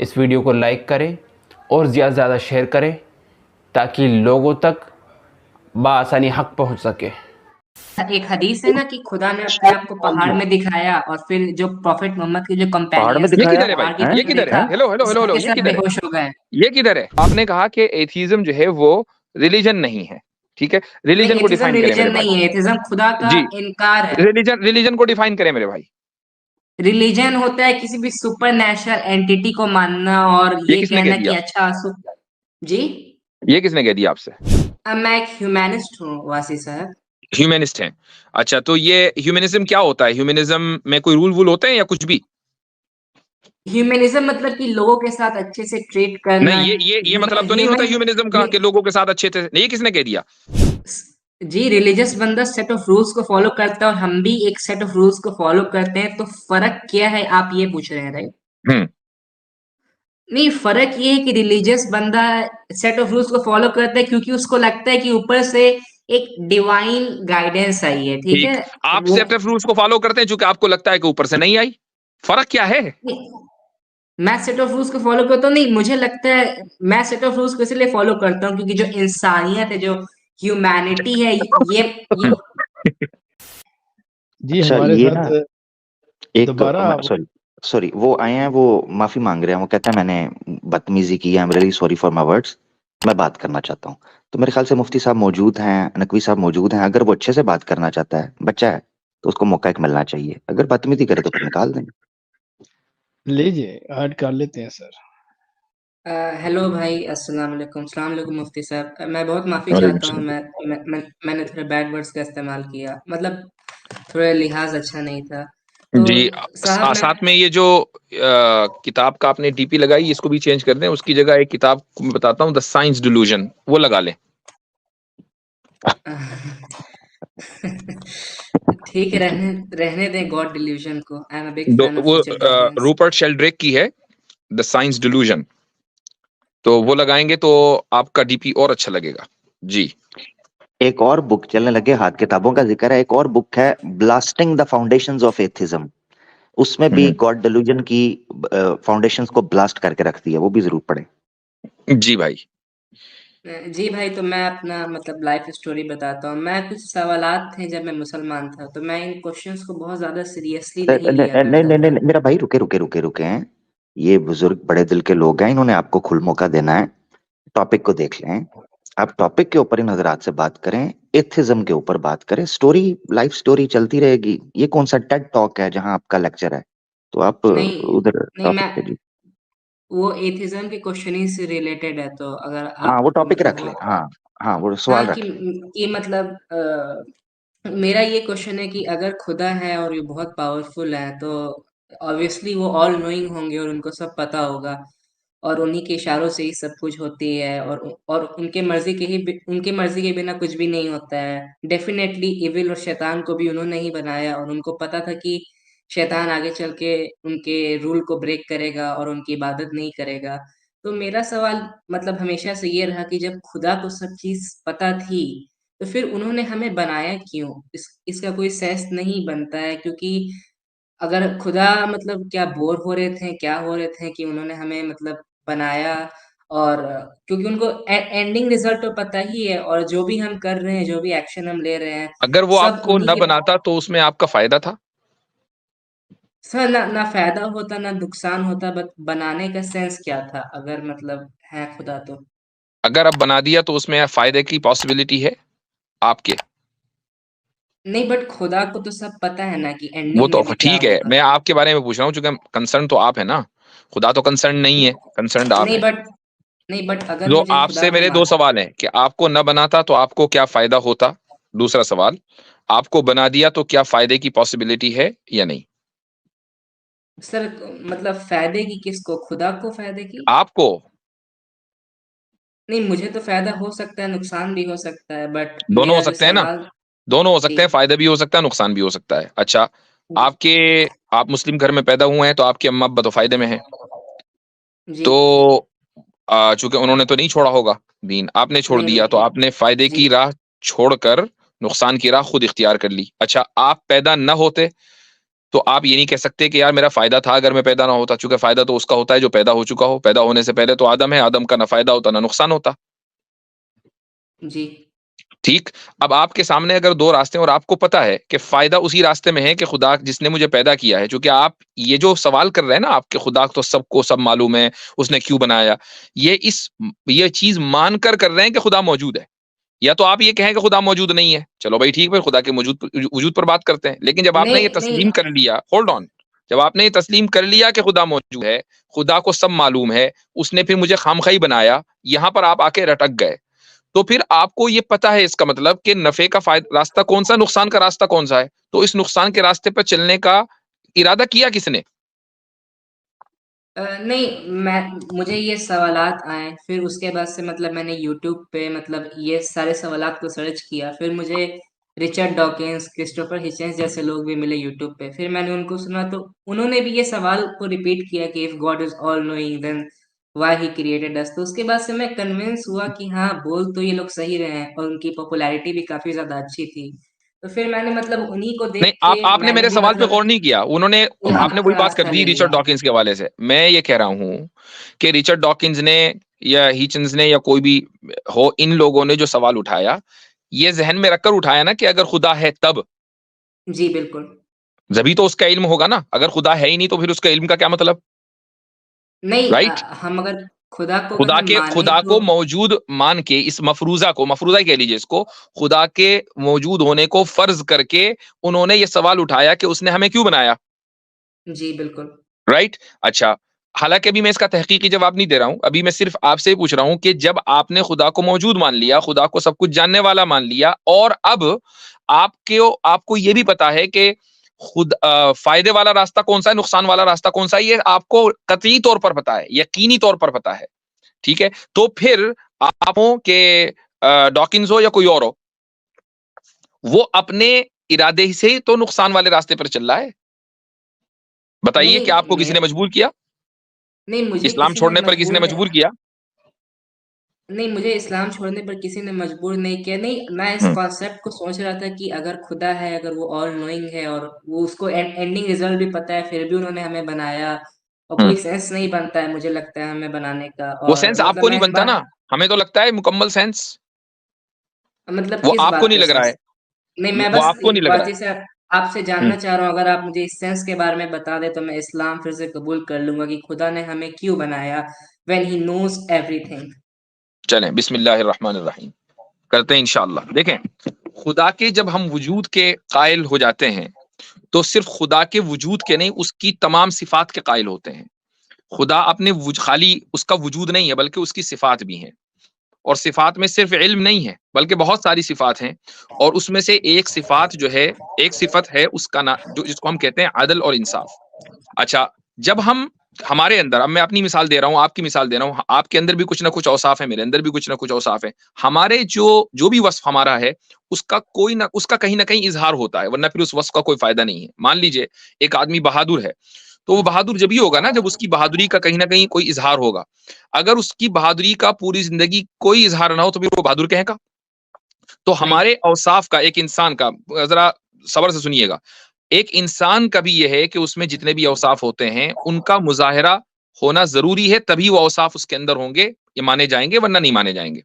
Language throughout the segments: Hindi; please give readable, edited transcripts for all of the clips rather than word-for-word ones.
इस वीडियो को लाइक करें और ज़्यादा से ज़्यादा शेयर करें ताकि लोगों तक बआसानी हक पहुंच सके। एक हदीस है ना कि खुदा ने अपने आप को पहाड़ में दिखाया और फिर जो प्रॉफिट मोहम्मद के जो पहाड़ में कंपेनियंस ये थे दिखाया किधर है भाई? पहाड़ की हैं? ये तरफ किधर है? देखा, हेलो हेलो हेलो हेलो, सबके ये सब किधर है? बेहोश हो गए। ये किधर है? आपने कहा कि एथीज्म जो है वो रिलीजन नहीं है, ठीक है? नहीं, रिलीजन को एथिज्म डिफाइन करें रिलीजन मेरे भाई। नहीं है, एथिज्म खुदा का जी, इनकार है। रिलीजन को डिफाइन करें मेरे भाई। रिलीजन होता है किसी भी सुपर नेचुरल एंटिटी को मानना और ये ये किसने कह कहना कि दिया? अच्छा जी। ये किसने कह दिया आपसे? अब मैं एक ह्यूमैनिस्ट हूँ वासी साहब। ह्यूमनिस्ट हैं। अच्छा, तो ये ह्यूमनिज्म क्या होता है? ह्यूमनिज्म में कोई रूल वूल होते हैं या कुछ भी? ह्यूमनिज्म मतलब कि लोगों के साथ अच्छे से ट्रीट करना। नहीं, ये मतलब ह्यूमन तो नहीं होता ह्यूमन ह्यूमनिज्म का कि लोगों के साथ अच्छे थे। नहीं, ये किसने कह दिया? जी, रिलीजियस बंदा सेट ऑफ रूल्स को फॉलो करता है और हम भी एक सेट ऑफ रूल्स को फॉलो करते हैं, तो फर्क क्या है आप ये पूछ रहे हैं, राइट? हम्म। नहीं, फर्क ये है कि रिलीजियस बंदा सेट ऑफ रूल्स को फॉलो करता है क्योंकि उसको लगता है कि ऊपर से एक डिवाइन गाइडेंस आई है, ठीक ठीक। है? आप वो सेट ऑफ रूल्स को फॉलो करते हैं क्योंकि आपको लगता है कि ऊपर से नहीं आई। फर्क क्या है? नहीं, मैं सेट ऑफ रूल्स को फॉलो करता हूँ, नहीं मुझे लगता है मैं सेट ऑफ रूल्स को इसलिए फॉलो करता हूँ क्योंकि जो इंसानियत है, जो ह्यूमैनिटी है, ये जी, अच्छा, हमारे ये ना साथ एक दोबारा सॉरी सॉरी वो आए हैं, वो माफी मांग रहे हैं। वो कहते हैं मैंने बदतमीजी की, I am really sorry for my words, मैं बात करना चाहता हूँ। तो मेरे ख्याल से मुफ्ती साहब मौजूद हैं, नकवी साहब मौजूद हैं। अगर वो अच्छे से बात करना चाहता है, बच्चा है, तो उसको मौका एक मिलना चाहिए। अगर बदतमीजी करे तो फिर निकाल दें। लीजिए, ऐड कर लेते हैं सर। हेलो भाई, अस्सलाम वालेकुम। अस्सलाम वालेकुम मुफ्ती साहब। मैं बहुत माफ़ी वालेकुम चाहता हूँ, सलाम। मैंने थोड़े बैड वर्ड्स का इस्तेमाल किया, मतलब थोड़ा लिहाज अच्छा नहीं था। तो जी, साहब मैं साथ में ये जो किताब का आपने डीपी लगाई, इसको भी चेंज कर दें। उसकी जगह एक किताब को मैं बताता हूँ, द साइंस डिल्यूजन, वो लगा लें। ठीक है, रहने रहने दें गॉड डिल्यूजन को। आई am a big fan of वो रिचर्ड डॉकिंस। रूपर्ट शेल्ड्रेक की है, द साइंस डिल्यूजन। तो वो लगाएंगे तो आपका डीपी और अच्छा लगेगा। जी। एक और बुक चलने लगे, हाथ किताबों का जिक्र है, एक और बुक है blasting the foundations of atheism. उसमें भी गॉड डेल्यूजन की फाउंडेशंस को ब्लास्ट करके रख दिया, वो भी जरूर पढ़े। जी भाई। जी भाई, तो मैं अपना मतलब लाइफ स्टोरी बताता हूँ। मैं कुछ सवालात थे जब मैं मुसलमान था, तो मैं इन क्वेश्चंस को बहुत ज़्यादा सीरियसली नहीं लिया नहीं नहीं करता नहीं था। नहीं, मेरा भाई रुके रुके रुके रुके हैं। ये बुजुर्ग बड़े दिल के लोग हैं, इन्होंने आपको खुल मौका देना है। टॉपिक को देख लें, आप टॉपिक के ऊपर इन हजरात से बात करें, एथिज्म के ऊपर बात करें। स्टोरी, लाइफ स्टोरी चलती रहेगी। ये कौन सा टेड टॉक है जहां आपका लेक्चर है? तो आप नहीं, उधर नहीं टॉपिक मैं पे जी। वो एथिज्म के क्वेश्चन ही से रिलेटेड है, तो अगर हाँ, वो आपको टॉपिक मतलब रख वो ले। हाँ हाँ, वो हाँ सवाल रख ले। कि मतलब मेरा ये क्वेश्चन है कि अगर खुदा है और ये बहुत पावरफुल है, तो ऑब्वियसली वो ऑल नोइंग होंगे और उनको सब पता होगा और उन्हीं के इशारों से ही सब कुछ होती है और उनके मर्जी के बिना कुछ भी नहीं होता है। डेफिनेटली इविल और शैतान को भी उन्होंने ही बनाया और उनको पता था कि शैतान आगे चल के उनके रूल को ब्रेक करेगा और उनकी इबादत नहीं करेगा। तो मेरा सवाल मतलब हमेशा से ये रहा कि जब खुदा को सब चीज़ पता थी, तो फिर उन्होंने हमें बनाया क्यों? इसका कोई सेंस नहीं बनता है, क्योंकि अगर खुदा मतलब क्या बोर हो रहे थे, क्या हो रहे थे कि उन्होंने हमें मतलब बनाया और क्योंकि उनको एंडिंग रिजल्ट तो पता ही है और जो भी हम कर रहे हैं, जो भी एक्शन हम ले रहे हैं, अगर वो सब आपको उन्हीं न के बनाता तो उसमें आपका फायदा था? सर ना ना फ़ायदा होता, ना नुकसान होता, बट बनाने का सेंस क्या था अगर मतलब है खुदा तो? अगर अब बना दिया तो उसमें फायदे की पॉसिबिलिटी है आपके? नहीं, बट खुदा को तो सब पता है ना कि वो एंडिंग तो में भी क्या ठीक है, होगा। मैं आपके बारे में पूछ रहा हूँ, चूंकि कंसर्न तो आप है ना। खुदा तो कंसर्न नहीं है, कंसर्न आप नहीं हैं। बट नहीं बट अगर जो मुझे खुदा आपसे को मेरे दो मान सवाल हैं कि आपको न बनाता तो आपको क्या फायदा होता। दूसरा सवाल, आपको बना दिया तो क्या फायदे की पॉसिबिलिटी है या नहीं? सर मतलब फ़ायदे की किसको? खुदा को फ़ायदे की? आपको। नहीं, मुझे तो फ़ायदा हो सकता है, नुकसान भी हो सकता है, बट दोनों हो मेरा जो सकते हैं ना? सवाल दोनों हो जी, सकते हैं, फायदे भी हो सकता है, नुकसान भी हो सकता है। अच्छा, जी, आपके आप मुस्लिम घर में पैदा हुए हैं तो आपके अम्मा अब्बा तो फायदे में हैं। जी, तो चूंकि उन्होंने तो नहीं छोड़ा होगा दीन, आपने छोड़ नहीं, दिया, तो आपने फायदे जी, की राह छोड़कर नुकसान की राह खुद इख्तियार कर ली। अच्छा, आप पैदा न होते तो आप ये नहीं कह सकते कि यार मेरा फायदा था अगर मैं पैदा ना होता, चूंकि फायदा तो उसका होता है जो पैदा हो चुका हो। पैदा होने से पहले तो आदम है, आदम का ना फायदा होता ना नुकसान होता। जी। ठीक। अब आपके सामने अगर दो रास्ते हैं और आपको पता है कि फायदा उसी रास्ते में है कि खुदा जिसने मुझे पैदा किया है, चूंकि आप ये जो सवाल कर रहे हैं ना, आपके खुदा तो सबको सब मालूम है, उसने क्यों बनाया, ये चीज मान कर रहे हैं कि खुदा मौजूद है। या तो आप ये कहें कि खुदा मौजूद नहीं है, चलो भाई ठीक है, खुदा के वजूद पर बात करते हैं। लेकिन जब आपने ये नहीं नहीं तस्लीम कर लिया, होल्ड ऑन, जब आपने ये तस्लीम कर लिया कि खुदा मौजूद है, खुदा को सब मालूम है, उसने फिर मुझे खामखाई बनाया, यहां पर आप आके रटक गए। तो फिर आपको ये पता है इसका मतलब कि नफे का फायदा रास्ता कौन सा, नुकसान का रास्ता कौन सा है। तो इस नुकसान के रास्ते पर चलने का इरादा किया किसने? नहीं, मुझे ये सवालात आए, फिर उसके बाद से मतलब मैंने यूट्यूब पे मतलब ये सारे सवालात को सर्च किया, फिर मुझे रिचर्ड डॉकिंस, क्रिस्टोफर हिचेंस जैसे लोग भी मिले यूट्यूब पे, फिर मैंने उनको सुना तो उन्होंने भी ये सवाल को रिपीट किया कि if God is all knowing then why he created us. तो उसके बाद से मैं कन्विंस हुआ कि हाँ, बोल तो ये लोग सही रहे हैं और उनकी पॉपुलैरिटी भी काफ़ी ज़्यादा अच्छी थी। तो फिर मैंने मतलब उन्हीं को नहीं, देख के आपने मैंने मेरे भी सवाल पे मतलब गौर नहीं किया। उन्होंने आपने वही बात कर रास्ता दी ले रिचर्ड लिया। डॉकिंस के हवाले से। मैं ये कह रहा हूं कि रिचर्ड डॉकिंस ने या हिचन्स ने या कोई भी हो, इन लोगों ने जो सवाल उठाया, ये जहन में रखकर उठाया ना कि अगर खुदा है तब, जी, बिल्कुल। जभी तो उसका इल्म होगा ना। अगर खुदा है ही नहीं तो फिर उसका इल्म का क्या मतलब? नहीं, राइट। हम अगर खुदा को अगर हम माने खुदा तो को मौजूद मान के, इस मफरूजा ही कह लीजिए इसको, खुदा के मौजूद होने को फर्ज करके उन्होंने ये सवाल उठाया कि उसने हमें क्यों बनाया। जी, बिल्कुल। राइट। अच्छा, हालांकि अभी मैं इसका तहकीकी जवाब नहीं दे रहा हूं, अभी मैं सिर्फ आपसे ही पूछ रहा हूं कि जब आपने खुदा को मौजूद मान लिया, खुदा को सब कुछ जानने वाला मान लिया, और अब आपको ये भी पता है कि फायदे वाला रास्ता कौन सा है, नुकसान वाला रास्ता कौन सा है, ये आपको कतई तौर पर पता है, यकीनी तौर पर पता है। ठीक है, तो फिर आप हो के डॉकिंस हो या कोई और हो, वो अपने इरादे से ही तो नुकसान वाले रास्ते पर चल रहा है। बताइए कि नहीं, आपको किसी ने मजबूर किया? नहीं मुझे इस्लाम किसी ने छोड़ने पर किसी ने मजबूर मजबूर किया? नहीं, मुझे इस्लाम छोड़ने पर किसी ने मजबूर नहीं किया। नहीं, मैं इस हम्म। कॉन्सेप्ट को सोच रहा था कि अगर खुदा है, अगर वो ऑल नोइंग है और वो उसको एंडिंग रिजल्ट भी पता है, फिर भी उन्होंने हमें बनाया और हम्म। कोई सेंस नहीं बनता है मुझे लगता है हमें बनाने का। वो और सेंस मतलब आपको नहीं मैं इस बनता ना, बात हमें तो लगता है मुकम्मल सेंस। मतलब वो किस आपको बात नहीं का लग रहा है। सेंस? नहीं, मैं वो बस आपको नहीं एक लग बात रहा है। जैसे आपसे जानना हम्म। चाह रहा हूँ, अगर आप मुझे इस सेंस के बारे में बता दें, तो मैं इस्लाम फिर से कबूल कर लूँगा कि खुदा ने हमें क्यों बनाया व्हेन ही नोज़ एवरीथिंग। चलें, बिस्मिल्लाहिर्रहमानिर्रहीम करते हैं इंशाअल्लाह। देखें, खुदा के जब हम वजूद के कायल हो जाते हैं, तो सिर्फ खुदा के वजूद के नहीं, उसकी तमाम सिफात के कायल होते हैं। खुदा खाली उसका वजूद नहीं है, बल्कि उसकी सिफात भी हैं। और सिफात में सिर्फ इल्म नहीं है, बल्कि बहुत सारी सिफात हैं। और उसमें से एक सिफात जो है, एक सिफत है उसका ना, जो जिसको हम कहते हैं अदल और इंसाफ। अच्छा, जब हम हमारे अंदर, अब मैं अपनी मिसाल दे रहा हूँ, आपकी मिसाल दे रहा हूँ, आपके अंदर भी कुछ ना कुछ औसाफ है, मेरे अंदर भी कुछ ना कुछ औसाफ है। हमारे जो जो भी वस्फ हमारा है, उसका कहीं ना कहीं इजहार होता है, वरना फिर उस वस्फ का कोई फायदा नहीं है। मान लीजिए एक आदमी बहादुर है, तो वो बहादुर जब ही होगा ना जब उसकी बहादुरी का कहीं ना कहीं कोई इजहार होगा। अगर उसकी बहादुरी का पूरी जिंदगी कोई इजहार ना हो, तो फिर वो बहादुर कहेगा। तो नहीं, हमारे औसाफ का, एक इंसान का, जरा सबर से सुनिएगा, एक इंसान का भी यह है कि उसमें जितने भी औसाफ होते हैं उनका मुजाहिरा होना जरूरी है, तभी वो औसाफ उसके अंदर होंगे, ये माने जाएंगे, वरना नहीं माने जाएंगे।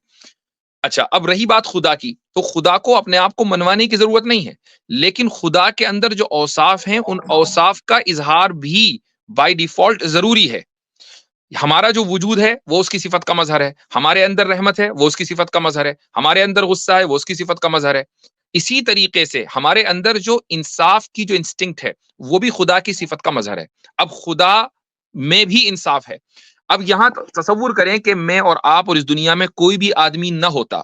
अच्छा, अब रही बात खुदा की, तो खुदा को अपने आप को मनवाने की जरूरत नहीं है, लेकिन खुदा के अंदर जो औसाफ हैं, उन औसाफ का इजहार भी बाय डिफॉल्ट जरूरी है। हमारा जो वजूद है वो उसकी सिफत का मजहर है, हमारे अंदर रहमत है वो उसकी सिफत का मजहर है, हमारे अंदर गुस्सा है वो उसकी सिफत का मजहर है। इसी तरीके से हमारे अंदर जो इंसाफ की जो इंस्टिंक्ट है, वो भी खुदा की सिफत का मजहर है। अब खुदा में भी इंसाफ है। अब यहां तसव्वुर करें कि मैं और आप और इस दुनिया में कोई भी आदमी न होता,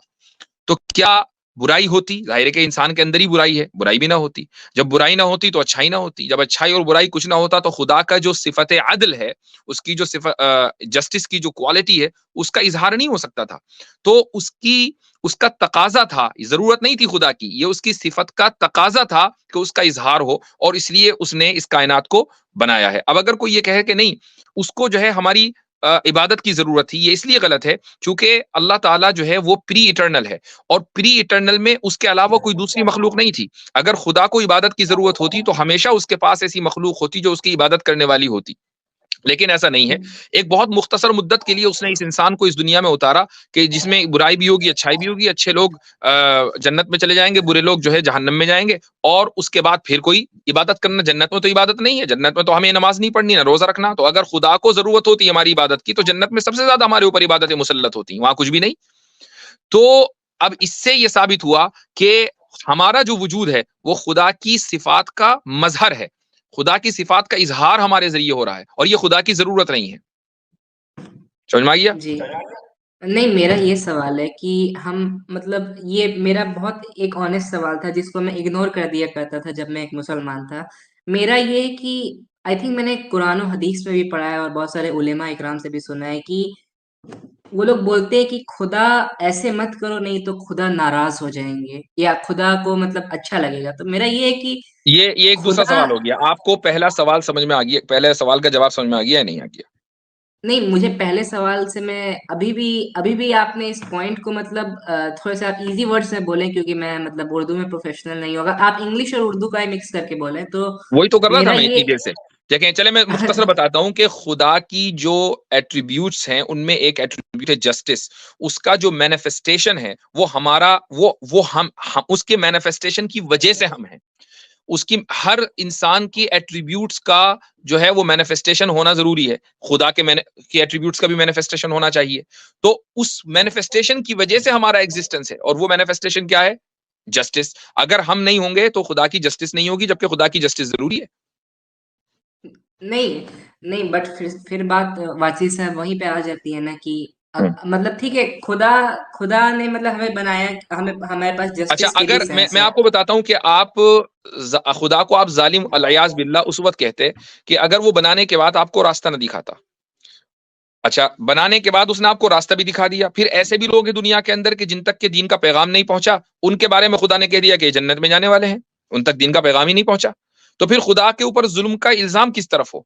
तो क्या बुराई होती? जाहिर है कि इंसान के अंदर ही बुराई है, बुराई भी ना होती। जब बुराई ना होती तो अच्छाई ना होती, जब अच्छाई और बुराई कुछ ना होता, तो खुदा का जो सिफत अदल है, उसकी जो सिफत जस्टिस की जो क्वालिटी है, उसका इजहार नहीं हो सकता था। तो उसका तकाजा था, जरूरत नहीं थी खुदा की, ये उसकी सिफत का तकाजा था कि उसका इजहार हो, और इसलिए उसने इस कायनात को बनाया है। अब अगर कोई ये कहे कि नहीं, उसको जो है हमारी इबादत की जरूरत थी, ये इसलिए गलत है क्योंकि अल्लाह ताला जो है वो प्री इटर्नल है, और प्री इटर्नल में उसके अलावा कोई दूसरी मखलूक नहीं थी। अगर खुदा को इबादत की जरूरत होती तो हमेशा उसके पास ऐसी मखलूक होती जो उसकी इबादत करने वाली होती, लेकिन ऐसा नहीं है। एक बहुत मुख्तसर मुद्दत के लिए उसने इस इंसान को इस दुनिया में उतारा कि जिसमें बुराई भी होगी, अच्छाई भी होगी, अच्छे लोग जन्नत में चले जाएंगे, बुरे लोग जो है जहन्नम में जाएंगे, और उसके बाद फिर कोई इबादत करना। जन्नत में तो इबादत नहीं है, जन्नत में तो हमें नमाज नहीं पढ़नी, ना रोजा रखना। तो अगर खुदा को जरूरत होती हमारी इबादत की तो जन्नत में सबसे ज्यादा हमारे ऊपर इबादतें मुसल्लत होती, वहां कुछ भी नहीं। तो अब इससे ये साबित हुआ कि हमारा जो वजूद है वो खुदा की सिफात का मजहर है, खुदा की सिफात का इजहार हमारे जरिए हो रहा है, और ये खुदा की जरूरत नहीं है। समझ में आ गया? जी। नहीं, मेरा ये सवाल है कि हम मतलब ये मेरा बहुत एक ऑनेस्ट सवाल था जिसको मैं इग्नोर कर दिया करता था जब मैं एक मुसलमान था। मेरा ये है कि आई थिंक मैंने कुरान और हदीस में भी पढ़ा है और बहुत सारे उलेमा इकराम से भी सुना है कि वो लोग बोलते हैं कि खुदा ऐसे मत करो नहीं तो खुदा नाराज हो जाएंगे या खुदा को मतलब अच्छा लगेगा। तो मेरा ये है कि ये एक दूसरा खुदा सवाल हो गया। आपको पहला सवाल समझ में आ गया? पहले सवाल का जवाब समझ में आ गया या नहीं आ गया? नहीं, मुझे पहले सवाल से मैं अभी भी आपने इस पॉइंट को मतलब थोड़े-से आप ईज़ी वर्ड्स में बोलें क्योंकि मैं मतलब उर्दू में प्रोफेशनल नहीं हूँ। अगर आप इंग्लिश और उर्दू का ही मिक्स करके बोलें तो वही तो कर रहा था मेरा मैं ये इतनी देर से। देखें, चले मैं मुख्तसर बताता हूं कि खुदा की जो एट्रीब्यूट्स हैं उनमें एक एट्रीब्यूट है जस्टिस। उसका जो मैनिफेस्टेशन है वो हमारा वो हम उसके मैनिफेस्टेशन की वजह से हम हैं। उसकी हर इंसान की एट्रीब्यूट्स का जो है वो मैनिफेस्टेशन होना जरूरी है। खुदा के एट्रीब्यूट्स का भी मैनिफेस्टेशन होना चाहिए। तो उस मैनिफेस्टेशन की वजह से हमारा एग्जिस्टेंस है, और वो मैनिफेस्टेशन क्या है? जस्टिस। अगर हम नहीं होंगे तो खुदा की जस्टिस नहीं होगी, जबकि खुदा की जस्टिस जरूरी है। नहीं, नहीं बट फिर बात वाची साहब वहीं पे आ जाती है ना कि मतलब ठीक है खुदा खुदा ने मतलब हमें बनाया, हमें हमारे पास अच्छा, जस्टिस के भी अगर मैं सेंस मैं है। आपको बताता हूं कि आप खुदा को आप जालिम अलयाज बिल्ला उस वक्त कहते कि अगर वो बनाने के बाद आपको रास्ता न दिखाता। अच्छा, बनाने के बाद उसने आपको रास्ता भी दिखा दिया, फिर ऐसे भी लोग हैं दुनिया के अंदर कि जिन तक के दीन का पैगाम नहीं पहुंचा, उनके बारे में खुदा ने कह दिया कि ये जन्नत में जाने वाले हैं, उन तक दीन का पैगाम ही नहीं पहुंचा। तो फिर खुदा के ऊपर जुल्म का इल्जाम किस तरफ हो?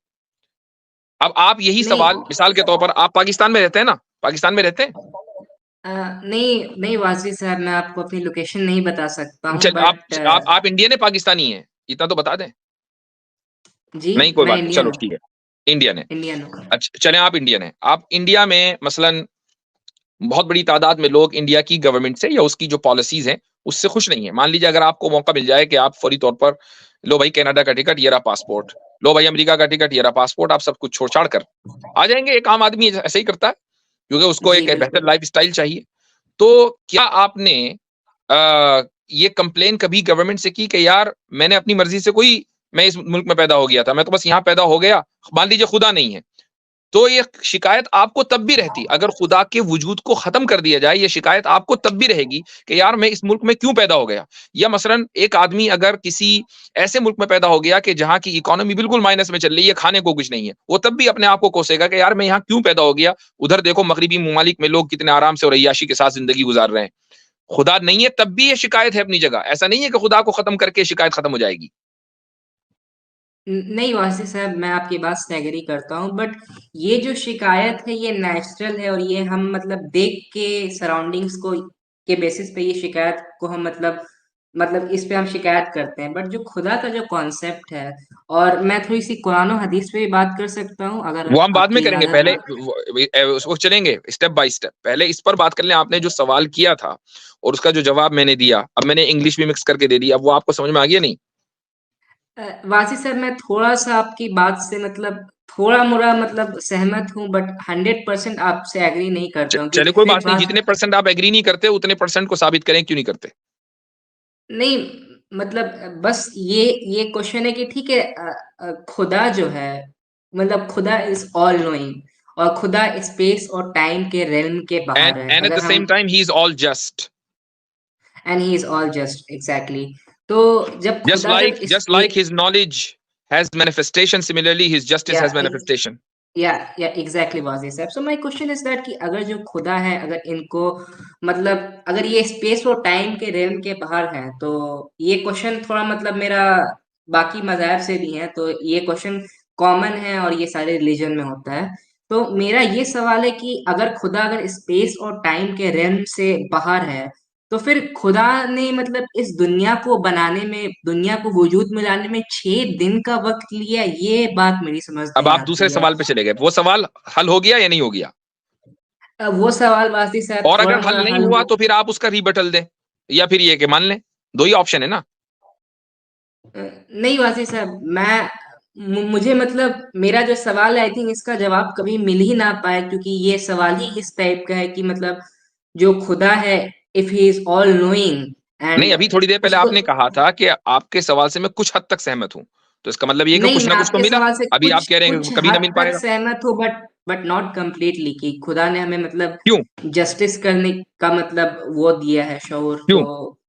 अब आप यही नहीं सवाल, मिसाल के तौर पर आप पाकिस्तान में रहते हैं ना, पाकिस्तान में रहते हैं? नहीं नहीं वाजी साहब मैं आपको अपनी लोकेशन नहीं बता सकता हूँ चल, बट आप इंडियन है पाकिस्तानी है, इतना तो बता दें। जी नहीं, कोई मैं बात नहीं, इंडियन चलो हूँ। ठीक है, इंडियन है। इंडियन हूँ। अच्छा, चलें, आप इंडियन है। आप इंडिया में मसलन बहुत बड़ी तादाद में लोग इंडिया की गवर्नमेंट से या उसकी जो पॉलिसीज हैं उससे खुश नहीं है। मान लीजिए अगर आपको मौका मिल जाए कि आप फौरी तौर पर, लो भाई कनाडा का टिकट, ये रहा पासपोर्ट, लो भाई अमेरिका का टिकट, ये रहा पासपोर्ट, आप सब कुछ छोड़ छाड़ कर आ जाएंगे। एक आम आदमी ऐसे ही करता है क्योंकि उसको जी एक बेहतर बिल्कुल। लाइफ स्टाइल चाहिए। तो क्या आपने ये कंप्लेन कभी गवर्नमेंट से की कि यार मैंने अपनी मर्जी से कोई, मैं इस मुल्क में पैदा हो गया था, मैं तो बस यहाँ पैदा हो गया, मान लीजिए खुदा नहीं है, तो ये शिकायत आपको तब भी रहती, अगर खुदा के वजूद को खत्म कर दिया जाए, ये शिकायत आपको तब भी रहेगी कि यार मैं इस मुल्क में क्यों पैदा हो गया। या मसलन एक आदमी अगर किसी ऐसे मुल्क में पैदा हो गया कि जहां की इकोनॉमी बिल्कुल माइनस में चल रही है, खाने को कुछ नहीं है, वो तब भी अपने आप को कोसेगा कि यार मैं यहाँ क्यों पैदा हो गया। उधर देखो मगरिबी ममालिक में लोग कितने आराम से और अय्याशी के साथ जिंदगी गुजार रहे हैं। खुदा नहीं है तब भी ये शिकायत है अपनी जगह। ऐसा नहीं है कि खुदा को खत्म करके शिकायत खत्म हो जाएगी। नहीं वासी साहब मैं आपकी बात से एग्री करता हूँ बट ये जो शिकायत है ये नेचुरल है और ये हम मतलब देख के सराउंडिंग्स को के बेसिस पे ये शिकायत को हम मतलब इस पे हम शिकायत करते हैं बट जो खुदा का जो कॉन्सेप्ट है और मैं थोड़ी सी कुरान और हदीस पे भी बात कर सकता हूँ अगर वो हम बाद में आपकी करेंगे, इजाजत पहले हो। उसको चलेंगे स्टेप बाय स्टेप। पहले इस पर बात कर लें। आपने जो सवाल किया था और उसका जो जवाब मैंने दिया, अब मैंने इंग्लिश भी मिक्स करके दे दिया, अब वो आपको समझ में आ गया नहीं? वासी सर मैं थोड़ा सा आपकी बात से मतलब थोड़ा मोड़ा मतलब सहमत हूँ बट 100% आपसे एग्री नहीं करता हूँ चले, क्योंकि कोई फिर बात नहीं, बात जितने परसेंट आप एग्री नहीं करते उतने परसेंट को साबित करें क्यों नहीं करते। नहीं मतलब बस ये क्वेश्चन है कि ठीक है खुदा जो है मतलब खुदा इज ऑल नोइंग और खुदा स्पेस और टाइम के रेल्म के बाहर है एंड एट द अगर सेम हम time he is all just. And he is all just exactly तो जब खुदा जब Just like his knowledge has manifestation, similarly his justice या has manifestation. या एग्जैक्टली वाजी साहब so my question is that कि अगर जो खुदा है अगर इनको मतलब अगर ये स्पेस और टाइम के रेल्म के बाहर है तो ये क्वेश्चन थोड़ा मतलब मेरा बाकी मज़ाहिब से भी है तो ये क्वेश्चन कॉमन है और ये सारे रिलीजन में होता है तो मेरा ये सवाल है कि अगर खुदा अगर स्पेस और टाइम के रेल्म से बाहर है, तो फिर खुदा ने मतलब इस दुनिया को बनाने में, दुनिया को वजूद में लाने में 6 दिन का वक्त लिया, ये बात मेरी समझ अब नहीं आप दूसरे आती है। सवाल पे चले गए, वो सवाल हल हो गया या नहीं हो गया? वो सवाल वासी साहब और थोड़ा अगर हल थोड़ा नहीं हल हुआ हो। तो फिर आप उसका रिबटल दें, या फिर ये कि मान लें। दो ही ऑप्शन है ना। नहीं वासी साहब, मुझे मतलब मेरा जो सवाल है, आई थिंक इसका जवाब कभी मिल ही ना पाए, क्योंकि ये सवाल ही इस टाइप का है कि मतलब जो खुदा है, if he is all knowing नहीं, एंड अभी थोड़ी देर पहले उसको। आपने कहा था कि आपके सवाल से मैं कुछ हद तक सहमत हूं, तो इसका मतलब ये कि नहीं, कुछ मैं ना कुछ तो आपके मिला। सवाल से अभी आप कुछ कह रहे हैं कुछ कि कभी ना हद मिल तक पाएगा। सहमत हूँ, बट नॉट कंप्लीटली, कि खुदा ने हमें मतलब क्यों? जस्टिस करने का मतलब वो दिया है शऊर, क्यों? तो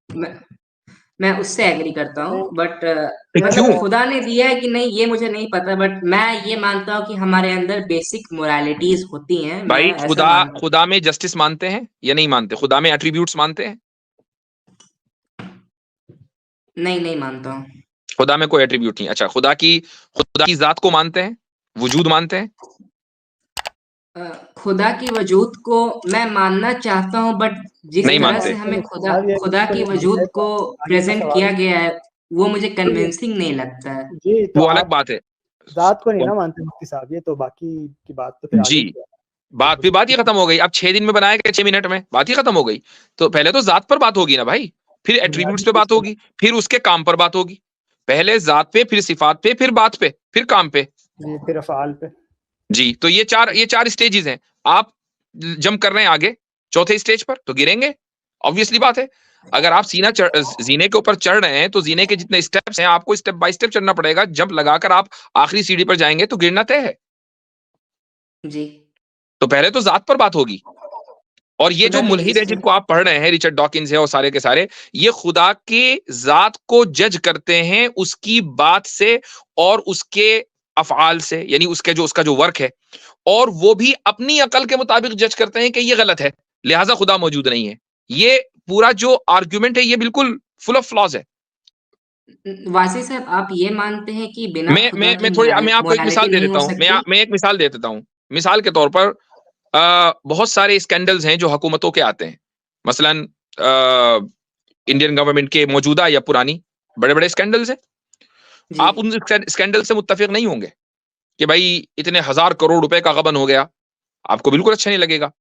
मैं उससे एग्री करता हूँ, बट क्यों? मतलब खुदा ने दिया है कि नहीं ये मुझे नहीं पता, बट मैं ये मानता हूँ कि हमारे अंदर बेसिक मोरालिटीज होती हैं, मैं भाई, ऐसा खुदा मानता खुदा में जस्टिस मानते हैं या नहीं मानते? खुदा में एट्रीब्यूट्स मानते हैं? नहीं मानता हूँ। खुदा में कोई एट्रीब्यूट नहीं। अच्छा, खुदा की जात को मानते हैं? वजूद मानते हैं? अ, खुदा की वजूद को मैं मानना चाहता हूँ, बट जिस नहीं तरह मानते। से हमें खुदा साहब, ये खुदा तो की नहीं मानते, वजूद तो को आगे का प्रेजेंट सवाल। किया गया है, वो मुझे जी कन्विंसिंग नहीं लगता है। जी, तो वो अलग आप बात है। जात को नहीं ना मानते मुफ्ती साहब, ये तो बाकी की बात तो फिर आगे जी, की है। बात ही खत्म हो गई। अब 6 दिन में बनाया गया, 6 मिनट में बात ही खत्म हो गई। तो पहले तो जात पर बात होगी ना भाई, फिर एट्रीब्यूट्स बुनियादी पे बात क्वेश्चन होगी, फिर उसके काम पर बात होगी। पहले जात पे, फिर सिफात पे, फिर बात पे, फिर काम पे। जी, फिर अफ़आल पे। जी, तो ये चार स्टेजेस हैं। आप जंप कर रहे हैं आगे चौथे स्टेज पर, तो गिरेंगे। ऑब्वियसली बात है। अगर आप जीने के ऊपर चढ़ रहे हैं, तो जीने के जितने स्टेप्स हैं, आपको स्टेप बाय स्टेप चढ़ना पड़ेगा। जंप लगाकर आप आखिरी सीढ़ी पर जाएंगे तो गिरना तय है। जी। तो पहले तो जात पर बात होगी। और ये जो खुदा की मुल्हिद है जिनको आप पढ़ रहे हैं, रिचर्ड डॉकिंस है और सारे के सारे, ये खुदा के जात को जज करते हैं उसकी बात से और उसके अफआल से, यानी उसका जो वर्क है, और वो भी अपनी अकल के मुताबिक जज करते हैं कि ये गलत है, लिहाजा खुदा मौजूद नहीं है। ये पूरा जो आर्ग्यूमेंट है, ये बिल्कुल फुल ऑफ फ्लॉज है। वासी साहब, आप ये मानते हैं कि बिना खुदा की मैं आपको एक मिसाल मोरालिटी दे नहीं देता हो हूं। सकती? मैं एक मिसाल दे देता हूं। मिसाल के तौर पर बहुत सारे स्कैंडल्स हैं जो हुकूमतों के आते हैं। मसलन इंडियन गवर्नमेंट के मौजूदा या पुरानी बड़े बड़े स्कैंडल्स हैं। जी। आप उन स्कैंडल से मुत्तफिक नहीं होंगे कि भाई इतने 1000 करोड़ रुपए का गबन हो गया, आपको बिल्कुल अच्छा नहीं लगेगा।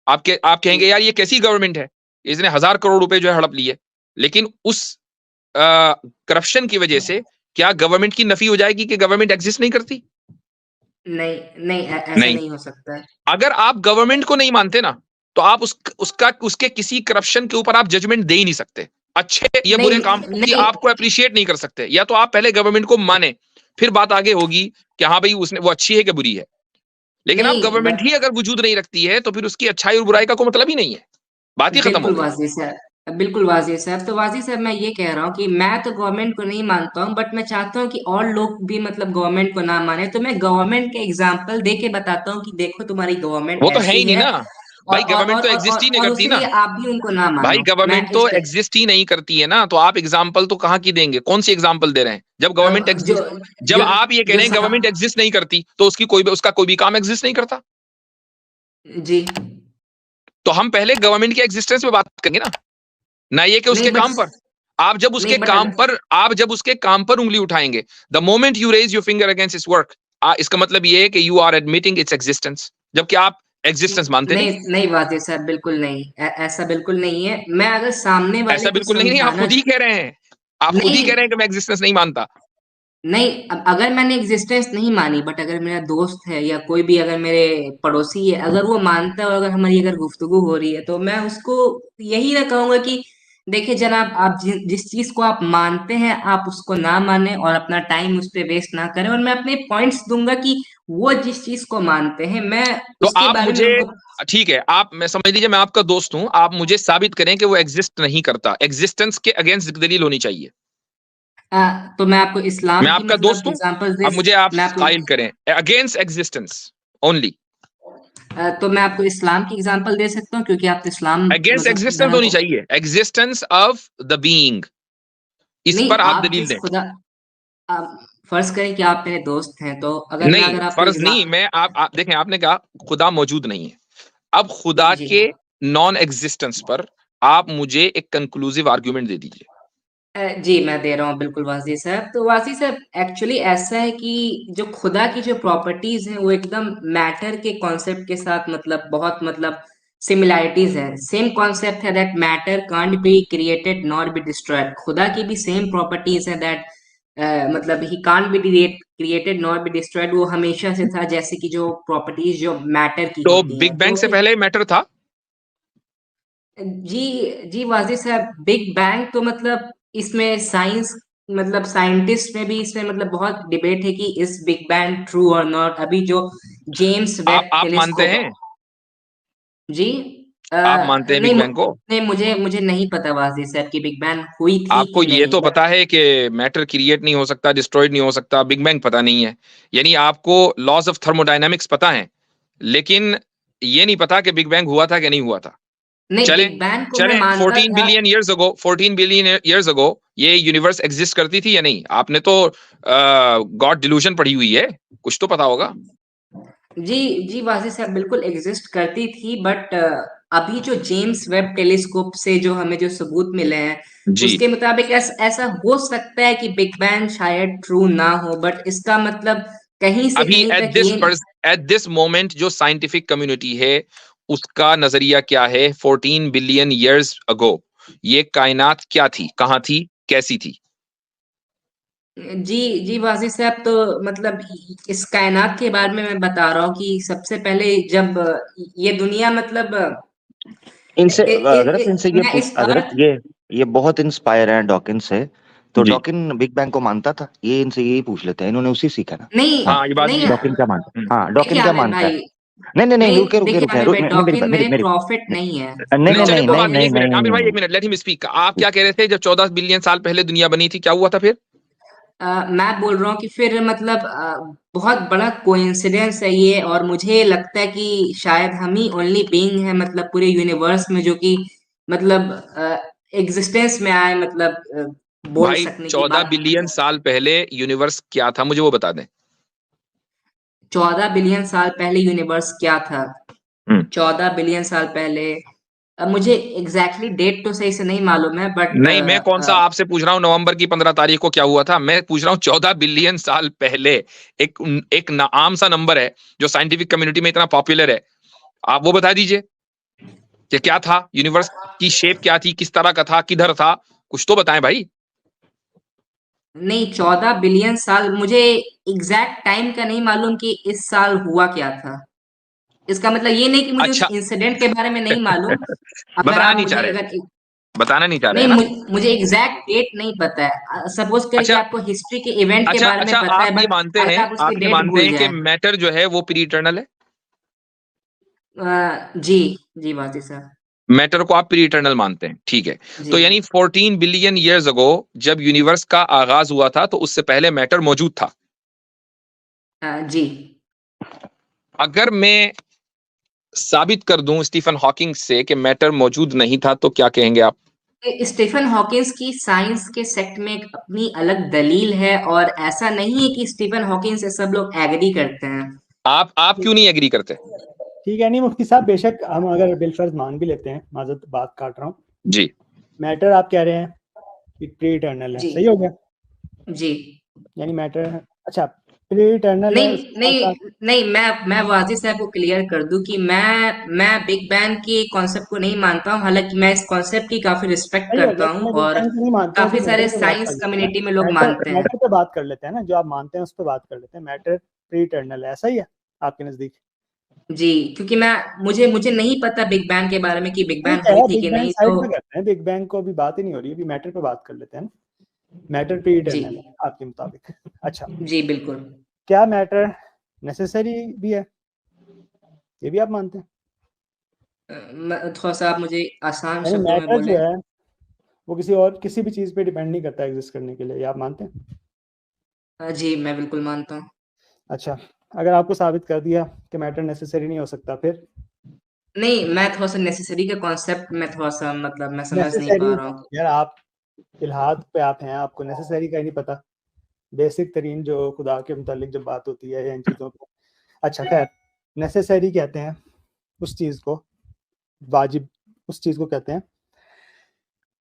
आप कहेंगे यार ये कैसी गवर्नमेंट है, इसने 1000 करोड़ रुपए जो है हड़प लिए। लेकिन उस करप्शन की वजह से क्या गवर्नमेंट की नफी हो जाएगी कि गवर्नमेंट एग्जिस्ट नहीं करती? नहीं, ऐसा नहीं। नहीं हो सकता है। अगर आप गवर्नमेंट को नहीं मानते ना, तो आप उसके किसी करप्शन के ऊपर आप जजमेंट दे ही नहीं सकते। अच्छे या नहीं बुरे काम की नहीं आपको अप्रिशिएट नहीं कर सकते। या तो आप पहले गवर्नमेंट को माने, फिर बात आगे होगी कि हाँ भाई वो अच्छी है कि बुरी है। लेकिन आप नहीं गवर्नमेंट ही अगर वजूद नहीं रखती है, तो फिर उसकी अच्छाई और बुराई का कोई मतलब ही नहीं है। बात ही खत्म हो बिल्कुल गई। वाजिब साहब, बिल्कुल वाजिब साहब। तो वाजिब साहब, मैं ये कह रहा हूँ कि मैं तो गवर्नमेंट को नहीं मानता हूँ, बट मैं चाहता हूँ कि और लोग भी मतलब गवर्नमेंट को ना माने, तो मैं गवर्नमेंट के एग्जाम्पल दे के बताता हूँ कि देखो तुम्हारी गवर्नमेंट वो तो है ही ऐसी नहीं है, ना भाई, गवर्नमेंट तो एग्जिस्ट ही नहीं और करती ना। उसीलिए आप भी उनको ना भाई मानो। मैं गवर्नमेंट तो इस एग्जिस्ट ही नहीं करती है ना, तो आप एग्जाम्पल तो कहाँ की देंगे? कौन सी एग्जाम्पल दे रहे हैं जब गवर्नमेंट जो एग्जिस्ट? जब जो आप ये कह जो रहे हैं गवर्नमेंट एग्जिस्ट नहीं करती, तो उसका कोई भी काम एग्जिस्ट नहीं करता। जी। तो हम पहले गवर्नमेंट के एग्जिस्टेंस पे बात करेंगे ना ये कि उसके नहीं बट काम पर। नहीं बट आप जब उसके काम पर उंगली उठाएंगे, the moment you raise your finger against its work, इसका मतलब ये है कि you are admitting its existence, जबकि आप एग्जिस्टेंस मानते नहीं। नहीं वाजिब साहब, बिल्कुल नहीं, ऐसा बिल्कुल नहीं है। मैं अगर सामने वाले ऐसा को बिल्कुल नहीं, आप समझाना खुद ही कह रहे हैं। आप खुद ही नहीं कह रहे हैं कि मैं एग्जिस्टेंस नहीं मानता। नहीं, अगर मैंने एग्जिस्टेंस नहीं मानी, बट अगर मेरा दोस्त है या कोई भी अगर मेरे पड़ोसी है, अगर वो मानता है और अगर हमारी अगर गुफ्तगू हो रही है, तो मैं उसको यही ना कहूंगा कि देखिए जनाब, आप जिस चीज को आप मानते हैं, आप उसको ना माने और अपना टाइम उस पर वेस्ट ना करें, और मैं अपने पॉइंट्स दूंगा कि वो जिस चीज को मानते हैं, मैं तो उसके आप बारे में मुझे, उनको ठीक है, आप, मैं समझ लीजिए मैं आपका दोस्त हूं, आप मुझे साबित करें कि वो एग्जिस्ट नहीं करता। एग्जिस्टेंस के अगेंस्ट दलील होनी चाहिए। तो मैं आपको मैं इस्लाम की आपका मतलब दोस्त हूं, एग्जांपल दे अब मुझे आप मैं आपको कायल करें अगेंस्ट एग्जिस्टेंस ओनली। तो मैं आपको इस्लाम की एग्जांपल दे सकता हूँ, क्योंकि आप तो इस्लाम अगेंस्ट मतलब एग्जिस्टेंस धर्म होनी को चाहिए, एग्जिस्टेंस ऑफ द बीइंग, इस नहीं, पर आप आप दलील जिस दें। खुदा फर्ज करें कि आप मेरे दोस्त हैं, तो अगर नहीं, अगर आपको फर्ज नहीं, मैं आप देखें, आपने कहा खुदा मौजूद नहीं है। अब खुदा जी के नॉन एग्जिस्टेंस पर आप मुझे एक कंक्लूसिव आर्गुमेंट दे दीजिए। जी, मैं दे रहा हूँ बिल्कुल वाज़ी साहब। तो वाज़ी साहब एक्चुअली ऐसा है कि जो खुदा की जो प्रॉपर्टीज़ हैं वो एकदम मैटर के कॉन्सेप्ट के साथ मतलब बहुत मतलब सिमिलैरिटीज़ है। सेम कॉन्सेप्ट है that matter can't be created nor be destroyed. खुदा की भी सेम प्रॉपर्टीज़ हैं दैट मतलब he can't be created nor be destroyed. वो हमेशा से था, जैसे कि जो प्रॉपर्टीज़ जो मैटर की तो होती बिग हैं। बैंग तो से पहले मैटर था? जी वाजिद साहब, बिग बैंग तो मतलब इसमें साइंस मतलब साइंटिस्ट में भी इसमें मतलब बहुत डिबेट है कि इज बिग बैंग ट्रू और नॉट। अभी जो जेम्स वेब आप मानते टेलीस्कोप। हैं? जी आप मानते हैं नहीं बिग बैंग को? नहीं, मुझे मुझे नहीं पता वाजिद साहब कि बिग बैंग हुई थी आपको कि ये नहीं, तो बट पता है कि मैटर क्रिएट नहीं हो सकता, डिस्ट्रॉयड नहीं हो सकता, बिग बैंग पता नहीं है। यानी आपको लॉज ऑफ थर्मोडायनामिक्स पता है, लेकिन ये नहीं पता कि बिग बैंग हुआ था कि नहीं हुआ था। नहीं, चलें, बिग बैंग को मैं चलें, मानता 14 था। Billion years ago, 14 billion years ago ये यूनिवर्स एग्जिस्ट करती थी या नहीं? आपने तो गॉड डिल्यूजन पढ़ी हुई है, कुछ तो पता होगा। जी वाजिद साहब, बिल्कुल एग्जिस्ट करती थी, बट अभी जो जेम्स वेब टेलीस्कोप से जो हमें जो सबूत मिले हैं जी। उसके मुताबिक ऐसा हो सकता है कि बिग बैंग शायद ट्रू ना हो, बट इसका मतलब कहीं से अभी कहीं एट तक दिस ये। एट दिस मोमेंट जो साइंटिफिक कम्युनिटी है उसका नजरिया क्या है? 14 बिलियन ईयर्स अगो ये कायनात क्या थी, कहां थी, कैसी थी? जी वाजिद साहब, तो मतलब इस कायनात के बारे में मैं बता रहा हूँ कि सबसे पहले जब ये दुनिया मतलब इनसे इ, इ, इ, हजरत इनसे ये मैं पूछ इस हजरत अर्थ। ये बहुत इंस्पायर है डॉकिन से। तो जी। डॉकिन बिग बैंग को मानता था? ये इनसे यही पूछ लेते हैं, इन्होंने उसी सीखा ना। नहीं हाँ, हाँ, ये बात भी नहीं, है। डॉकिन क्या मानता है? हाँ, डॉकिन देखिए क्या आमिर मानता है? भाई, नहीं नहीं नहीं, नहीं रुके रुके देखिए रुके आमिर भाई, नहीं मेरी डॉकिन मेरी मेरे मेरी प्रॉफिट नहीं है। नहीं नहीं, नहीं चले नहीं कोई नहीं बात नहीं, नहीं एक मिनट आमिर भाई, नहीं। एक मिनट, लेट हिम स्पीक। आप क्या कह रहे थे? जब 14 बिलियन साल पहले दुनिया बनी थी क्या हुआ था फिर? मैं बोल रहा हूँ कि फिर मतलब बहुत बड़ा कोइंसिडेंस है ये, और मुझे लगता है कि शायद हम ही ओनली बीइंग है मतलब पूरे यूनिवर्स में जो कि मतलब एग्जिस्टेंस में आए, मतलब बोल भाई सकने की 14 बात। बिलियन साल पहले यूनिवर्स क्या था, मुझे वो बता दें। 14 बिलियन साल पहले यूनिवर्स क्या था? हम्म 14 बिलियन साल पहले, अब मुझे एग्जैक्टली डेट तो सही से नहीं मालूम है, बट नहीं, मैं कौन सा आपसे पूछ रहा हूँ नवंबर की 15 तारीख को क्या हुआ था? मैं पूछ रहा हूँ 14 बिलियन साल पहले। एक एक आम सा नंबर है जो साइंटिफिक कम्युनिटी में इतना पॉपुलर है, आप वो बता दीजिए कि क्या था, यूनिवर्स की शेप क्या थी, किस तरह का था, किधर था, कुछ तो बताएं भाई। नहीं, 14 बिलियन साल, मुझे एग्जैक्ट टाइम का नहीं मालूम कि इस साल हुआ क्या था। इसका मतलब ये नहीं कि मुझे उस अच्छा। इंसिडेंट के बारे में नहीं मालूम। अगर बताना आप नहीं चाह मुझे रहे? अगर बताना नहीं चाह रहे नहीं, हैं ना? मुझे एग्जैक्ट डेट नहीं पता है। सपोज करें कि अच्छा, आपको हिस्ट्री के इवेंट के अच्छा, बारे में अच्छा, पता है, आप ये बट मानते अगर हैं, आप उसकी आप ये डेट मानते भूल हैं कि जाए। मैटर जो है वो प्री इटर्नल है? जी जी वाजी साहब। मैटर को आप प्री इटर्नल मानते हैं, ठीक है। जी तो यानी 14 बिलियन ईयर्स अगो जब यूनिवर्स का आगाज हुआ था तो उससे पहले मैटर मौजूद था। जी। अगर मैं साबित कर दूं स्टीफन हॉकिंग से कि मैटर मौजूद नहीं था तो क्या कहेंगे आप? स्टीफन हॉकिंस की साइंस के सेक्ट में एक अपनी अलग दलील है, और ऐसा नहीं है कि स्टीफन हॉकिंस से सब लोग एग्री करते हैं। आप क्यों नहीं एग्री करते? ठीक है, नहीं मुफ्ती साहब, बेशक हम अगर बिलफर्ज मान भी लेते हैं, माजरत बात काट रहा हूँ, जी। मैटर आप कह रहे हैं कि प्री इटर्नल है, जी सही हो गया? जी। यानी मैटर, अच्छा, प्री इटर्नल है, नहीं उसके साथ नहीं साथ नहीं, मैं वाजिद साहब को क्लियर कर दूं कि मैं बिग बैंग के कॉन्सेप्ट को नहीं मानता हूं, हालांकि मैं इस कॉन्सेप्ट की काफी रिस्पेक्ट सही हो करता गया। हूं, चलो, बिग और बैंग को नहीं मानते हैं तो काफी मैटर सारे पे बात कर साइंस लेते हैं कम्युनिटी में ना। लोग मैटर मानते हैं। मैटर पे बात कर लेते हैं ना, जो आप मानते हैं उस पर बात कर लेते हैं। मैटर प्री इटर्नल है, ऐसा ही है आपके नजदीक? जी, क्योंकि मैं मुझे मुझे नहीं पता बिग बैंग के बारे में कि बिग ठीक बैंग हुई है, थी बिग कि बैंग नहीं, साइड तो में करते हैं, बिग बैंग को अभी बात ही नहीं हो रही, अभी मैटर पे बात कर लेते हैं ना। मैटर प्री जी इटर्नल है आपके मुताबिक? अच्छा, जी बिल्कुल। क्या मैटर नेसेसरी भी है, ये भी आप मानते हैं? थोड़ा सा आप मुझे आसान यानी शब्दों में मैटर जो बोले। है वो किसी भी चीज पे डिपेंड नहीं करता एग्जिस्ट करने के लिए, ये आप मानते हैं? जी मैं बिल्कुल मानता हूँ। अच्छा, अगर आपको साबित कर दिया कि मैटर नेसेसरी नहीं हो सकता, फिर? नहीं, मैं थोड़ा सा नेसेसरी का कॉन्सेप्ट में थोड़ा सा मतलब मैं समझ नहीं नेसेसरी, पा रहा हूँ। यार आप इल्हाद पे आप हैं, आपको नेसेसरी का ही नहीं पता। बेसिक तरीन जो खुदा के मुतालिक जब बात होती है या इन चीज़ों को, अच्छा खैर नेसेसरी कहते हैं उस चीज़ को, वाजिब उस चीज़ को कहते हैं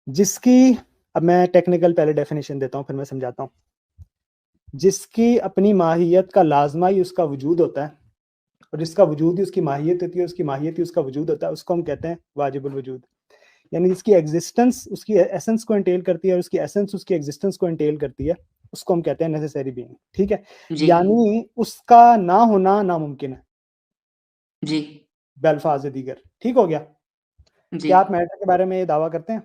जिसकी, अब मैं टेक्निकल पहले डेफिनेशन देता हूँ फिर मैं समझाता हूँ, जिसकी अपनी माहियत का लाजमा ही उसका वजूद होता है और जिसका वजूद ही उसकी माहियत होती है, उसकी माहियत ही उसका वजूद होता है, उसको हम कहते हैं वाजिबुल वजूद। यानी जिसकी एग्जिस्टेंस उसकी एसेंस को एंटेल करती है और उसकी एसेंस उसकी एग्जिस्टेंस को एंटेल करती है, उसको हम कहते हैं नेसेसरी बीइंग। ठीक है, जी यानी उसका ना होना नामुमकिन है जी बेल्फाज दीगर। ठीक हो गया? जी। क्या आप मैटर के बारे में ये दावा करते हैं?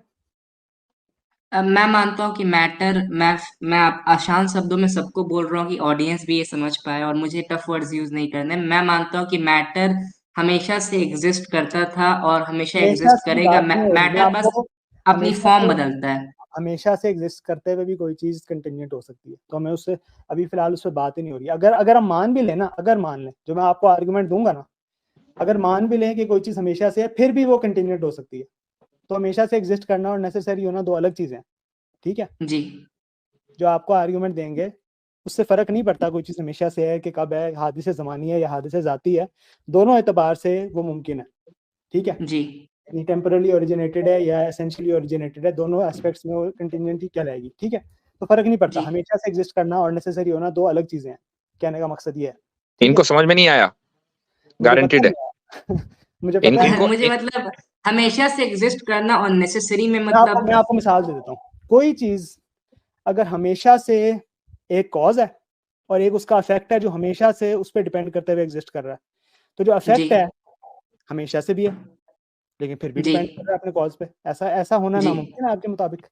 मैं मानता हूँ कि मैटर, मैं आसान शब्दों में सबको बोल रहा हूँ कि ऑडियंस भी ये समझ पाए और मुझे टफ वर्ड्स यूज नहीं करने। मैं मानता हूँ कि मैटर हमेशा से एग्जिस्ट करता था और हमेशा हमेशा एग्जिस्ट से करेगा। बात नहीं हो रही, मैं मैटर बस आपको अपनी हमेशा फॉर्म से बदलता है। हमेशा से एग्जिस्ट करते हुए भी कोई चीज कंटिन्यूट हो सकती है, तो हमें उससे अभी फिलहाल उस पर बात ही नहीं हो रही। अगर हम मान भी लें ना, अगर मान लें, जो मैं आपको आर्गुमेंट दूंगा ना, अगर मान भी लें कि कोई चीज हमेशा से है फिर भी वो कंटिन्यूट हो सकती है, तो हमेशा से एग्जिस्ट करना और नेसेसरी होना दो अलग चीजें हैं। ठीक है, जी जो आपको आर्गुमेंट देंगे उससे फर्क नहीं पड़ता कोई चीज हमेशा से है कि कब है, हादिसे ज़मानी है या हादिसे ज़ाती है, दोनों एतबार से वो मुमकिन है। ठीक है, जी यानी टेम्परली ओरिजिनेटेड है या एसेंशियली ओरिजिनेटेड है, दोनों एस्पेक्ट्स में वो कंटिन्यूटी क्या रहेगी। ठीक है, तो फर्क नहीं पड़ता, जी हमेशा से एग्जिस्ट करना और नेसेसरी होना दो अलग चीजें हैं। कहने का मकसद ये है। ठीक है, इनको समझ में नहीं आया, मुझे पता गारंटेड है। नहीं है मुझे पता है। इनको मुझे मतलब हमेशा से एग्जिस्ट करना और नेसेसरी में मतलब मैं आपको मिसाल दे देता हूँ। कोई चीज अगर हमेशा से एक कॉज है और एक उसका अफेक्ट है जो हमेशा से उस पर डिपेंड करते हुए एग्जिस्ट कर रहा है, तो जो जी अफेक्ट है हमेशा से भी है लेकिन फिर भी जी डिपेंड कर रहा है अपने कॉज पे। ऐसा होना जी नामुमकिन है आपके मुताबिक?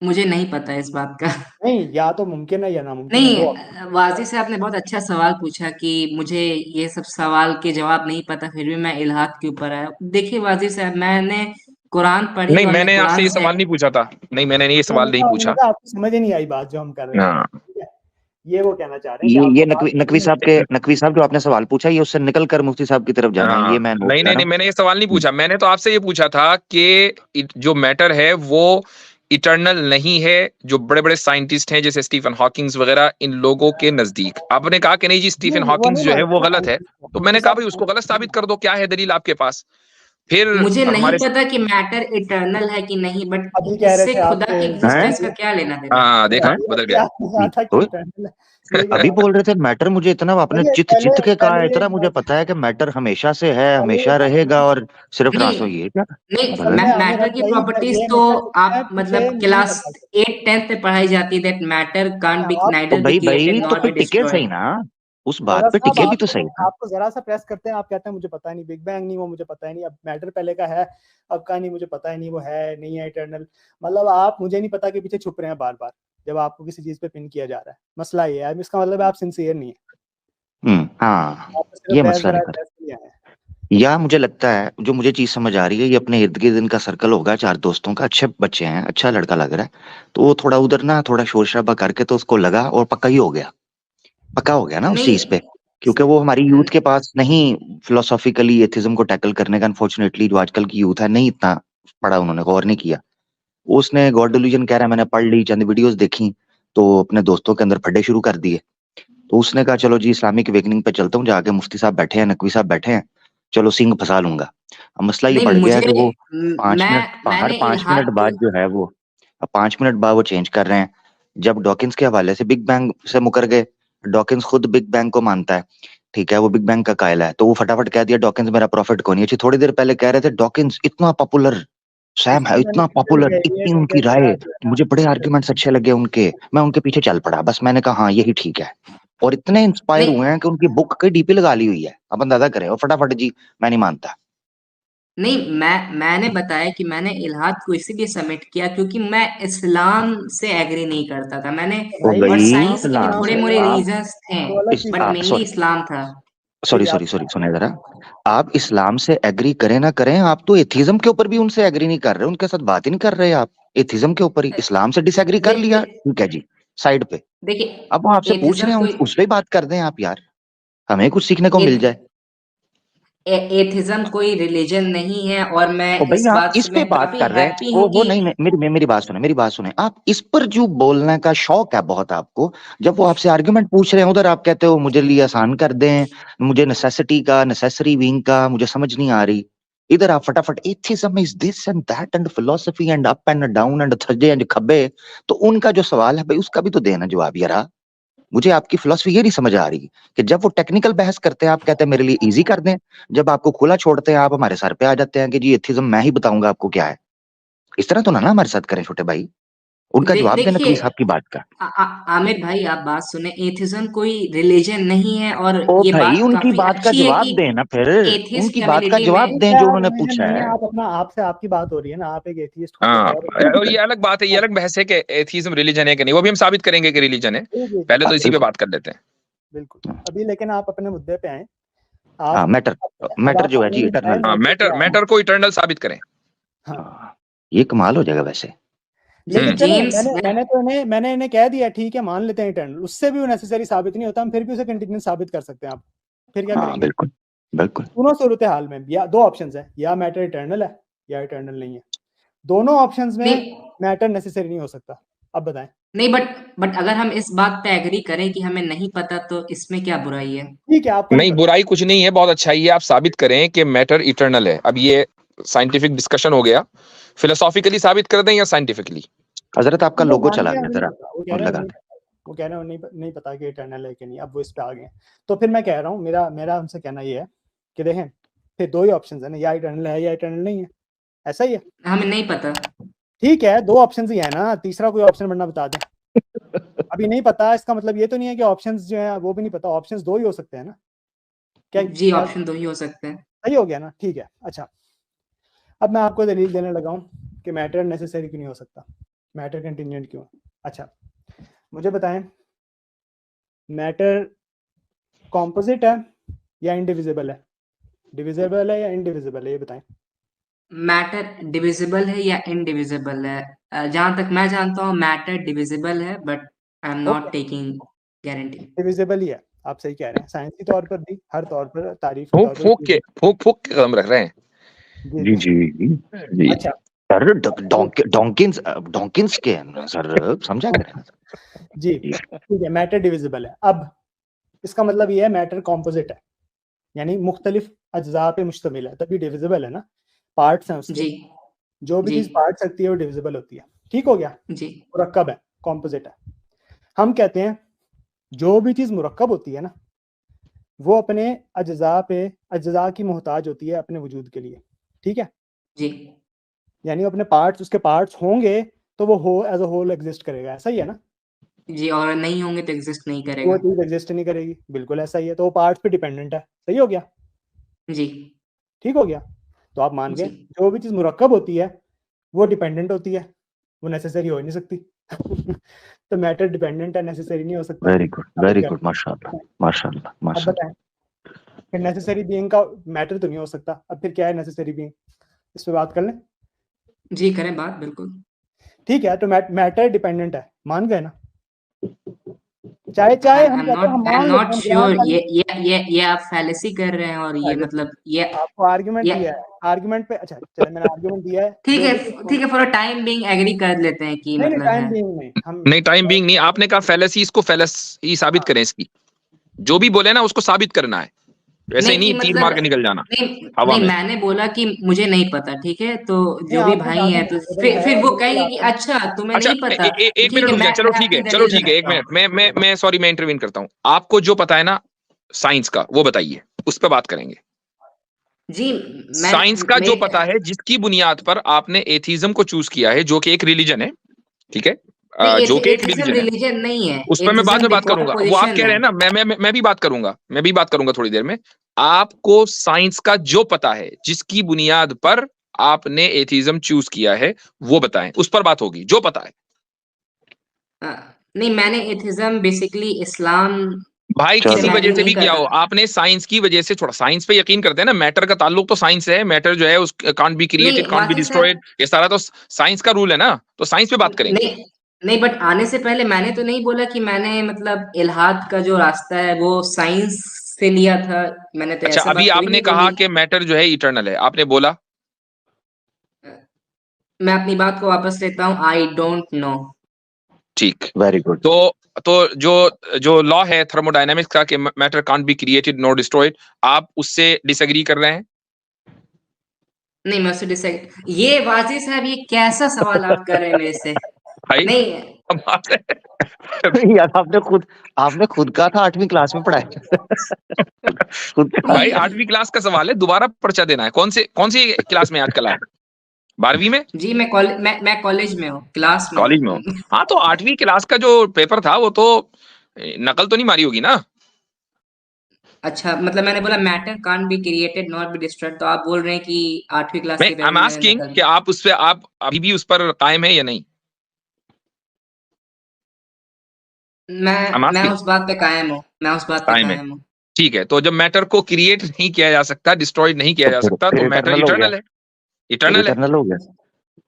मुझे नहीं पता इस बात का। नहीं, या तो मुमकिन है या नामुमकिन है, नहीं, दो वाज़ी से आपने बहुत अच्छा सवाल पूछा कि मुझे ये सब सवाल के जवाब नहीं पता, फिर भी मैं इल्हाद के ऊपर आया। देखिए वाज़ी साहब, मैंने कुरान पढ़ी नहीं, और मैं मैंने आपसे कुरान ये से सवाल नहीं पूछा था। नहीं, मैंने ये सवाल नहीं पूछा। आपको समझ ही नहीं आई बात जो हम कर रहे हैं। हाँ, ठीक है, ये वो कहना चाह रहे हैं कि आपको ये बात नकवी साहब जो आपने सवाल पूछा, ये उससे निकल कर मुफ्ती साहब की तरफ जाना है, हाँ। ये मैं नोट नहीं कर नहीं रहा नहीं, हूँ। मैंने ये सवाल नहीं पूछा। मैंने तो आपसे ये पूछा था कि जो मैटर है वो इटर्नल नहीं है। जो बड़े बड़े साइंटिस्ट हैं जैसे स्टीफन हॉकिंग्स वगैरह, इन लोगों के नजदीक आपने कहा कि नहीं जी, स्टीफन वो हॉकिंग्स नहीं जो है मानते वो ना गलत है। तो मैंने कहा भाई उसको गलत साबित कर दो, क्या है दलील आपके पास? फिर मुझे नहीं हमारे पता कि मैटर इटर्नल है कि नहीं, बट अभी कह रहे इससे थे खुदा की आपसे हैं? एग्जिस्टेंस का क्या लेना देना? हाँ, देखा, बदल गया। आपने कहा था कि तो eternal है, ये अभी बोल रहे थे मैटर, मुझे इतना आपने चलिए, चित चित के कहा है, इतना मुझे पता है कि मैटर हमेशा से है, हमेशा रहेगा और सिर्फ नहीं रासो ये क्या नहीं, गलत। हमें मैटर रब की वही प्रॉपर्टीज चाहिए, तो हमेशा पूछा है, आप पीछे मतलब नहीं क्लास पता। 8 10th में पढ़ाई जाती है दैट मैटर कांट बी आप तो नाइदर बी भाई क्रिएटेड तो नॉर फिर बी टिके सही डिस्ट्रॉयड। ना, उस जरा बात पे साहब टिके भी तो सही ना। आपको जरा सा प्रेस करते हैं, आप कहते हैं मुझे पता नहीं, बिग बैंग नहीं वो मुझे पता ही नहीं, अब मैटर पहले का है अब का नहीं मुझे पता ही नहीं, वो है नहीं है इटर्नल। मतलब आप मुझे नहीं पता के पीछे छुप रहे हैं बार बार जब आपको किसी चीज पे पिन किया जा रहा है। मसला ये है, इसका मतलब आप सिंसियर नहीं है, हाँ, आप सिर्फ ये बहस मसला बहस निकल। बहस के लिए आए हैं। या मुझे लगता है, जो मुझे चीज समझ आ रही है, ये अपने इर्द गिर्द इनका सर्कल होगा 4 दोस्तों का, अच्छे बच्चे हैं, अच्छा लड़का लग रहा है, तो वो थोड़ा उधर ना थोड़ा शोर शराबा करके तो उसको लगा और पक्का ही हो गया, पक्का हो गया ना उस चीज नहीं पे। क्योंकि वो हमारी यूथ के पास नहीं फिलोसॉफिकली एथिज्म को टैकल करने का, अनफॉर्चुनेटली जो आजकल की यूथ है नहीं इतना पढ़ा, उन्होंने गौर नहीं किया। उसने गॉड डिल्यूजन कह रहा है, मैंने पढ़ ली, चंद वीडियोस देखी, तो अपने दोस्तों के अंदर फड्डे शुरू कर दिए। तो उसने कहा चलो जी इस्लामिक अवेकनिंग पे चलता हूँ, जाके मुफ्ती साहब बैठे हैं, नकवी साहब बैठे हैं, चलो सिंह फंसा लूंगा। अब मसला ये नहीं बढ़ गया है मुझे कि वो 5 मिनट, हर मैंने 5 मिनट इल्हाद बाद जो है वो, अब 5 मिनट बाद वो चेंज कर रहे हैं। जब डॉकिंस के हवाले से बिग बैंग से मुकर गए, डॉकिंस खुद बिग बैंग को मानता है, ठीक है, वो बिग बैंग का कायल है, तो वो फटाफट कह दिया डॉकिंस मेरा प्रॉफिट कौन है। अच्छी थोड़ी देर पहले कह रहे थे डॉकिंस इतना पॉपुलर, सैम है इतना पॉपुलर, इतनी उनकी राय, मुझे बड़े आर्ग्यूमेंट्स अच्छे लगे उनके, मैं उनके पीछे चल पड़ा, बस मैंने कहा हाँ यही ठीक है। और इतने इंस्पायर नहीं हुए हैं कि उनकी बुक की डीपी लगा ली हुई है, अब अंदाजा करें, और फटाफट जी मैं नहीं मानता। नहीं मैंने बताया कि मैंने इल्हाद को इसीलिए सबमिट किया क्योंकि मैं इस्लाम से एग्री नहीं करता था। मैंने तो भाई और भाई साइंस के भी इस्लाम थोड़े से मोरे आप रीजंस थे, तो अलग इस चीज बट है। मेनली सॉरी इस्लाम था। सॉरी ठीक है, सॉरी सॉरी सुने जरा, आप इस्लाम से एग्री करें ना करें, आप तो एथिज्म के ऊपर भी उनसे एग्री नहीं कर रहे, उनके साथ बात ही नहीं कर रहे आप, एथिज्म के ऊपर ही इस्लाम से डिसएग्री कर लिया, ठीक है जी, साइड पे। देखिए अब वो आपसे पूछ रहे एथिज्म हैं, कोई उस पे बात कर दें आप यार, हमें कुछ सीखने को मिल जाए। एथिज्म कोई रिलीजन नहीं है और मैं ओ भाई इस आप बात इस से पे मैं बात काफी कर रहे हैं, हैप्पी वो हूँ वो कि नहीं नहीं मेरी मेरी बात सुने, आप इस पर जो बोलने का शौक है बहुत आपको, जब वो आपसे आर्गुमेंट पूछ रहे हैं उधर आप कहते हो मुझे लिए आसान कर दें, मुझे नेसेसरी बीइंग का मुझे समझ नहीं आ रही, इधर आप फटाफट atheism is this and that and philosophy and up and down and Thursday and खब्बे, तो उनका जो सवाल है भाई उसका भी तो देना जवाब यार। मुझे आपकी फिलॉसफी ये नहीं समझ आ रही कि जब वो टेक्निकल बहस करते हैं आप कहते हैं मेरे लिए इजी कर दें, जब आपको खुला छोड़ते हैं आप हमारे सर पे आ जाते हैं कि जी एथिज्म मैं ही बताऊंगा आपको क्या है। इस तरह तो ना हमारे साथ करें छोटे भाई, उनका जवाब देना देखिए प्लीज आपकी बात का। आमिर भाई, आप बात सुने, एथिज्म कोई रिलीजन नहीं है और ओ ये भाई बात उनकी काफी बात का अच्छी है जवाब कि दें ना, फिर एथिस्ट उनकी बात का कम्युनिटी में जवाब ठीक दें है, जो आप उन्होंने रिलीजन पूछा नहीं है, है। आप अपना आपसे आपकी बात हो रही है ना, आप एक एथियस्ट खुद हाँ, और और ये अलग बात है, ये अलग बहस है कि एथिज्म रिलीजन है कि नहीं, वो भी हम साबित करेंगे कि रिलीजन है। जी जी पहले तो इसी पे बिल्कुल बात कर लेते हैं। बिल्कुल। अभी लेकिन आप अपने मुद्दे पे आए। हाँ आप मैटर, अब मैटर आप जो है जी फाइनली बताएं इटरनल। हाँ, मैटर मैटर क्या है। मैटर को इटर्नल साबित करें। हाँ, हाँ, ये कमाल हो जाएगा वैसे। लेकिन चले जेम्स मैंने इन्हें कह दिया ठीक है मान लेते हैं इटर्नल, उससे भी वो नेसेसरी साबित नहीं होता, हम फिर भी उसे कंटिन्यूस साबित कर सकते हैं। आप फिर क्या हाँ करेंगे? बिल्कुल बिल्कुल। दोनों सूरत हाल में या दो ऑप्शंस है, या मैटर इटर्नल है या इटर्नल नहीं है। दोनों ऑप्शंस में नहीं मैटर नेसेसरी नहीं हो सकता। अब बताएं। नहीं, बट अगर हम इस बात पे एग्री करें कि हमें नहीं पता तो इसमें क्या बुराई है? ठीक है, आपको नहीं नहीं, पता। बुराई कुछ नहीं है, बहुत अच्छा ही है। आप साबित करें कि मैटर इटर्नल है। अब ये साइंटिफिक डिस्कशन हो गया, फिलोसॉफिकली साबित कर दें या साइंटिफिकली? हजरत आपका वो लोगो मान चला गया, गया हमें नहीं जरा पता, वो कह और रहे हैं लगा हमें नहीं दें। पता, वो कह रहे हैं नहीं पता कि इटर्नल है कि नहीं। अब वो इस पे आ गए हैं। तो फिर मैं कह रहा हूँ, मेरा उनसे कहना ये है कि देखें, फिर दो ही ऑप्शन है ना, या इटर्नल है या इटर्नल नहीं है, ऐसा ही है। हमें नहीं पता। ठीक है, दो ऑप्शन ही है ना, तीसरा कोई ऑप्शन बनना बता दें। अभी नहीं पता इसका मतलब ये तो नहीं है कि ऑप्शंस जो है वो भी नहीं पता, ऑप्शंस दो ही हो सकते हैं ना। क्या जी, ऑप्शन दो ही हो सकते हैं। सही हो गया ना? ठीक है, अच्छा। अब मैं आपको दलील देने लगा हूँ कि मैटर नेसेसरी क्यों नहीं हो सकता, मैटर कंटीन्यूएंट क्यों। अच्छा, मुझे बताएं, मैटर कॉम्पोजिट है या इंडिविजिबल है? डिविजिबल है या इंडिविजिबल है, ये बताएं। मैटर डिविजिबल है या इनडिविजिबल है? जहां तक मैं जानता हूँ मैटर डिविजिबल है, but I am not okay, taking guarantee. Divisible ही है, आप सही कह रहे हैं। साइंसी तौर पर भी, हर तौर पर, तारीफ के फूक तौर पर फूक के फूक फूक के कदम रख रहे हैं। जी जी जी। जी जी। अच्छा, सर डॉकिंस के हैं ना सर, समझा करें ना सर। जी जी ठीक है, मैटर डिविजिबल है। अब इसका मतलब ये है मैटर कॉम्पोजिट है, यानी मुख्तलिफ अज्जा पे मुश्तमिल है, तभी डिविजिबल है ना। पार्ट्स हैं उसके, जी जो भी जी चीज पार्ट्स रखती है वो डिविजिबल होती है। ठीक हो गया, जी मुरक्कब है, कॉम्पोजिट है। हम कहते हैं जो भी चीज मुरक्कब होती है ना, वो अपने अज्जा की मोहताज होती है अपने वजूद के लिए। ठीक है, जी यानी अपने पार्ट्स, उसके पार्ट्स होंगे तो वो हो एज अ होल एग्जिस्ट करेगा, ऐसा ही है ना। जी, और नहीं होंगे तो एग्जिस्ट नहीं वो करेगा। चीज एग्जिस्ट नहीं करेगी, बिल्कुल ऐसा ही है। तो वो पार्ट्स पे डिपेंडेंट है। सही हो गया, जी ठीक हो गया। तो आप मान गए जी जो भी चीज मुरक्कब होती है वो डिपेंडेंट होती है, वो नेसेसरी हो ही नहीं सकती। तो मैटर डिपेंडेंट है, नेसेसरी नहीं हो सकता। वेरी साबित गुड कर। माशाल्लाह माशाल्लाह अब माशाल्लाह। बताएं, फिर नेसेसरी बीइंग का मैटर तो नहीं हो सकता, अब फिर क्या है नेसेसरी बीइंग, इस पे बात कर लें। जी, करें बात, बिल्कुल। ठीक है, तो मैटर डिपेंडेंट है, मान गए ना। चाहे चाहे हम कहते हैं, हम आई एम मान लेते नॉट हैं, हम ग्रांट श्योर, कर ये आप फैलेसी कर रहे हैं, और ये लेते मतलब हैं। आपको आर्गुमेंट ये दिया है, आर्गुमेंट पे, अच्छा चले, मैंने आर्गुमेंट दिया है ठीक जो है, भी ठीक है, for a time being agree कर लेते हैं कि नहीं मतलब टाइम है। बीइंग नहीं, हम नहीं, टाइम बीइंग नहीं, आपने कहा फैलेसी, इसको फैलेसी साबित करें इसकी। जो भी बोले ना उसको साबित करना है, ऐसे ही नहीं कि नहीं तीर मतलब मार के निकल जाना नहीं हवा नहीं, में। मैंने बोला कि मुझे नहीं पता, ठीक है, तो नहीं, जो भी आपको भाई हैं तो नेसेसरी है, फिर वो बिल्कुल कहेंगे कि आपको। अच्छा तुम्हें अच्छा, नहीं पता, तो एक ठीक मिनट है, रुक जाए, चलो मैं ठीक है, अपनी चलो दलील ठीक है, एक रखता हूँ। मिनट, मैं सॉरी, मैं इंटरवीन करता हूँ। आपको जो पता है ना साइंस का, वो बताइए, उस पर बात करेंगे। जी, मैं साइंस का जो मेरे पता है, जिसकी बुनियाद पर आपने एथिज्म को चूज किया है, जो कि एक रिलीजन है, ठीक है, नहीं, जो कि एक एथिज्म रिलीजन है, रिलीजन नहीं है, उस पर मैं बाद एथिज्म में बात डिफॉल्ट करूंगा। वो आप पोजीशन कह रहे है। हैं ना, मैं भी बात करूंगा, मैं भी बात करूंगा थोड़ी देर में। आपको साइंस का जो पता है, जिसकी बुनियाद पर आपने एथिज्म चूज किया है, वो बताएं, उस पर बात होगी, जो पता है। नहीं, मैंने एथिज्म बेसिकली इस्लाम भाई से किसी चलो मैंने वजह से नहीं भी किया करा। हो आपने, साइंस की वजह से, थोड़ा साइंस पे यकीन करते हैं ना, मैटर का ताल्लुक तो साइंस से है, मैटर जो है उस कांट बी क्रिएटेड, नहीं कांट बी वासिफ साहब, डिस्ट्रॉयड, ये सारा तो साइंस का रूल है ना, तो साइंस पे बात करेंगे। नहीं नहीं, बट आने से पहले मैंने तो नहीं बोला कि मैंने मतलब इल्हाद का जो रास्ता है वो साइंस से लिया था, मैंने तो अच्छा, ऐसा अभी बात कभी आपने नहीं कहा बोली। कि मैटर जो है इटर्नल है, आपने बोला। मैं अपनी बात को वापस लेता हूँ, आई डोंट नो। ठीक, वेरी गुड। तो जो लॉ है थर्मोडायनेमिक्स का कि matter can't be created nor destroyed, आप उससे डिसएग्री कर रहे हैं? नहीं, मैं उससे डिसएग्री, ये वाजिद साहब ये कैसा सवाल आप कर रहे हैं मेरे से? भाई नहीं, अब बात है यार आपने खुद कहा था 8वीं क्लास में पढ़ाया खुद भाई ये 8वीं क्लास का सवाल है, दोबारा पर्चा देना है। कौन सी क्लास में आजकल आए? 12वीं में? जी, मैं कॉलेज में हूँ, क्लास में कॉलेज में हो? हूँ। हाँ, तो 8वीं क्लास का जो पेपर था वो तो नकल तो नहीं मारी होगी ना? अच्छा, मतलब मैंने बोला matter can't be created not be destroyed, तो आप बोल रहे हैं कि 8वीं क्लास मैं के आई पेपर एम में मैंने आस्किंग नकल कि आप उस पे, आप अभी भी उस पर कायम है या नहीं? आई एम मैं आस्किंग। उस बात पे कायम हूँ, मैं उस बात पे कायम है, कायम हूँ। ठीक है। तो जब मैटर को क्रिएट नहीं किया जा सकता, डिस्ट्रॉयड नहीं किया तो जा सकता, फिर तो मैटर इटर्नल हो गया। इटर्नल है। फिर इटर्नल है। इटर्नल हो गया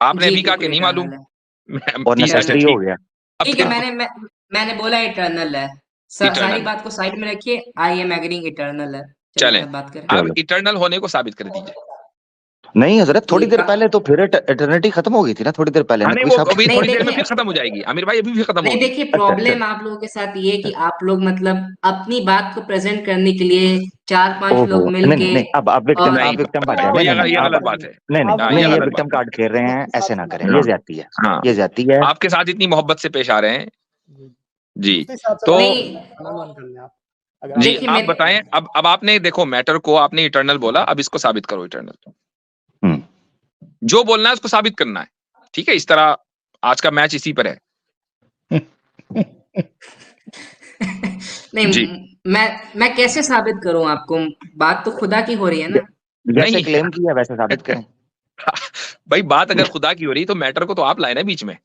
आपने जी, अभी कहा कि बिल्कुल नहीं मालूम। इटर्नल है। और अच्छा, नेसेसरी हो ठीक। गया। अब ठीक है, फिर मैंने बोला इटर्नल है। सारी इटर्नल है। बात को साइड में रखिए, आई एम एग्रीइंग इटर्नल है। चलें, चलिए अब बात करें। अब चलो। इटर्नल होने को साबित कर दीजिए। नहीं हजरत, थोड़ी जी, देर पहले तो फिर इटर्निटी खत्म हो गई थी ना, थोड़ी देर पहले हाँ नहीं, नकवी वो साहब। अभी नहीं थोड़ी देर में देखिए, फिर खत्म हो जाएगी। आमिर भाई, अभी भी खत्म नहीं होगी। देखिए, अच्छा अच्छा। प्रॉब्लम आप लोगों के साथ ये है कि आप लोग मतलब अपनी बात को प्रेजेंट करने के लिए 4-5 ओहो, लोग नहीं नहीं मिलके नहीं, अब आप और नहीं, विक्टिम बन आप रहे हैं। नहीं ये नहीं नहीं, ये आप गलत बात है। नहीं नहीं आप नहीं, ये ये गलत विक्टिम बात है। कार्ड खेल रहे हैं, ऐसे ना करें, ये हाँ ज्यादती है, हाँ, ये ज्यादती है। आपके साथ इतनी मोहब्बत से पेश आ रहे हैं जी। उस हिसाब से तो बात नहीं, ऑन कर लें आप, अगर जी, आप देखिए आप मेरे, बताएं। अब आपने देखो, मैटर को आपने इटर्नल बोला, अब इसको साबित करो इटर्नल। हम्म, जो बोलना है उसको साबित करना है, ठीक है? इस तरह आज का मैच इसी पर है नहीं, जी। मैं कैसे साबित करूं आपको? बात तो खुदा की हो रही है ना। जैसे नहीं क्लेम किया वैसे साबित करें। भाई, बात अगर खुदा की हो रही तो मैटर को तो आप लाए ना बीच में।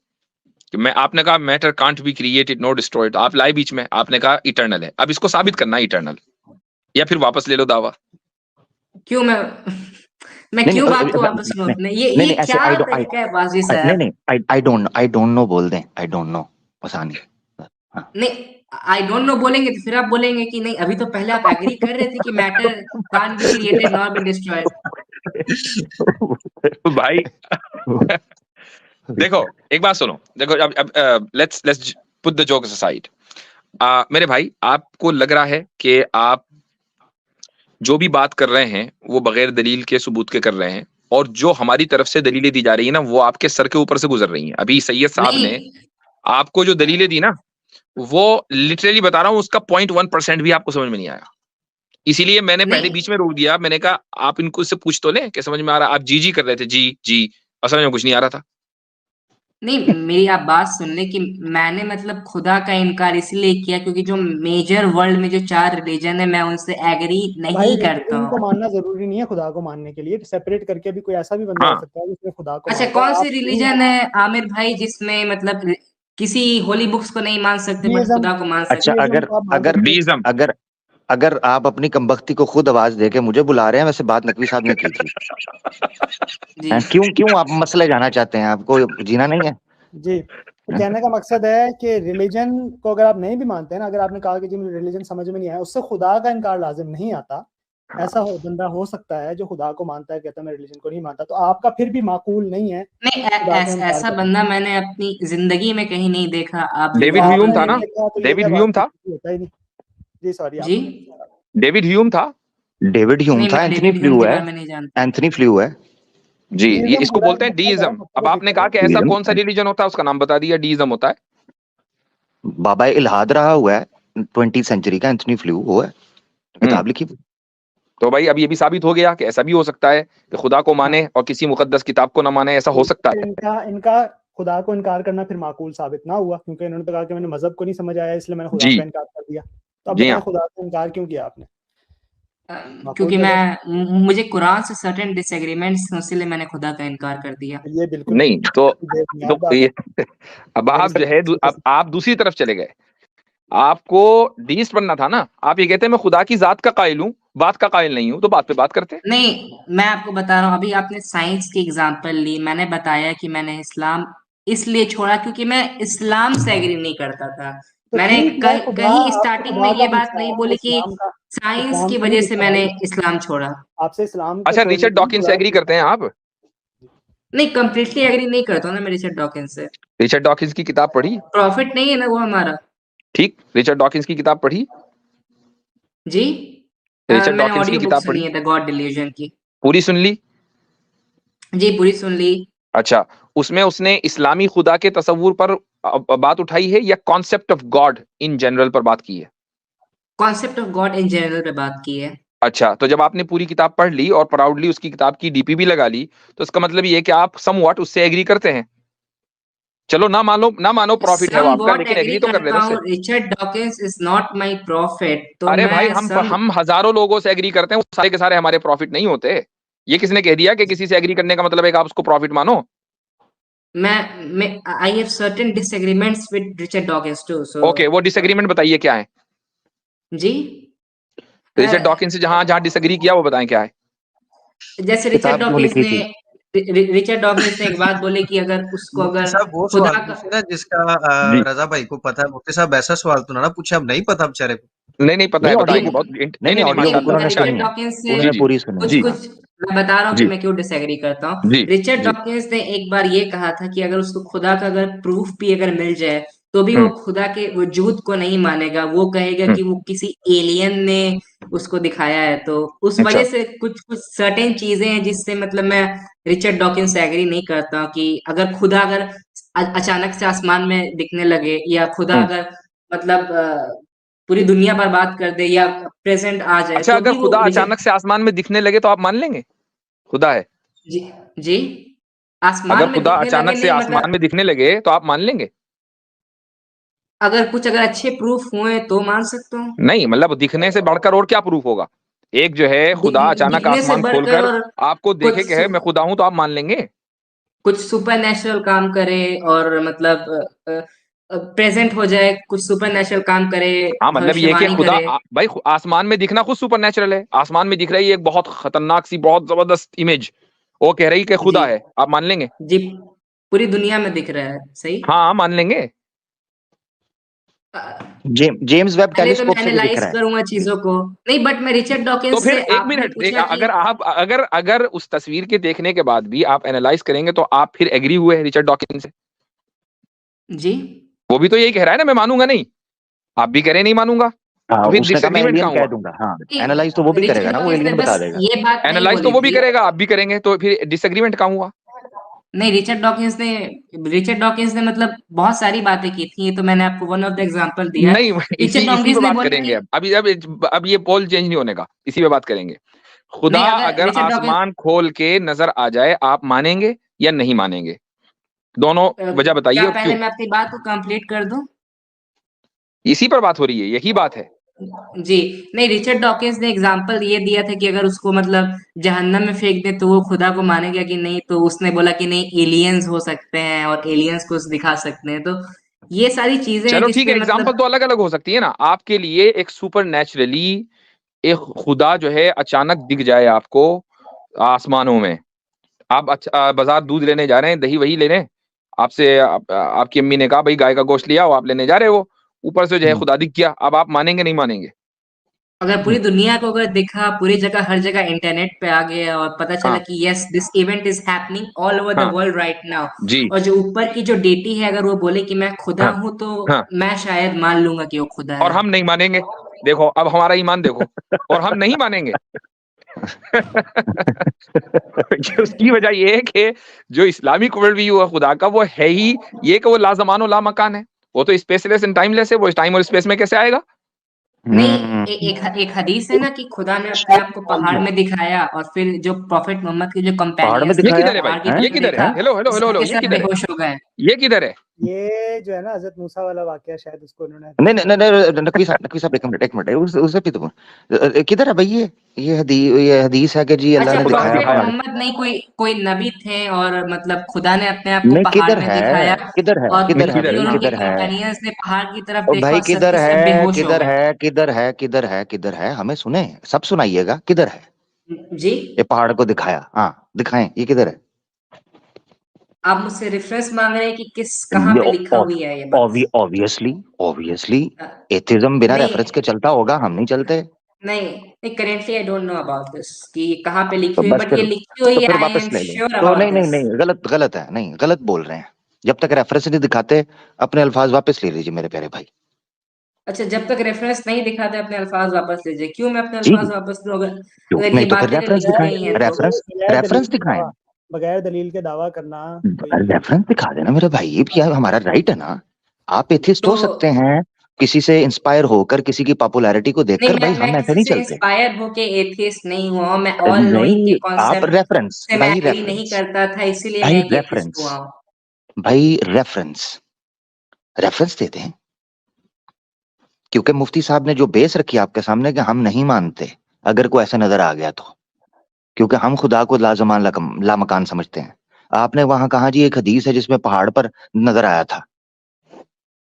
कि मैं, आपने कहा matter can't be created no destroyed, आप लाए बीच में, आपने कहा इटर्नल है। अब इसको साबित करना है इटर्नल, या फिर वापस ले लो दावा। क्यों मैं नहीं क्यों नहीं बात को वापस लूं नहीं अपने? नहीं ये नहीं, ऐसे क्या तरीका है वाजी नहीं साहब? नहीं, आई डोंट नो बोल दें, आई डोंट नो, आसान है। हाँ। नहीं, आई डोंट नो बोलेंगे तो फिर आप बोलेंगे कि नहीं, अभी तो पहले आप एग्री कर रहे थे कि matter can't be created not be destroyed. भाई देखो, एक बात सुनो, देखो, अब let's put the jokes aside. मेरे भाई, आपको लग रहा है कि आप जो भी बात कर रहे हैं वो बगैर दलील के, सबूत के कर रहे हैं, और जो हमारी तरफ से दलीलें दी जा रही है ना, वो आपके सर के ऊपर से गुजर रही हैं। अभी सैयद साहब ने नहीं आपको जो दलीलें दी ना, वो लिटरली बता रहा हूं, उसका 0.1% भी आपको समझ में नहीं आया। इसीलिए मैंने पहले नहीं बीच में रोक दिया। मैंने कहा आप इनको से पूछ तो लें कि समझ में आ रहा। आप जी जी कर रहे थे, जी जी, असल में कुछ नहीं आ रहा था। नहीं, मेरी आप बात सुन ले कि मैंने मतलब खुदा का इनकार इसलिए किया क्योंकि जो मेजर वर्ल्ड में जो 4 रिलीजन है, मैं उनसे एग्री भाई नहीं करता रिलीजन को हूँ। मानना जरूरी नहीं है खुदा को मानने के लिए, सेपरेट करके भी कोई ऐसा भी बंदा हो हाँ, सकता है जिसने खुदा को अच्छा, मानता है। कौन सी आप रिलीजन है आमिर भाई जिसमें मतलब किसी होली बुक्स को नहीं मान सकते बट डीइज्म, खुदा को मान अच्छा, सकते? डीइज्म को आप मान अगर सकते हैं। डीइज्म। अगर अगर आप अपनी कमबख्ती को खुद आवाज देके मुझे बुला रहे हैं, वैसे बात नकवी साहब ने की थी। जी हैं? क्यों क्यों आप मसले जाना चाहते हैं? आपको जीना नहीं है? जी, तो कहने का मकसद है कि रिलीजन को अगर आप नहीं भी मानते हैं ना, अगर आपने कहा कि जी मुझे रिलीजन समझ में नहीं आया, उससे खुदा का इनकार लाजिम नहीं आता। ऐसा बंदा हो सकता है जो खुदा को मानता है, कहता है मैं रिलीजन को नहीं मानता, तो आपका फिर भी माकूल नहीं है नहीं, खुदा का इनकार ऐसा करना। बंदा मैंने अपनी जिंदगी में कहीं नहीं देखा। आप तो डेविड जरूर ह्यूम आपने था बताएं। ना? नहीं देखा तो ये डेविड क्या ह्यूम बात था। होता ही नहीं। जी सॉरी, जी, आप डेविड ह्यूम था। डेविड ह्यूम नहीं, था, मैं एंथनी डेविड ह्यूम फ्लू के है, बारे में नहीं जानता। एंथनी फ्लू है। जी, ये डीइज्म इसको पूरा बोलते हैं डीइज्म। अब मतलब आपने कहा कि ऐसा कौन सा रिलीजन होता है, उसका नाम बता दिया, डीइज्म होता है। बाबा इल्हाद रहा हुआ है 20th सेंचुरी का, एंथनी फ्लू वो है, किताब लिखी। तो भाई अब ये भी साबित हो गया कि ऐसा भी हो सकता है कि खुदा को माने और किसी मुकद्दस किताब को ना माने, ऐसा हो सकता है। इनका इनका खुदा को इनकार करना फिर माकूल साबित ना हुआ, क्योंकि इन्होंने तो कहा कि मैंने मजहब को नहीं समझ आया इसलिए मैंने खुदा जी का इनकार कर दिया। तो अब जी बताएं हाँ, खुदा का इनकार क्यों किया आपने? माकूल क्योंकि तो है। मुझे कुरान से सर्टेन डिसएग्रीमेंट्स, इसलिए मैंने खुदा का इनकार कर दिया। ये बिल्कुल नहीं तो बेबुनियाद बात है। ये अब आप जो है अब आप दूसरी तरफ चले गए। आपको डीस्ट बनना था ना। आप ये कहते हैं मैं खुदा की जात का कायल हूं, बात का कायल नहीं हूं, तो बात पे बात करते। नहीं, मैं आपको बता रहा हूँ, अभी आपने साइंस की एग्जांपल ली, मैंने बताया कि मैंने इस्लाम इसलिए छोड़ा क्योंकि मैं इस्लाम से एग्री नहीं करता था। तो मैंने ठीक है, खुदा कहीं स्टार्टिंग में खुदा ये का बात पूछा है, नहीं आपसे बोली कि इस्लाम का साइंस इस्लाम की का नहीं वजह से पूछा मैंने भाई, इस्लाम छोड़ा। आपसे इस्लाम को अच्छा, छोड़ने रिचर्ड के लिए डॉकिंस से खुदा एग्री पूछा करते हैं है। आप? नहीं, कंप्लीटली एग्री नहीं करता हूँ ना मैं रिचर्ड डॉकिंस से। रिचर्ड डॉकिंस की किताब पढ़ी? प्रॉफिट नहीं है ना वो हमारा। ठीक, रिचर्ड डॉकिंस की किताब पढ़ी? जी? रिचर्ड मैंने डॉकिंस की ऑडियो बुक किताब सुनी पढ़ी? है द गॉड डिल्यूजन की। पूरी सुन ली? जी, पूरी सुन ली। अच्छा, उसमें उसने इस्लामी खुदा के तसव्वुर पर बात उठाई है या concept of God in general पर बात की है? Concept of God in general पे बात की है। अच्छा, तो जब आपने पूरी किताब पढ़ ली और प्राउडली उसकी किताब की डीपी भी लगा ली, तो इसका मतलब ये है कि आप समव्हाट उससे एग्री करते हैं। चलो ना मानो प्रॉफिट है वो आपका, समवॉट लेकिन एग्री एग्री तो कर करता लेना हूँ, उससे। Richard Dawkins is not my profit, तो अरे भाई, मैं हम हजारों लोगों से एग्री करते हैं, वो सारे के सारे हमारे प्रॉफिट नहीं होते। ये किसने कह दिया कि किसी से एग्री करने का मतलब है कि आप उसको प्रॉफिट मानो? मैं I have certain disagreements with Richard Dawkins too, so okay, वो डिसएग्रीमेंट बताइए क्या है। जी। रिचर्ड डॉकिंस से जहां जहां डिसएग्री किया वो बताएं क्या है। जैसे किताब क्यों लिखी थी? रिचर्ड डॉकिंस ने एक बात बोली कि अगर उसको मुफ्ती अगर साहब वो खुदा सवाल का पूछे ना जिसका जी, रजा भाई को पता है। मुफ्ती साहब ऐसा सवाल तो ना पूछे, अब नहीं पता बेचारे को। नहीं पता नहीं, है, ऑडियो बताइए। बुक, बहुत नहीं नहीं नहीं, नहीं, ऑडियो नहीं, माशाल्लाह, बुक मैं उन्होंने अच्छा रिचर्ड सुनी है। है, डॉकिंस से जी उन्होंने जी पूरी सुनी है। कुछ जी कुछ मैं बता रहा हूँ कि जी मैं क्यों डिसएग्री करता हूँ। जी रिचर्ड जी। डॉकिंस ने एक बार ये कहा था कि अगर उसको खुदा का अगर प्रूफ भी अगर मिल जाए तो भी वो खुदा के वजूद को नहीं मानेगा, वो कहेगा कि वो किसी एलियन ने उसको दिखाया है। तो उस अच्छा, वजह से कुछ कुछ सर्टेन चीजें हैं जिससे मतलब मैं रिचर्ड डॉकिंस से एग्री नहीं करता हूँ कि अगर खुदा अगर अचानक से आसमान में दिखने लगे, या खुदा अगर मतलब पूरी दुनिया बर्बाद कर दे या प्रेजेंट आ जाए, अच्छा, तो अगर भी वो खुदा रिचर्ड अचानक से आसमान में दिखने लगे तो आप मान लेंगे खुदा है? जी जी अगर आसमान में खुदा दिखने लगे अचानक से नहीं आसमान मतलब में दिखने लगे तो आप मान लेंगे? अगर अच्छे प्रूफ हुए तो मान सकता हूँ। नहीं, मतलब दिखने से बढ़कर और क्या प्रूफ होगा? एक जो है खुदा अचानक दिखने से आसमान बढ़कर खोलकर और आपको कुछ देखे कि है मैं खुदा हूं, तो आप मान लेंगे? कुछ सुपर नेचुरल काम करे और मतलब प्रेजेंट हो जाए, कुछ सुपर नेचुरल काम करे, हाँ, मतलब ये कि भविष्यवाणी खुदा करे। भाई आसमान में दिखना खुद सुपर नेचुरल है। आसमान में दिख रही है एक बहुत खतरनाक सी, बहुत जबरदस्त इमेज, वो कह रही कि जी खुदा है, आप मान लेंगे? जी पूरी दुनिया में दिख रहा है, सही। हाँ, मान लेंगे। अ, जेम्स वेब पहले तो मैं टेलीस्कोप से भी दिख एनालाइज रहा है। करूंगा चीजों को। नहीं, बट मैं रिचर्ड तो डॉकिंस फिर से एक आपने मिनट, पूछा कि अगर आप अगर उस तस्वीर के देखने के बाद भी आप एनालाइज करेंगे तो आप फिर एग्री हुए हैं रिचर्ड डॉकिंस से? जी वो भी तो यही कह रहा है ना, मैं मानूंगा नहीं। आप भी कह रहे हैं नहीं मानूंगा, हाँ, तो फिर उसने कहा मैं डिसएग्रीमेंट एलियन कहाँ कह हुआ? दूंगा। हाँ, एनालाइज तो वो भी करेगा रिचर्ड ना, वो डॉकिंस ने एलियन बता बस देगा। ये बात नहीं एनालाइज तो बोली वो भी थी। करेगा, आप भी करेंगे, तो फिर डिसएग्रीमेंट कहाँ हुआ? नहीं, रिचर्ड डॉकिंस ने मतलब बहुत सारी बातें की थी, ये तो मैंने आपको वन ऑफ द एग्जांपल दिया है। नहीं, इसी रिचर्ड इसी पे डॉकिंस ने बात बोला करेंगे। कि अब ये पोल चेंज नहीं होने का, इसी पे बात करेंगे। खुदा नहीं, अगर अगर रिचर्ड डॉकिंस आसमान खोल के नजर आ जाए, आप मानेंगे या नहीं मानेंगे? दोनों वजह बताइए क्या और पहले क्यों। मैं आपकी बात को कंप्लीट कर दूं? इसी पर बात हो रही है, यही बात है। जी, नहीं, रिचर्ड डॉकिंस ने एग्जांपल ये दिया था कि अगर उसको मतलब जहन्नम में फेंक दे तो वो खुदा को मानेगा कि नहीं, तो उसने बोला कि नहीं, एलियंस हो सकते हैं और एलियंस को दिखा सकते हैं। तो ये सारी चीजें हैं चलो ठीक जिसपे है, एग्जाम्पल मतलब तो अलग अलग हो सकती है ना। आपके लिए एक सुपर नेचुरली एक खुदा जो है अचानक दिख जाए आपको आसमानों में, आप बाजार दूध लेने जा रहे हैं, दही वही लेने, आपसे आपकी अम्मी ने कहा भाई गाय का गोश्त लिया, आप लेने जा रहे हो, ऊपर से जो है खुदा दिख गया, अब आप मानेंगे नहीं मानेंगे? अगर पूरी दुनिया को अगर दिखा, पूरी जगह हर जगह इंटरनेट पे आ गया और पता चला हाँ कि yes, this event is happening all over the हाँ वर्ल्ड राइट नाउ, जी और जो ऊपर की जो डेटी है अगर वो बोले कि मैं खुदा हाँ हूं, तो हाँ, मैं शायद मान लूंगा कि वो खुदा और है। हम नहीं मानेंगे। देखो अब हमारा ईमान देखो, और हम नहीं मानेंगे। उसकी वजह ये है कि जो इस्लामिक वर्ल्ड व्यू है खुदा का, वो है ही ये कि वो लाजमान और लामकान है। वो तो स्पेसलेस एंड टाइमलेस है, वो टाइम और स्पेस में कैसे आएगा? नहीं, हम्म, एक हदीस है ना कि खुदा ने अपने आप को पहाड़ में दिखाया और फिर जो प्रॉफिट मोहम्मद के जो पहाड़ में कंपेनियंस ये थे दिखाया किधर है भाई? पहाड़ की है। ये तरफ किधर है? देखा, हेलो हेलो हेलो हेलो, सबके ये सब किधर है? बेहोश हो गए। ये किधर है? ये जो है ना हजरत मूसा वाला वाकया, शायद उसको उन्होंने नहीं नहीं नहीं नहीं, नकवी साहब एक मिनट, उससे भी तो किधर है भाई ये हदीस है कि जी अल्लाह अच्छा, ने खुदा ने दिखाया प्रॉफिट दिखाया। पहाड़। मोहम्मद नहीं, कोई नबी थे और मतलब खुदा ने अपने आप को नहीं, पहाड़ किधर में है, दिखाया, किधर है, और किधर नहीं है किधर फिर है? भाई, हाँ, उनके किधर है? कंपेनियंस ने पहाड़ की तरफ ओ देखा भाई और किधर सबके सब है, बेहोश हो किधर गए। है, किधर है, किधर है, किधर है? हमें सुने, सब सुनाइएगा, किधर है? जी, ये पहाड़ को दिखाया, हाँ दिखाएं, ये किधर है? आप मुझसे रेफरेंस मांग रहे हैं कि किस कहाँ पे लिखा हुई है ये बात? ऑब्वियसली एथिज्म बिना नहीं रेफरेंस के चलता होगा, हम नहीं चलते। नहीं currently I don't know about this कि कहाँ पे लिखी तो हुई, बस बट ये लिखी हुई तो है, फिर आई वापस एम ले लो। श्योर तो अबाउट नहीं नहीं दिस। नहीं, गलत है, नहीं गलत बोल रहे हैं। जब तक रेफरेंस नहीं दिखाते अपने अल्फाज वापस ले लीजिए मेरे प्यारे भाई। अच्छा, जब तक रेफरेंस नहीं दिखाते अपने अल्फाज वापस लीजिए। क्यों मैं अपने जी अल्फाज वापस लूं? अगर क्यों अगर ये नहीं, तो फिर बातें अगर रेफरेंस लिखी दिखाएं। गई हैं तो? रेफरेंस बगैर दलील रेफरेंस के दिखाएं। दावा, बगैर दलील के दावा करना कोई रेफरेंस दिखा देना मेरे भाई, ये भी हमारा राइट है ना। आप एथिस्ट हो तो सकते हैं किसी से इंस्पायर होकर, किसी की पॉपुलैरिटी को नहीं, देखकर। भाई मैं हम ऐसे किसी नहीं से चलते। इंस्पायर होके एथियस्ट नहीं हुआ हूं। मैं ऑल नोइंग के नहीं, आप कॉन्सेप्ट रेफरेंस से मैं भाई, एग्री नहीं करता था, इसीलिए मैं भाई एक एथियस्ट हुआ हूँ। रेफरेंस दे दें। क्योंकि मुफ्ती साहब ने जो बेस रखी आपके सामने कि हम नहीं मानते अगर कोई ऐसा नजर आ गया तो, क्योंकि हम खुदा को लाजमान लामकान समझते हैं। आपने वहां कहा जी एक हदीस है जिसमें पहाड़ पर नजर आया था,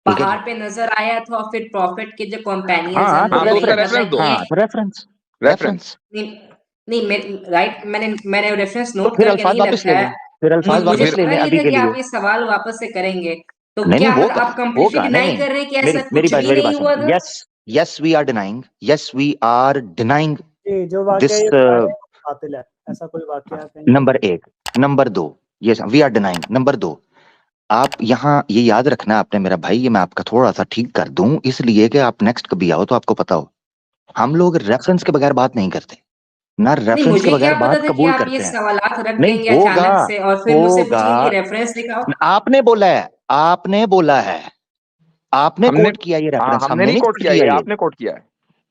ठीक है पहाड़ जी। पे नजर आया था, और फिर प्रॉफिट के जो कंपेनियंस हाँ तो उन्होंने तो उसका देखा रेफरेंस, था रेफरेंस दो। कि ये हाँ तो रेफरेंस रेफरेंस नहीं नहीं राइट, मैंने रेफरेंस तो नोट फिर करके अल्फाज नहीं वापस रखा ले है। लें, फिर अल्फाज तो मुझे वापस फिर ले पता लें नहीं अभी था के कि लिए। आप ये सवाल वापस से करेंगे। तो नहीं क्या नहीं मतलब होगा, आप कंप्लीटली नहीं डिनाई नहीं, कर रहे हैं कि मेरी ऐसा मेरी कुछ बात भी मेरी नहीं बात हुआ सुनिए। था? Yes we are denying, yes we are denying ये जो वाकया दिस। ये बता रहे हैं बातिल है, ऐसा कोई वाकया कहीं पे नंबर एक। नंबर दो, ये वी आर डिनाइंग। नंबर दो, आप यहाँ ये याद रखना आपने मेरा भाई, ये मैं आपका थोड़ा सा ठीक कर दूं इसलिए कि आप नेक्स्ट कभी आओ तो आपको पता हो। हम लोग रेफरेंस के बगैर बात नहीं करते, ना नहीं, रेफरेंस के मुझे क्या बगैर पता बात था कि कबूल आप ये करते हैं। सवालात रख नहीं देंगे होगा, अचानक से और फिर मुझसे होगा। पूछेंगे कि रेफरेंस दिखाओ। आपने बोला है, आपने बोला है, आपने हमने कोट किया ये हाँ, रेफरेंस, हमने हमने नहीं नहीं कोट कोट किया, किया ये ये, आपने कोट किया है।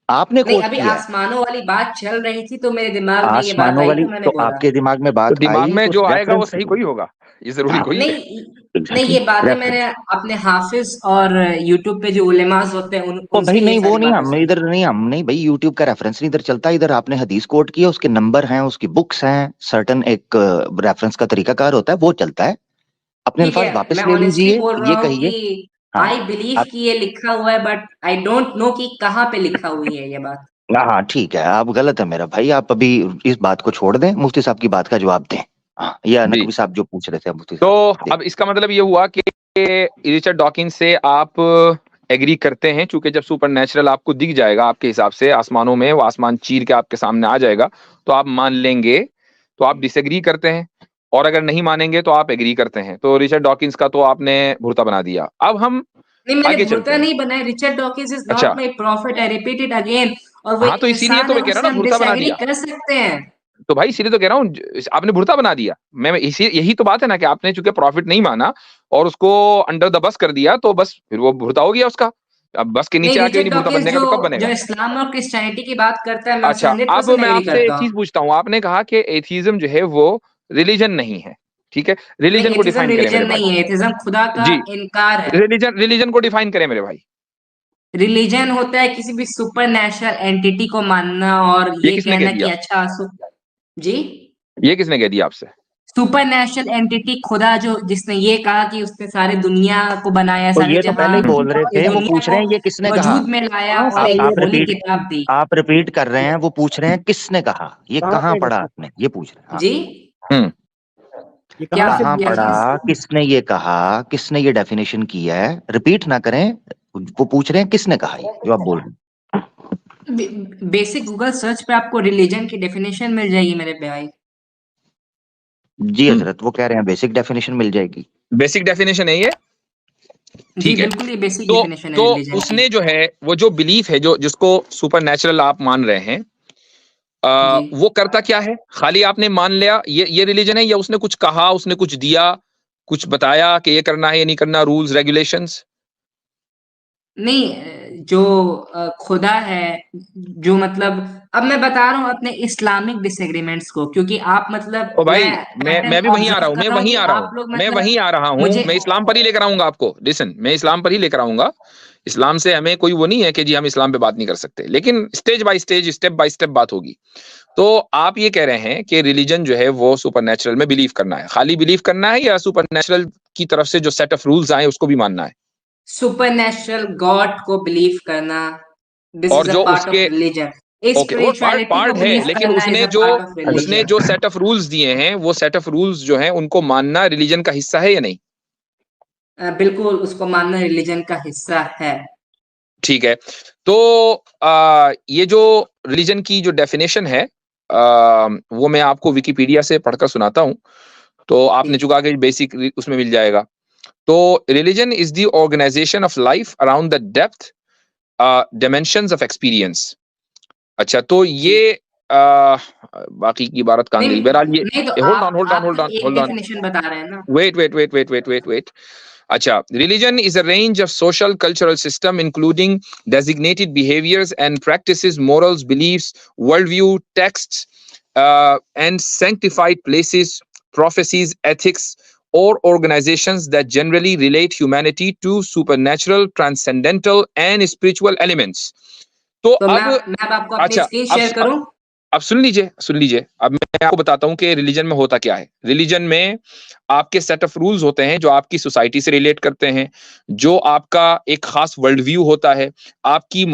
आपने नहीं, कोट अभी किया है। आसमानों वाली बात चल रही थी तो मेरे दिमाग में ये बात आसमानों आई वाली तो मैंने तो बोला। आपके दिमाग में तो बात दिमाग आई में तो जो आएगा वो रेफरेंस, सही कोई होगा, ये जरूरी हाँ कोई है। नहीं, ये बातें मैंने रेफरेंस। अपने हाफिज और यूट्यूब पे जो उलेमास होते हैं ओ उनसे भाई ये नहीं, वो सारी नहीं, बातें हम सुनी। इधर नहीं, हम नहीं भाई, यूट्यूब का रेफरेंस नहीं इधर चलता। इधर आपने हदीस कोट किया, उसके नंबर हैं, उसकी बुक्स हैं, सर्टन एक रेफरेंस का तरीकाकार होता है, वो चलता है। अपने ठीक अल्फाज है, वापस मैं ले ऑनेस्टली लीजिए, बोल ये रहा हूँ कहिए। कि हाँ आई बिलीव आप, कि ये लिखा हुआ है, बट आई डोंट नो कि कहाँ पे लिखा हुई है ये बात। हाँ ठीक है, आप गलत है मेरा भाई। आप अभी इस बात को छोड़ दें, मुफ्ती साहब की बात का जवाब दें। हाँ, या जी, नकवी साहब जो पूछ रहे थे मुफ्ती तो साहब अब इसका मतलब ये हुआ कि रिचर्ड डॉकिंस से आप एग्री करते हैं, चूंकि जब सुपर नेचुरल आपको दिख जाएगा आपके हिसाब से आसमानों में, वो आसमान चीर के आपके सामने आ जाएगा तो आप मान लेंगे। तो आप डिसएग्री करते हैं, और अगर नहीं मानेंगे तो आप एग्री करते हैं। तो रिचर्ड डॉकिंस का तो आपने भुर्ता बना दिया। अब हम नहीं, मैंने आगे चलते भुर्ता हैं। नहीं बनाया। रिचर्ड डॉकिंस इज अच्छा, not my profit, I repeat it again. और वो हाँ, एक तो इसीलिए इंसान तो है, मैं कह रहा उससे हूँ ना हम भुर्ता बना डिसएग्री दिया। कर सकते हैं। तो भाई इसीलिए तो कह रहा हूँ, आपने भुर्ता बना दिया। मैं इसी यही तो बात है ना कि आपने चूंकि प्रॉफिट नहीं माना और उसको अंडर द बस कर दिया, तो बस फिर वो भुर्ता हो गया उसका। अब बस के नहीं, नीचे आके भी रिचर्ड नहीं भुर्ता डॉकिंस बनेगा जो तो कब जो बनेगा? इस्लाम और क्रिश्चियनिटी की बात करता है, मैं उससे अच्छा, अब 100% मैं एग्री आपसे एक करता हूँ। चीज पूछता हूँ। आपने कहा कि एथीज्म जो है वो रिलीजन नहीं है, ठीक है? नहीं, रिलीजन को एथिज्म डिफाइन करें मेरे रिलीजन भाई। नहीं है, एथिज्म खुदा का जी, इनकार है। रिलीजन को डिफाइन करें मेरे भाई। रिलीजन होता है किसी भी सुपर नेचुरल एंटिटी को मानना और ये ये किसने कह कहना कि दिया? अच्छा जी, ये किसने कह दिया आपसे? सुपर नेचुरल एंटिटी खुदा, जो जिसने ये कहा कि उसने सारे दुनिया को बनाया, तो सारे ये तो जहां, पहले ही बोल रहे इस थे, वो दुनिया पूछ को रहे हैं ये किसने कहा। वजूद में लाया कहाँ और से एक ये आप होली रिपीट, किताब दी। आप रिपीट कर रहे हैं, वो पूछ रहे हैं किसने कहा, ये कहाँ कहाँ पे पढ़ा आपने, ये पूछ रहे हैं। हाँ, जी, हम्म ये क्या कहाँ से कहाँ दिया क्या पढ़ा, चीज? किसने ये कहा, किसने ये डेफिनेशन की है, रिपीट ना करें। वो पूछ रहे हैं किसने कहा ये जो आप बोल रहे हैं। बेसिक गूगल सर्च पे आपको रिलीजन की डेफिनेशन मिल जाएगी मेरे भाई। जी हजरत, वो कह रहे हैं बेसिक डेफिनेशन मिल जाएगी। बेसिक डेफिनेशन है ये, जी ठीक है? बिल्कुल, ये बेसिक तो डेफिनेशन है तो रिलीजन की। उसने जो है वो जो बिलीफ है, जो जिसको सुपर नेचुरल आप मान रहे हैं, जी वो करता क्या है? खाली आपने मान लिया ये रिलीजन है, या उसने कुछ कहा, उसने कुछ दिया, कुछ बताया कि ये करना है, ये नहीं करना, रूल्स रेगुलेशंस? नहीं, जो खुदा है, जो मतलब, अब मैं बता रहा हूँ अपने इस्लामिक डिसएग्रीमेंट्स को, क्योंकि आप मतलब ओ भाई, मैं मैं भी वहीं आ रहा ऑब्जर्व हूँ, कर मैं रहा हूँ वहीं कि आ रहा आप हूँ, लोग मैं मतलब वहीं आ रहा हूँ। मुझे मैं इस्लाम पर ही लेकर आऊंगा आपको। लिसन, मैं इस्लाम पर ही लेकर आऊंगा। इस्लाम से हमें कोई वो नहीं है कि जी हम इस्लाम पे बात नहीं कर सकते, लेकिन stage by stage, step by step बात होगी। तो आप ये कह रहे हैं कि रिलीजन जो है वो सुपरनैचुरल में बिलीव करना है, खाली बिलीव करना है, या सुपरनैचुरल की तरफ से जो सेट ऑफ रूल्स आए उसको भी मानना है? सुपर नेचुरल गॉड को बिलीव करना, दिस और इज अ जो पार्ट ऑफ उसके रिलीजन। ओके, वो पार्ट स्पिरिचुअलिटी को है, बिलीव लेकिन करना उसने इज अ जो part of religion. Set of rules दिए हैं, वो सेट ऑफ रूल्स जो हैं उनको मानना रिलीजन का हिस्सा है या नहीं? बिल्कुल उसको मानना रिलीजन का हिस्सा है। ठीक है। तो ये जो रिलीजन की जो डेफिनेशन है, वो मैं आपको विकिपीडिया से पढ़कर सुनाता हूँ, तो आपने चुका के बेसिक उसमें मिल जाएगा। तो religion is the organisation of life around the depth dimensions of experience. अच्छा, तो ये बाकी की इबारत कहाँ गई? बहरहाल ये नहीं तो आप एक डेफिनेशन बता रहे हैं ना। wait. Acha, religion is a range of social cultural system including designated behaviors and practices, morals, beliefs, worldview, texts, and sanctified places, prophecies, ethics, or organizations that generally relate humanity to supernatural, transcendental, and spiritual elements. तो मैं अब अब आपको अपनी अच्छा, स्क्रीन शेयर करूं? अब सुन लीजिए। अब मैं आपको बताता हूं कि रिलीजन में होता क्या है। रिलीजन में आपके सेट ऑफ रूल्स होते हैं जो आपकी सोसाइटी से रिलेट करते हैं, जो आपका एक खास वर्ल्ड व्यू होता है, आपकी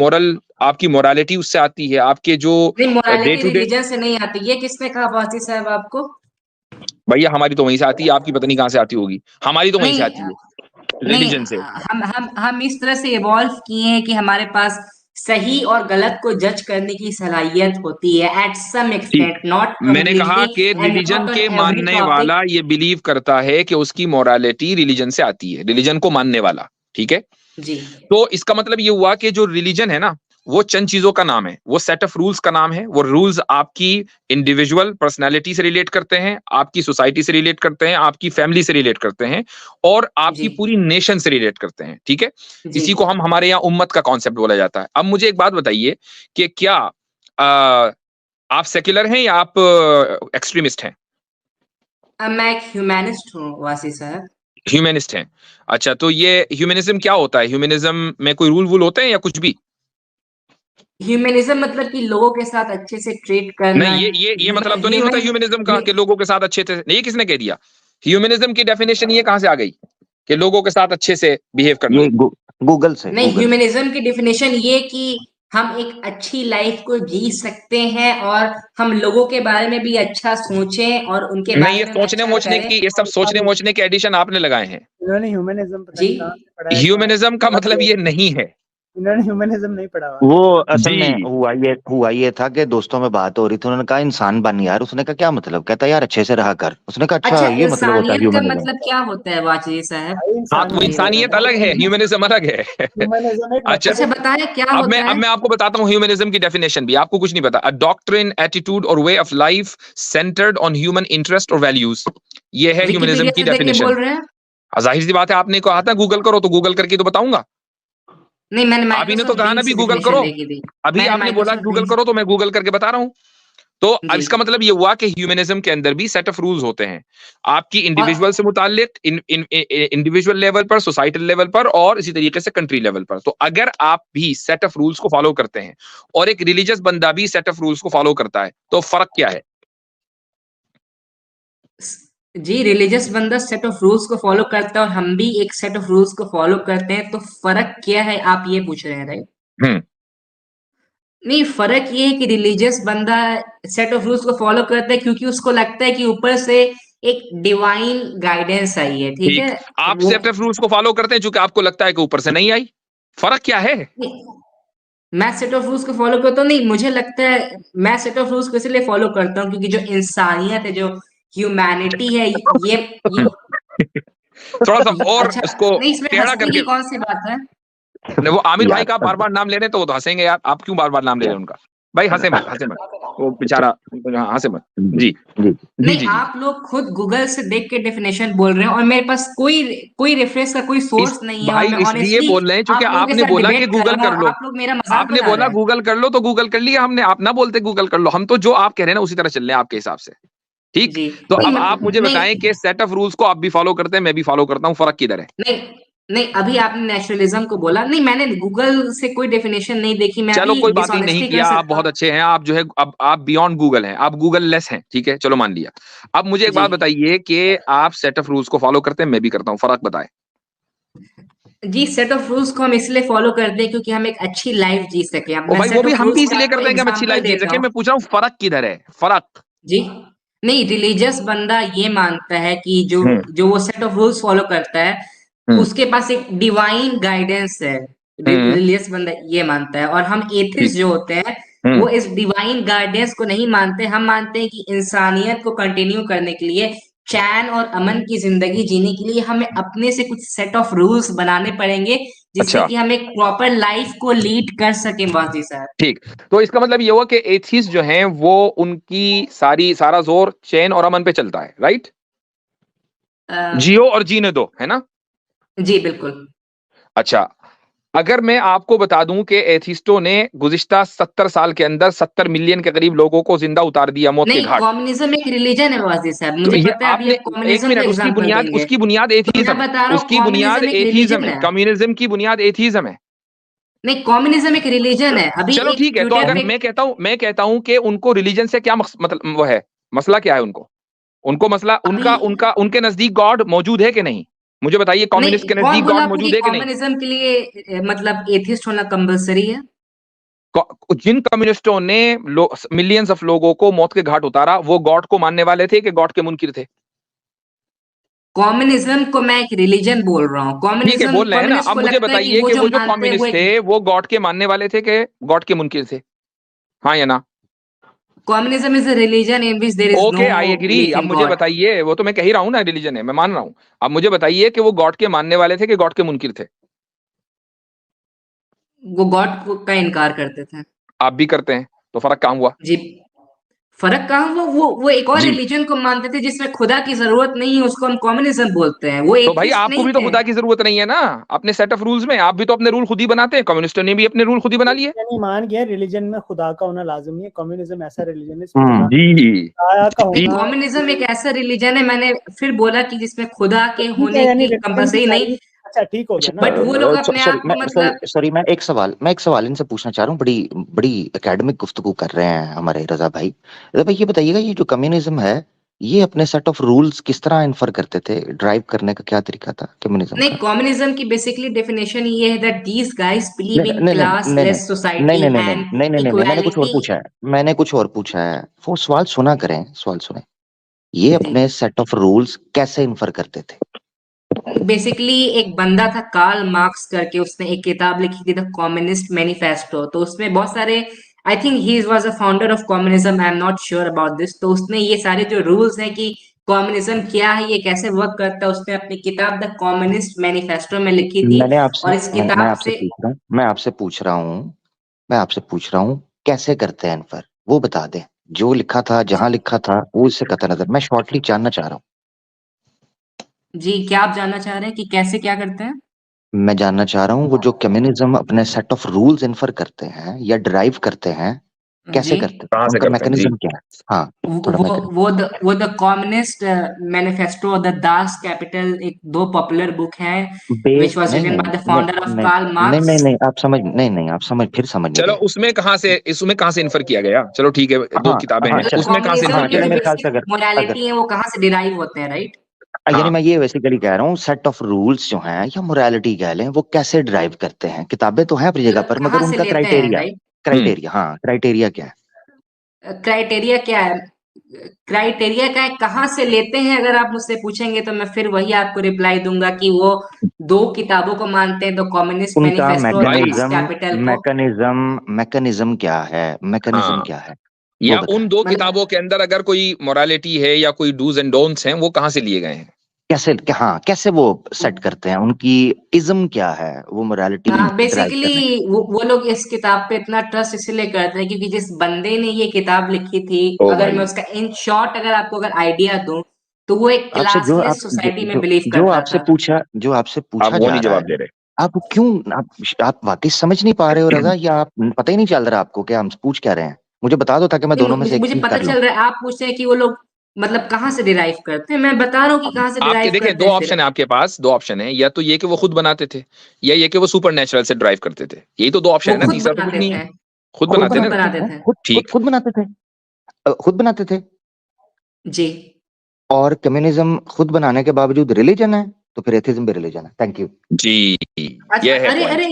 मोरालिटी उससे आती है, आपके जो नहीं, day morality today. Religion से नहीं आती। ये किसने कहा वासी साहब आपको? भैया हमारी तो वहीं से आती है, आपकी पता नहीं कहां से आती होगी, हमारी तो वहीं से नहीं आती है, नहीं, रिलीजन से। हम इस तरह से इवॉल्व किए हैं कि हमारे पास सही और गलत को जज करने की सलाहियत होती है एट सम ठीक, एक्सटेंट, नॉट मैंने कहा कंप्लीटली कि एंड रिलीजन नॉट ऑन के एवरी मानने टॉपिक। वाला ये बिलीव करता है कि उसकी मोरालिटी रिलीजन से आती है, रिलीजन को मानने वाला। ठीक है, जी तो इसका मतलब ये हुआ कि जो रिलीजन है ना, वो चंद चीजों का नाम है, वो सेट ऑफ रूल्स का नाम है। वो रूल्स आपकी इंडिविजुअल पर्सनालिटी से रिलेट करते हैं, आपकी सोसाइटी से रिलेट करते हैं, आपकी फैमिली से रिलेट करते हैं, और आपकी जी पूरी नेशन से रिलेट करते हैं। ठीक है, जी। इसी को हम हमारे यहाँ उम्मत का कॉन्सेप्ट बोला जाता है। अब मुझे एक बात बताइए कि क्या आप सेक्युलर हैं या आप एक्सट्रीमिस्ट हैं? अब मैं एक ह्यूमैनिस्ट हूँ वासी साहब। ह्यूमनिस्ट हैं। अच्छा, तो ये ह्यूमनिज्म क्या होता है? ह्यूमनिज्म में कोई रूल वूल होते हैं या कुछ भी? ह्यूमनिज्म मतलब कि लोगों के साथ अच्छे से ट्रीट करना। नहीं, ये मतलब तो नहीं होता ह्यूमनिज्म का कि लोगों के साथ अच्छे से, नहीं, किसने कह दिया? ह्यूमनिज्म की डेफिनेशन ये कहां से आ गई कि लोगों के साथ अच्छे से बिहेव करना? ये गूगल से। नहीं, ह्यूमनिज्म की डेफिनेशन ये कि हम एक अच्छी लाइफ को जी सकते हैं और हम लोगों के बारे में भी अच्छा सोचें और उनके नहीं, बारे ये में सोचने अच्छा मोचने करें। की, ये सब सोचने मोचने के एडिशन आपने लगाए हैं। इन्होंने ह्यूमनिज्म पता जी नहीं कहाँ से पढ़ा है, ह्यूमनिज्म का मतलब ये नहीं है। इन्होंने ह्यूमनिज्म नहीं पढ़ा हुआ। वो असल जी। में हुआ ये था कि दोस्तों में बात हो रही थी, उन्होंने कहा इंसान बन यार। उसने कहा क्या मतलब? कहता यार अच्छे से रहा कर। उसने कहा अच्छा ये मतलब होता है इंसानियत का ह्यूमनिज्म। मतलब क्या होता है वाची साहब? भाई हाँ, तो इंसानियत अलग है, ह्यूमनिज्म अलग है। ह्यूमनिज्म एक अच्छा, अच्छा बताएं क्या अब होता है? मैं आपको बताता हूँ ह्यूमनिज्म की डेफिनेशन भी, आपको कुछ नहीं पता। अ डॉक्ट्रिन, एटीट्यूड और way of life centred on human interest और वैल्यूज, ये है ह्यूमनिज्म विकिपीडिया की से देख के डेफिनेशन। बोल रहे हैं? जाहिर सी बात है, आपने कहा था गूगल करो, तो गूगल करके तो बताऊंगा। नहीं, मैंने आप ही ने तो माइक्रोसॉफ्ट कहा ना बिंग भी से गूगल डेफिनेशन करो, देखी थी। अभी मैंने आपने बोला माइक्रोसॉफ्ट गूगल बिंग करो, तो मैं गूगल करके बता रहा हूँ। तो अब जी इसका मतलब ये हुआ कि ह्यूमनिज्म के अंदर भी सेट ऑफ रूल्स होते हैं, आपकी इंडिविजुअल से मुतालिक, इंडिविजुअल लेवल पर, सोसाइटल लेवल पर, और इसी तरीके से कंट्री लेवल पर। तो अगर आप भी सेट ऑफ रूल्स को फॉलो करते हैं और एक रिलीजियस बंदा भी सेट ऑफ रूल्स को फॉलो करता है, तो फर्क क्या है? जी, रिलीजियस बंदा सेट ऑफ रूल्स को फॉलो करता है और हम भी एक सेट ऑफ रूल्स को फॉलो करते हैं, तो फर्क क्या है आप ये पूछ रहे हैं, राइट? हम्म नहीं, फर्क ये है कि रिलीजियस बंदा सेट ऑफ रूल्स को फॉलो करता है क्योंकि उसको लगता है कि ऊपर से एक डिवाइन गाइडेंस आई है, ठीक ठीक, है? आप वो सेट ऑफ रूल्स को फॉलो करते हैं चूंकि आपको लगता है कि ऊपर से नहीं आई। फर्क क्या है? मैं सेट ऑफ रूल्स को फॉलो करता हूँ, नहीं मुझे लगता है मैं सेट ऑफ रूल्स को इसलिए फॉलो करता हूँ क्योंकि जो इंसानियत है, जो ह्यूमैनिटी है, ये थोड़ा सा और अच्छा। इसको नहीं, इसमें टेढ़ा हंसने करके। की कौन सी बात है? वो आमिर भाई यार का बार बार नाम ले रहे हैं तो वो तो हंसेंगे यार, आप क्यों बार बार नाम ले रहे हैं उनका? भाई हंसे मत, वो बेचारा, हंसे मत। जी जी जी नहीं, जी। आप लोग खुद गूगल से देख के डेफिनेशन बोल रहे हैं और मेरे पास कोई रेफरेंस का कोई सोर्स नहीं है और भाई मैं इसलिए ऑनेस्टली बोल रहे हैं क्योंकि आप लोगों के आपने साथ बोला कि डिबेट कर गूगल रहा कर हूँ, लो। आप लोग मेरा मजाक आपने बना बोला रहे हैं। गूगल कर लो, तो गूगल कर लिया हमने। आप ना बोलते गूगल कर लो, हम तो जो आप कह रहे हैं ना उसी तरह चल रहे हैं आपके हिसाब से। ठीक, जी तो नहीं, अब आप मुझे नहीं बताएं कि सेट ऑफ रूल्स को आप भी फॉलो करते हैं, मैं भी फॉलो करता हूँ, फर्क किधर है? नहीं नहीं, अभी आपने नेचुरलिज्म को बोला, नहीं मैंने गूगल से कोई डेफिनेशन नहीं देखी, मैं चलो भी कोई बात ही नहीं डिसऑनेस्टी कर किया, आप सकता बहुत हूँ। अच्छे हैं, आप जो है अब आप बियॉन्ड गूगल हैं, आप गूगल लेस हैं, ठीक है, चलो मान लिया। अब मुझे एक जी बात बताइए कि आप सेट ऑफ रूल्स को फॉलो करते हैं, मैं भी करता हूँ, फर्क बताएं। जी, सेट ऑफ रूल्स को हम इसलिए फॉलो करते हैं क्योंकि हम एक अच्छी लाइफ जी सके। अब ओ मैं भाई वो सेट भी ऑफ हम भी रूल्स का इसलिए आपको करते हैं कि हम अच्छी एग्जांपल लाइफ जी देता सके। हूँ। मैं पूछ रहा हूँ फर्क किधर है, फर्क। जी, नहीं, रिलीजियस बंदा ये मानता है कि जो हम्म जो वो सेट ऑफ रूल्स फॉलो करता है, हम्म उसके पास एक डिवाइन गाइडेंस है। हम्म रिलीजियस बंदा ये मानता है, और हम एथिस्ट ठीक जो होते हैं, हम्म वो इस डिवाइन गाइडेंस को नहीं मानते। हम मानते हैं कि इंसानियत को कंटिन्यू करने के लिए, चैन और अमन की जिंदगी जीने के लिए हमें अपने से कुछ सेट ऑफ रूल्स बनाने पड़ेंगे, जिससे अच्छा कि हम एक प्रॉपर लाइफ को लीड कर सकें, वाजी साहब। ठीक। तो इसका मतलब ये हुआ कि एथिस्ट जो हैं वो उनकी सारा जोर चैन और अमन पे चलता है, राइट? अ, जियो और जीने दो, है ना? जी बिल्कुल। अच्छा, अगर मैं आपको बता दूं कि एथिस्टों ने गुज़िश्ता 70 साल के अंदर 70 मिलियन के करीब लोगों को जिंदा उतार दिया मौत के नहीं, घाट, कम्युनिज्म एक रिलीजन है वाजी साहब, तो मुझे ये पता है। अभी आपने आप एक कम्युनिज्म का मिनट, एग्जांपल देंगे, उसकी बुनियाद तो मैं एथीज्म है, बता रहा हूँ उसकी बुनियाद कम्युनिज्म एक एथीज्म रिलीजन है, है। कम्युनिज्म की बुनियाद एथीज्म है। नहीं, कम्युनिज्म एक रिलीजन है। अभी चलो एक ठीक है, तो ट्विटर अगर पे मैं कहता हूं कि उनको रिलीजन से क्या मतलब वो है, मसला क्या है उनको? उनको मसला अभी उनके नजदीक गॉड मौजूद है कि नहीं? मुझे बताइए, कम्युनिस्ट नहीं, के कौन नजदीक बोला गॉड आपको कि मौजूद है कि नहीं? कम्युनिज्म के लिए मतलब एथिस्ट होना कंपलसरी है? जिन कम्युनिस्टों ने मिलियंस ऑफ लोगों को मौत के घाट उतारा, वो गॉड को मानने वाले थे कि गॉड के मुनकिर थे? कम्युनिज्म को मैं एक रिलीजन बोल रहा हूँ। ठीक है, कम्युनिज्म, बोल रहे हैं ना। कम्युनिस्ट अब को मुझे लगता है कि बताइए वो कि जो वो जो मानते हैं वो कम्युनिस्ट एक, थे वो गॉड के मानने वाले थे कि गॉड के मुनकिर थे? हाँ या ना? Communism is a religion in which there is no okay, I agree. Belief अब इन मुझे गॉड। बताइए, वो तो मैं कह ही रहा हूं ना, रिलीजन है, मैं मान रहा हूं। अब मुझे बताइए कि वो गॉड के मानने वाले थे कि गॉड के मुनकिर थे? वो गॉड का इनकार करते थे। आप भी करते हैं, तो फर्क कहाँ हुआ? जी, फर्क कहाँ? वो एक और जी, रिलीजन को मानते थे जिसमें खुदा की जरूरत नहीं है, उसको हम कम्युनिज्म बोलते हैं। वो तो भाई एथिस्ट आपको नहीं भी तो थे। खुदा की जरूरत नहीं है ना अपने सेट ऑफ रूल्स में। आप भी तो अपने रूल खुद ही बनाते हैं, कम्युनिस्टों ने भी अपने रूल खुद ही बना लिए। नहीं मान गया रिलीजन में खुदा का होना लाजमी है। कम्युनिज्म ऐसा रिलीजन है इसमें खुदा जी का जी। होना कम्युनिज्म एक ऐसा रिलीजन है, मैंने फिर बोला कि जिसमें खुदा के ठीक है, होने यानी की रिलीजन की कंपलसरी नहीं, सारी अच्छा ठीक हो गया ना। बट वो लोग अपने सॉरी आप को मतलब, सॉरी मैं एक सवाल इनसे पूछना चाह रहा हूँ। बड़ी बड़ी एकेडमिक गुफ्तगू कर रहे हैं हमारे रजा भाई। रजा भाई, ये बताइएगा, ये जो कम्युनिज्म है, ये अपने सेट ऑफ रूल्स किस तरह इन्फर करते थे? ड्राइव करने का क्या तरीका था कम्युनिज्म नहीं, का? कम्युनिज्म की बेसिकली डेफिनेशन ये है दैट दीज गाइस बिलीव नहीं इन नहीं नहीं नहीं क्लासलेस नहीं सोसाइटी नहीं नहीं नहीं एंड नहीं नहीं नहीं नहीं, मैंने कुछ और इक्वालिटी। पूछा है। मैंने कुछ और पूछा है, वो सवाल सुना करें, सवाल सुने। ये जी, अपने सेट ऑफ रूल्स कैसे इन्फर करते थे? बेसिकली एक बंदा था कार्ल मार्क्स करके, उसने एक किताब लिखी थी द कम्युनिस्ट मैनिफेस्टो। तो उसमें बहुत सारे, I think he was a founder of communism, I am not sure about this. तो उसने ये सारे जो रूल्स हैं कि कम्युनिज्म क्या है, ये कैसे वर्क करता है, उसने अपनी किताब द कम्युनिस्ट मैनिफेस्टो में लिखी थी। मैंने आपसे और इस मैं किताब आपसे से, पूछ रहा हूँ मैं आपसे पूछ रहा हूँ कैसे करते हैं इन्फर, वो बता दें। जो लिखा था, जहां लिखा था, वो इससे कतई नजर, मैं शॉर्टली जानना चाह रहा हूँ। जी क्या आप जानना चाह रहे हैं कि कैसे क्या करते हैं? मैं जानना चाह रहा हूँ वो जो कम्युनिज्म अपने सेट ऑफ रूल्स इन्फर करते हैं या ड्राइव करते हैं, जी, कैसे करते हैं, कहाँ से उनका करते हैं जी? मैकेनिज्म क्या है? हाँ, थोड़ा मैकेनिज्म। वो the communist manifesto, the Das Kapital, एक दो पॉपुलर बुक है बेस विच वाज नहीं रिटन नहीं बाय द नहीं फाउंडर ऑफ नहीं कार्ल नहीं नहीं मार्क्स। नहीं आप समझ नहीं नहीं आप समझ फिर समझ नहीं चलो रहे। उसमें कहां से इन्फर किया गया? चलो ठीक है, दो हाँ किताबें हाँ हैं, चले, उसमें कहां से कम्युनिज्म इन्फर हाँ के किया चले, जो गया? मेरे ख्याल से बेसिक अगर मोरालिटी है वो कहाँ से डिराइव होते हैं, राइट? यानी हाँ, मैं ये बेसिकली कह रहा हूँ, सेट ऑफ रूल्स जो हैं या मोरालिटी कह लें, वो कैसे ड्राइव करते हैं? किताबें तो हैं अपनी जगह मतलब पर, मगर कहाँ से उनका लेते हैं, क्राइटेरिया, राइट? हम्म हाँ क्राइटेरिया क्या है? क्राइटेरिया क्या है? क्राइटेरिया क्या है, कहाँ से लेते हैं? अगर आप मुझसे पूछेंगे तो मैं फिर वही आपको रिप्लाई दूंगा कि वो दो किताबों को मानते हैं, द कम्युनिस्ट उनका मैनिफेस्टो और भाई, दास कैपिटल को। मैकेनिज्म क्या है? मैकेनिज्म हाँ, क्या है, वो या बताएं। उन दो मतलब किताबों के अंदर अगर कोई मोरालिटी है या कोई डूज एंड डोंट्स हैं, वो कहाँ से लिए गए हैं? हाँ, कैसे वो सेट करते हैं? उनकी इज्म क्या है वो मोरालिटी ड्राइव बेसिकली करने? वो लोग इस किताब पे इतना ट्रस्ट इसलिए करते हैं क्योंकि जिस बंदे ने ये किताब लिखी थी, ओ अगर भाई, मैं उसका इन शॉर्ट अगर आपको अगर आइडिया दूं, तो वो एक आपसे जो क्लासलेस आप सोसाइटी में बिलीव करता था। जो आपसे आप पूछा वो जा नहीं रहा जवाब है, दे रहे। आप क्यों, आप वाकई समझ नहीं पा रहे हो रजा, या आप पता ही नहीं चल रहा आपको कि हम पूछ क्या रहे हैं? मुझे बता दो ताकि मैं नहीं, दोनों में से एक मुझे चीज पता कर लूं। चल रहा है। आप पूछ रहे हैं कि वो लोग मतलब कहाँ से डिराइव करते हैं, मैं बता रहा हूँ कि कहाँ से आपके डिराइव देखें, करते दो हैं फिर। ऑप्शन है आपके पास, दो ऑप्शन है, या तो ये कि वो खुद बनाते थे, या ये कि वो सुपर नेचुरल से ड्राइव करते थे। यही तो दो ऑप्शन वो है ना, खुद तीसरा तो कुछ बनाते नहीं है। थे। खुद खुद वो बनाते खुद ना? बनाते बनाते थे, थे। ठीक। खुद बनाते थे, खुद बनाते थे। जी, और कम्युनिज्म खुद बनाने के बावजूद रिलीजन है। तो फिर एथिज्म भी रिलीजन है। Thank you. जी, अच्छा, ये है अरे पॉइंट, अरे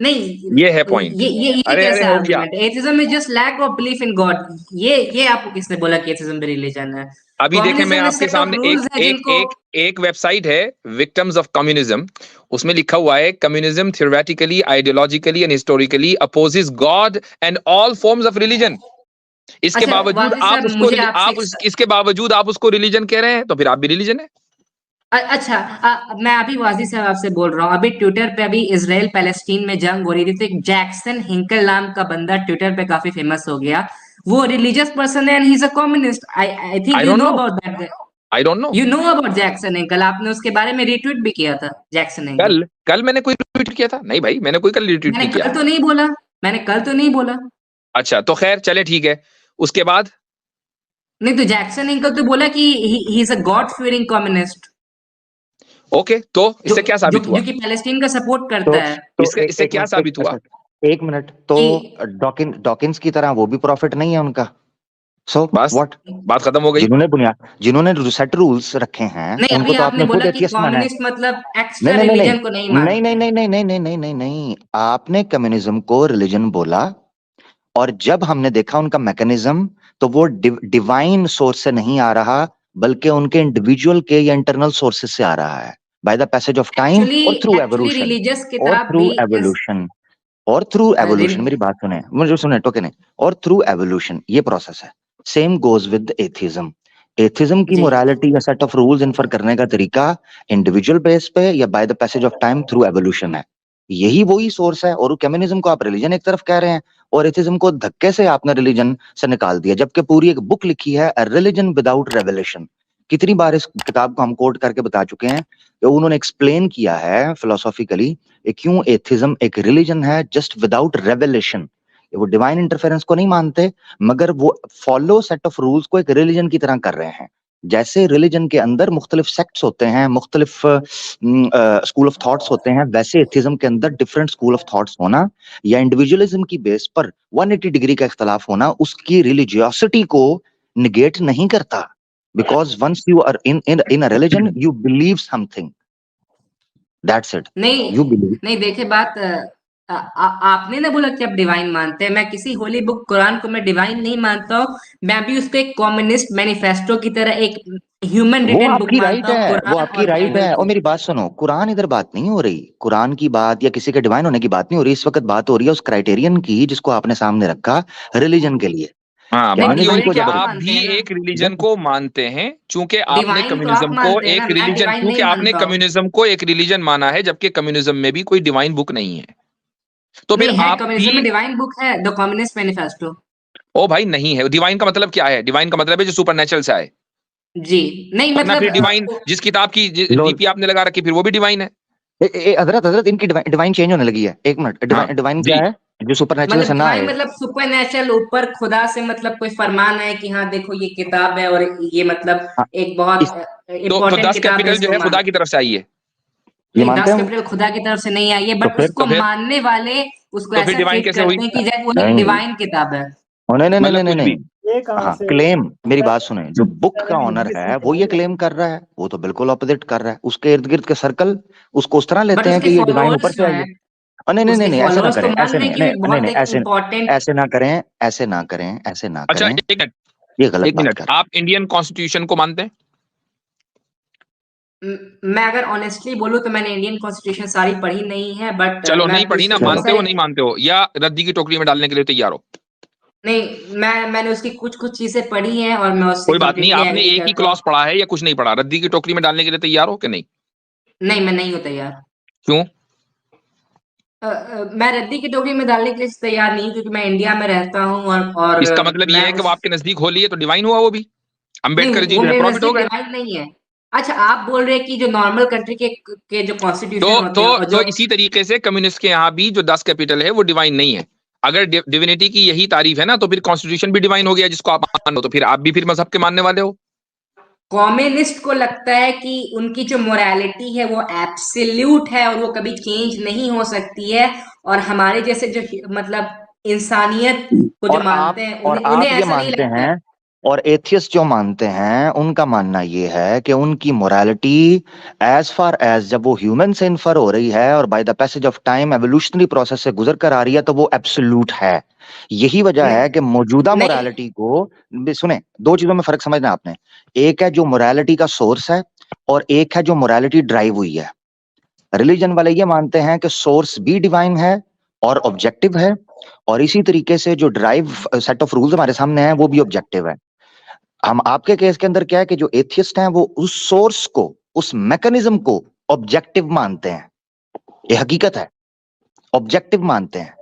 नहीं, ये है पॉइंट। ये अरे कैसा हो गया। आर्गुमेंट है? Atheism is just lack of belief in God. ये आपको किसने बोला कि एथिज्म भी रिलीजन है? अभी देखें, मैं कम्युनिज्म में आपके सेट ऑफ सामने रूल्स है जिनको एक वेबसाइट है, विक्टिम्स ऑफ कम्युनिज्म, उसमें लिखा हुआ है communism theoretically, ideologically and historically opposes God and all forms of religion. इसके अच्छा बावजूद वाजिद आप साहब, उसको मुझे आपसे इसके बावजूद आप उसको रिलीजन कह रहे हैं, तो फिर आप भी रिलीजन है। अच्छा, मैं अभी वाजिद साहब आपसे बोल रहा हूँ। अभी ट्विटर पे अभी इसराइल पैलेस्टीन में जंग हो रही थी, तो एक जैक्सन हिंकल नाम का बंदा ट्विटर पे काफी फेमस हो गया। वो रिलीजियस पर्सन है and he is a communist. I think I you don't know no, about that. I don't know. You know about Jackson Hinkle? आपने उसके बारे में रिट्वीट भी किया था, जैक्सन हिंकल। कल कल मैंने कोई ट्वीट किया था? नहीं भाई, मैंने कोई कल रिट्वीट मैंने नहीं किया। कल तो नहीं बोला, मैंने कल तो नहीं बोला। अच्छा, तो खैर चले, ठीक है। उसके बाद नहीं, तो जैक्सन हिंकल तो बोला कि ही is a God fearing communist, okay, तो जो इससे क्या जो साबित हुआ? जो कि पैलेस्टीन का सपोर्ट तो करता है। इससे क्या साबित हुआ? एक मिनट, तो कि डॉकिंस की तरह वो भी प्रॉफिट नहीं है उनका? सो बस व्हाट? बात खत्म हो गई। जिन्होंने सेट रूल्स रखे हैं नहीं, उनको अभी तो आपने आपने खुद बोला कि एथियस्ट माना है। कम्युनिस्ट मतलब एक्स्ट्रा नहीं नहीं नहीं रिलीजन को नहीं नहीं मानते। नहीं नहीं नहीं नहीं नहीं नहीं नहीं नहीं, आपने कम्युनिज्म को रिलीजन बोला, और जब हमने देखा उनका मैकेनिज्म, तो वो डिवाइन सोर्स से नहीं आ रहा, बल्कि उनके इंडिविजुअल के या इंटरनल सोर्सेस से आ रहा है, by the passage of time actually और थ्रू एक्चुअली एवोल्यूशन। रिलीजियस और किताब थ्रू भी एवोल्यूशन मेरी बात सुने, मुझे सुने, टोके नहीं। और थ्रू एवोल्यूशन ये प्रोसेस है। Same goes with atheism. Atheism की जी मोरालिटी या सेट ऑफ रूल्स इन्फर करने का तरीका इंडिविजुअल बेस पे या by the passage of time through evolution है। यही वही सोर्स है। और कम्युनिज्म को आप रिलीजन एक तरफ कह रहे हैं, और एथिज्म को धक्के से आपने रिलीजन से निकाल दिया, जबकि पूरी एक बुक लिखी है रिलीजन विदाउट रेवलेशन। कितनी बार इस किताब को हम कोट करके बता चुके हैं कि उन्होंने एक्सप्लेन किया है फिलोसॉफिकली क्यों एथिज्म एक रिलीजन है जस्ट विदाउट रेवलेशन। वो डिवाइन इंटरफेरेंस को नहीं मानते, मगर वो फॉलो सेट ऑफ रूल्स को एक रिलीजन की तरह कर रहे हैं। जैसे रिलीजन के अंदर मुख्तलिफ सेक्ट्स होते हैं, मुख्तलिफ स्कूल ऑफ थॉट्स होते हैं, वैसे एथिज्म के अंदर डिफरेंट स्कूल ऑफ थॉट्स होना या इंडिविजुअलिज्म की बेस पर 180 डिग्री का इख्तलाफ होना उसकी रिलीजियोसिटी को निगेट नहीं करता। Because once you are in a religion you believe something, that's it, नहीं यू बिलीव। नहीं, देखिए बात आपने ना बोला कि आप डिवाइन मानते हैं। मैं किसी होली बुक कुरान को मैं डिवाइन नहीं मानता हूँ। मैं भी उसको एक कम्युनिस्ट मैनिफेस्टो की तरह एक ह्यूमन वो रिटन बुक आपकी राइट मानता हूँ, है, वो कुरान आपकी और राइट बाइबल है। और को। मेरी बात सुनो, कुरान इधर बात नहीं हो रही, कुरान की बात या किसी के डिवाइन होने की बात नहीं हो रही। इस वक्त बात हो रही है उस क्राइटेरियन की जिसको आपने सामने रखा रिलीजन के लिए। हाँ, नहीं, बात ये हो कम्युनिज्म रही है को कि डिवाइन तो आप मानते भी हैं ना। एक रिलीजन को मानते हैं, चूंकि आपने डिवाइन तो आप कम्युनिज्म को मानते हैं ना, एक मैं रिलीजन डिवाइन नहीं मानता हूँ। कम्युनिज्म को एक रिलीजन माना है, जबकि कम्युनिज्म में भी कोई डिवाइन बुक नहीं है। तो फिर नहीं है, आप भी, कम्युनिज्म में डिवाइन बुक है, द कम्युनिस्ट मैनिफेस्टो। ओ भाई नहीं है। डिवाइन का मतलब क्या है? डिवाइन का मतलब है जो सुपरनेचुरल से आए। जी नहीं, वरना मतलब फिर डिवाइन जिस किताब की लो, डीपी आपने लगा रखी, फिर वो भी डिवाइन है। हजरत इनकी डिवाइन चेंज होने लगी है। एक मिनट, हाँ डिवाइन क्या जी। है जो सुपरनेचुरल मतलब से ना डिवाइन आए? मतलब सुपरनेचुरल, ऊपर खुदा से मतलब कोई फरमान है कि हाँ देखो ये किताब है और ये मतलब हाँ, एक बहुत इस तो इम्पोर्टेंट 10 किताब है, कैपिटल जो इसको है मान। खुदा की तरफ से आई है। ये नहीं, मानते 10 हो? कैपिटल खुदा की तरफ से नहीं आई है, तो बट फिर उसको तो फिर मानने वाले उसको तो फिर ऐसा डिवाइन ट्रीट कैसे हुई? करते हैं कि जब वो एक नहीं डिवाइन किताब है। नहीं नहीं नहीं मतलब नहीं कुछ नहीं। भी। ये कहाँ हाँ, से क्लेम, मेरी बात सुने, जो बुक का नहीं, ऑनर ये है सही वो कह ये रहे क्लेम कर रहा है, वो तो बिल्कुल ऑपोजिट कर रहा है। उसके इर्द गिर्द के सर्कल उसको उस तरह बट लेते हैं उसके कि ये डिवाइन ऊपर फॉलोअर्स से जो आई हैं, है। नहीं नहीं नहीं उसके नहीं, ऐसे ना फॉलोअर्स तो करें, मान ऐसे रहे नहीं, हैं कि नहीं वो नहीं बहुत नहीं, एक ऐसे इम्पोर्टेंट। ऐसे ना करें, ऐसे ना करें, ऐसे ना अच्छा, करें, एक मिनट, ये गलत एक बात मिनट, कर रहे आप इंडियन कॉन्स्टिट्यूशन को मानते हैं? मैं अगर ऑनेस्टली बोलूं तो मैंने इंडियन कॉन्स्टिट्यूशन सारी पढ़ी नहीं है, बट चलो, मैं नहीं पढ़ी ना, उसके बहुत चलो। मानते हो सारे। नहीं मानते हो, या रद्दी की टोकरी में डालने के लिए तैयार हो? नहीं, मैंने उसकी कुछ कुछ चीजें पढ़ी हैं और मैं उससे कोई बात नहीं, कंप्लीटली आपने एग्री एक ही करता हूँ। क्लॉज पढ़ा है या कुछ नहीं पढ़ा, रद्दी की टोकरी में डालने के लिए तैयार हो कि नहीं? नहीं, मैं नहीं हूँ तैयार। क्यों? मैं रद्दी की टोकरी में डालने के लिए तैयार नहीं हूँ, क्योंकि मैं इंडिया में रहता हूँ और इसका मतलब ये मैं है कि वो उस आपके नजदीक होली है तो डिवाइन हुआ वो भी? अम्बेडकर नहीं, जी वो जो है मेरे प्रॉफिट हो नजदीक गए। डिवाइन नहीं है। अच्छा, आप बोल रहे हैं कि जो नॉर्मल कंट्री के जो कॉन्स्टिट्यूशन होते हैं और तो जो इसी तरीके से कम्युनिस्ट के यहाँ भी जो 10 कैपिटल है वो डिवाइन नहीं है। अगर डिविनिटी की यही तारीफ है ना, तो फिर कॉन्स्टिट्यूशन भी डिवाइन हो गया जिसको आप मान लो, तो फिर आप भी फिर मजहब के मानने वाले हो। कम्युनिस्ट को लगता है कि उनकी जो मोरालिटी है वो एब्सोल्यूट है और वो कभी चेंज नहीं हो सकती है। और हमारे जैसे जो मतलब इंसानियत को जो और मानते हैं, और उन्हें आप ये ऐसा नहीं मानते लगता है। हैं, और एथियस्ट जो मानते हैं उनका मानना ये है कि उनकी मोरालिटी एज फार एज जब वो ह्यूमन से इन्फर हो रही है और by the passage of time evolutionary process से गुजर कर आ रही है तो वो एब्सोल्यूट है। यही वजह है कि मौजूदा नहीं मोरालिटी को सुने, दो चीजों में फर्क समझना आपने। एक है जो मोरालिटी का सोर्स है और एक है जो मोरालिटी ड्राइव हुई है। रिलीजन वाले ये मानते हैं कि सोर्स भी डिवाइन है और ऑब्जेक्टिव है, और इसी तरीके से जो ड्राइव सेट ऑफ रूल्स हमारे सामने हैं वो भी ऑब्जेक्टिव है। हम आपके केस के अंदर क्या है कि जो एथियस्ट हैं वो उस सोर्स को, उस मैकेनिज्म को ऑब्जेक्टिव मानते हैं। ये हकीकत है, ऑब्जेक्टिव मानते हैं,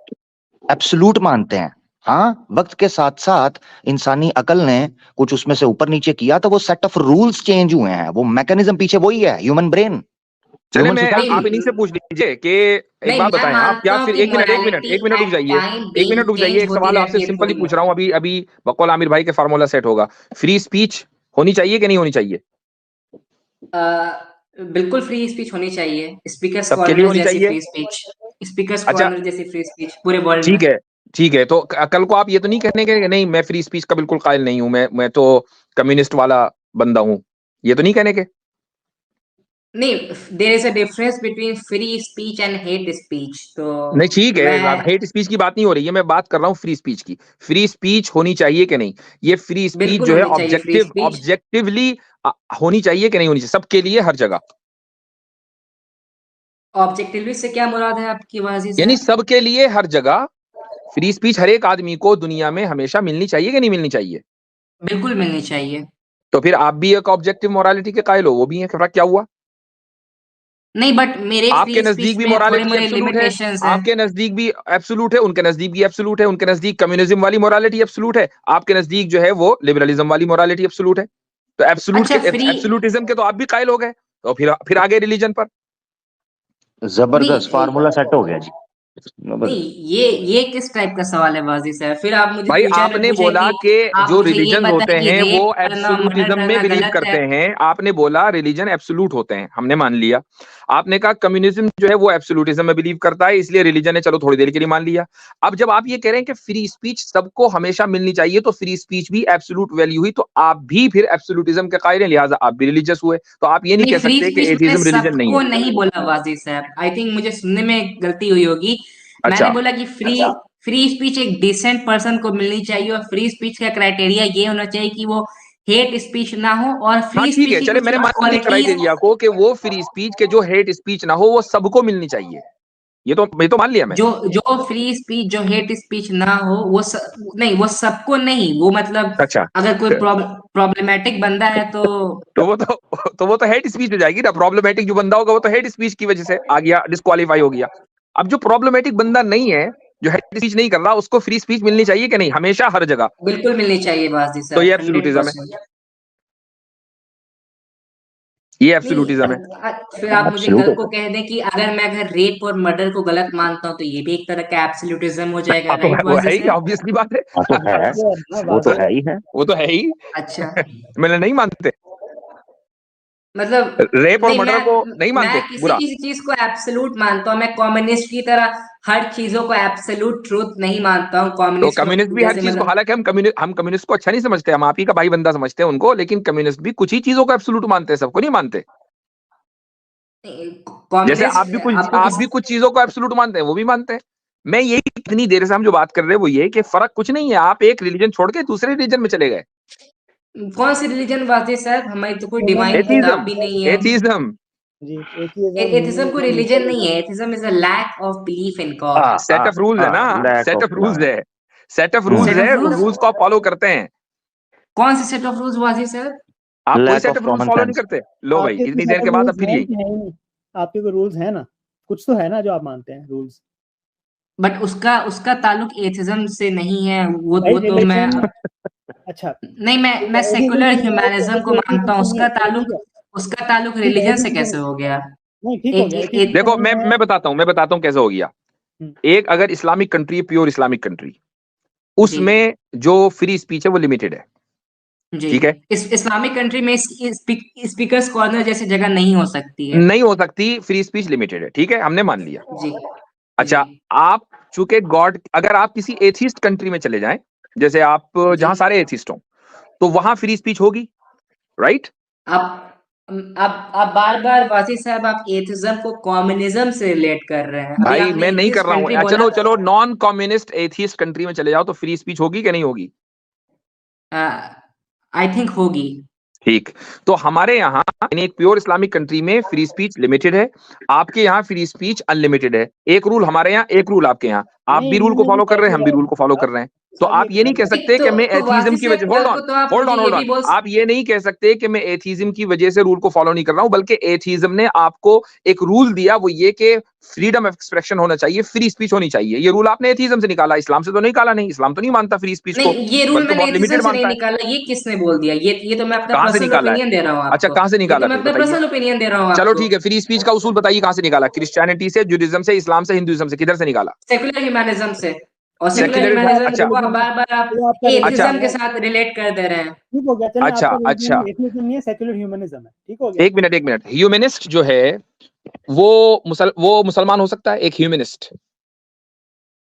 एब्सोल्यूट मानते हैं। हाँ, वक्त के साथ साथ इंसानी अकल ने कुछ उसमें से ऊपर नीचे किया तो वो सेट ऑफ रूल्स चेंज हुए हैं, वो मैकेनिज्म पीछे वही है, ह्यूमन ब्रेन। चले ह्यूमन मैं सोसाइटी। आप इन्हीं से पूछ लीजिए कि एक नहीं, बात मैं बताएं आप, क्या मानता हूँ फिर कि एक मिनट morality रुक at जाइए, time एक मिनट being रुक जाइए, change एक होती सवाल रहती आपसे है सिंपली पूरी। पूछ रहा हूँ, अभी बकौल आमिर भाई के फार्मूला सेट होगा। फ्री स्पीच होनी चाहिए कि नहीं होनी चाहिए? बिल्कुल फ्री स्पीच होनी चाहिए, स्पीकर्स सबके लिए कॉर्नर होनी जैसी चाहिए? फ्री स्पीच, स्पीकर्स अच्छा, कॉर्नर जैसी फ्री स्पीच पूरे वर्ल्ड ठीक में। है, ठीक है, तो कल को आप ये तो नहीं कहने के नहीं मैं फ्री स्पीच का बिल्कुल कायल नहीं हूं, मैं तो कम्युनिस्ट वाला बंदा हूं, ये तो नहीं कहने के? नहीं, there is a difference between free speech and hate speech. तो नहीं ठीक है, मैं हेट स्पीच की बात नहीं हो रही है, मैं बात कर रहा हूँ फ्री स्पीच की। फ्री स्पीच होनी चाहिए कि नहीं? ये फ्री स्पीच बिल्कुल जो है होनी चाहिए फ्री स्पीच। ऑब्जेक्टिवली होनी चाहिए कि नहीं होनी चाहिए, सबके लिए हर जगह? ऑब्जेक्टिवली से क्या मुराद है आपकी वाजी यानी साहब? सबके लिए हर जगह फ्री स्पीच हर एक आदमी को दुनिया में हमेशा मिलनी चाहिए कि नहीं मिलनी चाहिए? बिल्कुल मिलनी चाहिए। तो फिर आप भी एक ऑब्जेक्टिव मोरालिटी के कायल हो, वो भी है, फर्क क्या हुआ? नहीं, बट मेरे आपके फ्री नजदीक स्पीच भी में थोड़े मोरालिटी मोरे एब्सोल्यूट है, लिमिटेशंस हैं। आपके नजदीक भी एब्सोल्यूट है, उनके नजदीक भी एब्सोल्यूट है, उनके नजदीक कम्युनिज्म वाली मोरालिटी एब्सोल्यूट है, आपके नजदीक जो है वो लिबरलिज्म वाली मोरालिटी एब्सोल्यूट है। तो अच्छा, फ्री एब्सोल्यूटिज्म के तो आप भी कायल हो गए, तो फिर आगे रिलीजन पर। जबरदस्त नहीं फार्मूला सेट हो गया जी, नहीं, जबरदस्त। ये किस टाइप का सवाल है वाजी साहब? फिर आप मुझे भाई फ्यूचर में आपने पूछे बोला कि कि आप जो मुझे ये रिलीजन होते बताएं कि हैं वो रेप करना, मर्डर एब्सोल्यूटिज्म में करना बिलीव गलत करते है। हैं, आपने बोला रिलीजन एब्सोल्यूट होते हैं, हमने मान लिया। आपने कहा कम्युनिज्म जो है वो एब्सोल्यूटिज्म में बिलीव करता है, इसलिए रिलीजन है, चलो थोड़ी देर के लिए मान लिया। अब जब आप ये कह रहे हैं कि फ्री स्पीच सबको हमेशा मिलनी चाहिए, तो फ्री स्पीच भी एब्सोल्यूट वैल्यू हुई, तो आप भी फिर एब्सोल्यूटिज्म के कायल हैं, लिहाजा आप भी रिलीजियस हुए, तो आप ये नहीं नहीं, कह फ्री सकते कि स्पीच मैंने एथिज्म रिलीजन नहीं सबको है। नहीं बोला वाजी साहब, आई थिंक मुझे सुनने में गलती हुई होगी। मैंने अच्छा, बोला कि फ्री स्पीच एक डिसेंट पर्सन को मिलनी चाहिए, और फ्री स्पीच का क्राइटेरिया ये होना चाहिए कि वो हेट स्पीच ना हो, और हाँ फ्री ठीक स्पीच है, की चले कुछ मैंने मान लिया क्वालिटीज। क्राइटेरिया को कि वो फ्री स्पीच के जो हेट स्पीच ना हो वो सबको मिलनी चाहिए, ये तो मान लिया मैं। जो जो फ्री स्पीच, जो हेट स्पीच ना हो, नहीं, वो सबको नहीं, वो मतलब अच्छा, अगर कोई प्रॉब्लमेटिक बंदा है तो तो वो तो हेट स्पीच हो जाएगी ना। प्रॉब्लमेटिक जो बंदा होगा वो तो हेट स्पीच की वजह से आ गया, डिस्क्वालीफाई हो गया। अब जो प्रॉब्लमेटिक बंदा नहीं है, जो हेट स्पीच नहीं कर रहा, उसको फ्री स्पीच मिलनी चाहिए कि नहीं हमेशा हर जगह? बिल्कुल मिलनी चाहिए वाजी तो साहब, ये एब्सोल्यूटिज्म है, 100%। ये नहीं, एब्सोल्यूटिज्म है। फिर आप मुझे एब्सोल्यूट कल है को कह दें कि अगर रेप और मर्डर को गलत मानता हूँ, तो ये भी एक तरह का एब्सोल्यूटिज्म हो जाएगा, हाँ तो राइट वो वाजी है ही, साहब? ऑब्वियसली बात है। हाँ तो है, वो है ना वो तो वाजी। है ही है। वो तो है ही। अच्छा, मैंने नहीं मानते, मतलब रेप और नहीं, मर्डर को नहीं मैं मानते किसी बुरा? किसी चीज को एब्सोल्यूट मानता हूँ। मैं कम्युनिस्ट की तरह हर चीजों को एब्सोल्यूट ट्रूथ नहीं मानता हूँ। तो कम्युनिस्ट कम्युनिस्ट भी हर जैसे चीज को, मतलब हालांकि हम कम्युनिस्ट को अच्छा नहीं समझते, हम आप ही का भाई बंदा समझते हैं उनको, लेकिन कम्युनिस्ट भी कुछ ही चीजों को एब्सोल्यूट मानते हैं, सबको नहीं मानते। जैसे कम्युनिस्ट आपको आप भी किस कुछ चीजों को एब्सोल्यूट मानते हैं, वो भी मानते हैं। मैं यही, इतनी देर से हम जो बात कर रहे हैं वो ये है कि फर्क कुछ नहीं है, आप एक रिलीजन छोड़ के दूसरे रिलीजन में चले गए। कौन सी रिलीजन वाजी साहब? हमारी तो कोई ह्यूमन डिवाइन किताब एथीज्म, भी नहीं है। एथीज्म, जी, एथियज्म, एथिज्म कोई रिलीजन नहीं है। Atheism is a lack of belief in God. Set of rules है ना, lack set of of rules love. है, सेट ऑफ रूल्स सेट है, ऑफ रूल्स? रूल्स को आप फॉलो करते हैं। कौन से सेट ऑफ रूल्स वाजी साहब? आप कोई lack set of of rules common follow नहीं सेंस। करते, लो भाई आपके कोई इतनी सेट देर ऑफ के बाद अब रूल्स फिर हैं यही। कि है ही नहीं? आपके कोई रूल्स हैं ना, कुछ तो है ना जो आप मानते हैं रूल्स। बट उसका उसका ताल्लुक एथिज्म से नहीं है। भाई वो तो मैं रिलीजन, अच्छा, नहीं, मैं एथिज्म सेकुलर की बुनियाद पे ह्यूमैनिज्म को एथिज्म मानता हूँ। तो नहीं है, ठीक है, उसका ताल्लुक ठीक है, रिलीजन से एथिज्म तो कैसे हो गया? नहीं, ठीक हो एक, गया, एक, एथिज्म एक तो देखो नहीं है। मैं बताता हूँ कैसे हो गया। हम्म, एक अगर Islamic country, pure Islamic country, जी उसमें जो फ्री स्पीच है वो लिमिटेड है, जी, ठीक है, इस इस्लामिक कंट्री में स्पीकर्स कॉर्नर जैसी जगह नहीं हो सकती है। नहीं हो सकती, फ्री स्पीच लिमिटेड है, ठीक है, हमने मान लिया। जी जी अच्छा, आप चूंकि गॉड, अगर आप किसी एथिस्ट कंट्री में चले जाएं, जैसे आप जी जहां सारे एथिस्ट हों, तो वहां फ्री स्पीच होगी, राइट? आप बार-बार वासी साहब आप एथिज्म को कम्युनिज्म से रिलेट कर रहे हैं। अभी भाई आपने मैं नहीं एथिस्ट कर रहा हूँ। कंट्री बोला। चलो चलो, नॉन कम्युनिस्ट एथियस्ट कंट्री में चले जाओ तो फ्री स्पीच होगी कि नहीं होगी? आई थिंक होगी। ठीक। तो हमारे यहाँ यानी एक प्योर इस्लामिक कंट्री में फ्री स्पीच लिमिटेड है, आपके यहाँ फ्री स्पीच अनलिमिटेड है। एक रूल हमारे यहाँ, एक रूल आपके यहाँ। आप भी रूल को फॉलो कर रहे हैं, हम भी रूल को फॉलो कर रहे हैं। तो आप ये नहीं कह सकते कि मैं एथीज्म की वजह, होल्ड ऑन होल्ड ऑन, आप ये नहीं कह सकते कि मैं एथीज्म की वजह से रूल को फॉलो नहीं कर रहा हूं, बल्कि एथीज्म ने आपको एक रूल दिया, वो ये कि फ्रीडम ऑफ एक्सप्रेशन होना चाहिए, फ्री स्पीच होनी चाहिए। ये रूल आपने एथीज्म से निकाला, इस्लाम से तो नहीं निकाला। नहीं, इस्लाम तो नहीं मानता फ्री स्पीच को, नहीं, ये रूल बल्कि मैंने बहुत एथिज्म लिमिटेड से नहीं मानता है। निकाला। ये किसने बोल दिया? ये तो मैं अपना कहां से पर्सनल निकाला है? ओपिनियन दे रहा हूँ आपको। अच्छा, कहां से ये निकाला तो मैं फिर अपना बताइए? पर्सनल ओपिनियन दे रहा हूँ चलो आपको। ठीक है, फ्री स्पीच का उसूल बताइए कहां से निकाला? क्रिश्चियनिटी से, जुडिज्म से, इस्लाम से, हिंदुइज्म से, किधर से निकाला? सेकुलर ह्यूमनिज्म से। और सेकुलर सेक्युलर, ह्यूमनिज्म अच्छा को बार-बार आप वो आपका अच्छा एथिज्म के साथ रिलेट कर दे रहे हैं। ठीक हो गया, चलिए अच्छा आपका अच्छा, एथिज्म नहीं है, सेक्युलर ह्यूमनिज्म है। ठीक हो गया। एक मिनट। ह्यूमनिस्ट जो है वो मुसलमान हो सकता है? एक ह्यूमनिस्ट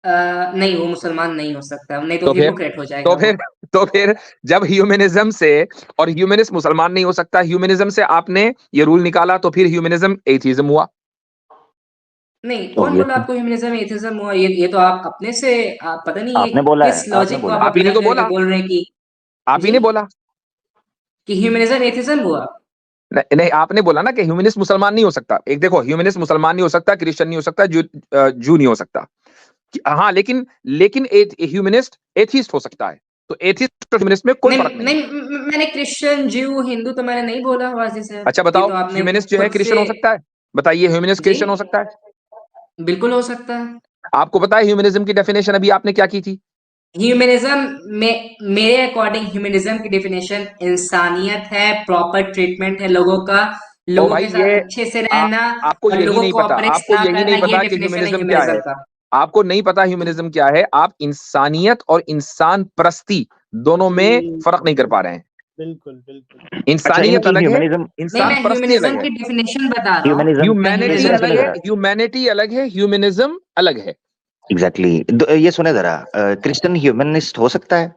नहीं, वो मुसलमान नहीं हो सकता, नहीं तो तो फिर हिपोक्रेट हो जाएगा वो। तो फिर जब ह्यूमनिज्म से, और ह्यूमनिस्ट मुसलमान नहीं हो सकता, ह्यूमनिज्म से आपने ये रूल निकाला, तो फिर ह्यूमनिज्म एथिज्म हुआ। नहीं, कौन बोला आपको ह्यूमनिज्म एथिज्म हुआ? ये तो आप अपने से पता नहीं ये आपने बोला है, किस आपने लॉजिक को बोला आप है। आप ही ने अप्लाई तो करके बोला, बोल रहे हैं कि आप ही जी ने बोला। कि ह्यूमनिज्म एथिज्म हुआ। नहीं, आपने बोला ना कि ह्यूमनिस्ट मुसलमान नहीं हो सकता। एक देखो, ह्यूमनिस्ट मुसलमान नहीं हो सकता, क्रिश्चियन नहीं हो सकता, जू नहीं हो सकता। हाँ, लेकिन ह्यूमनिस्ट एथिस्ट हो सकता है। तो एथिस्ट और ह्यूमनिस्ट में कोई नहीं फर्क नहीं है। नहीं, मैंने क्रिश्चियन, ज्यू, हिंदू तो मैंने नहीं बोला वाजी साहब। अच्छा ये बताओ, तो आपने ह्यूमनिस्ट जो है खुद क्रिश्चियन से। हो सकता है? बताइए, ह्यूमनिस्ट जी क्रिश्चियन हो सकता है? बिल्कुल हो सकता है। आपको पता है ह्यूमनिज्म की डेफिनेशन अभी आपने क्या की थी? ह्यूमनिज्म में मेरे अकॉर्डिंग ह्यूमनिज्म की डेफिनेशन इंसानियत है, प्रॉपर ट्रीटमेंट है लोगों का, ओ लोगों भाई, के साथ अच्छे से रहना आपको और यही लोगों नहीं को पता, ऑपरेट आपको ना यही करना, नहीं ये पता कि डेफिनेशन है ह्यूमनिज्म क्या ह्यूमनिज्म है। का। आपको नहीं पता ह्यूमनिज्म क्या है। आप इंसानियत और इंसान प्रस्ती दोनों में फर्क नहीं कर पा रहे हैं। बिल्कुल बिल्कुल। अच्छा, इंसानियत इनकी अलग है, ह्यूमनिज्म नहीं, इंसान मैं प्रस्ती अलग ह्यूमनिज्म है। की डेफिनेशन बता रहा हूँ। ह्यूमनिज्म मैं ह्यूमैनिटी सुने ह्यूमनिज्म सुने अलग है, जरा, ह्यूमैनिटी अलग है, ह्यूमनिज्म अलग है। एग्जैक्टली ये सुने जरा, क्रिश्चियन ह्यूमनिस्ट हो सकता है?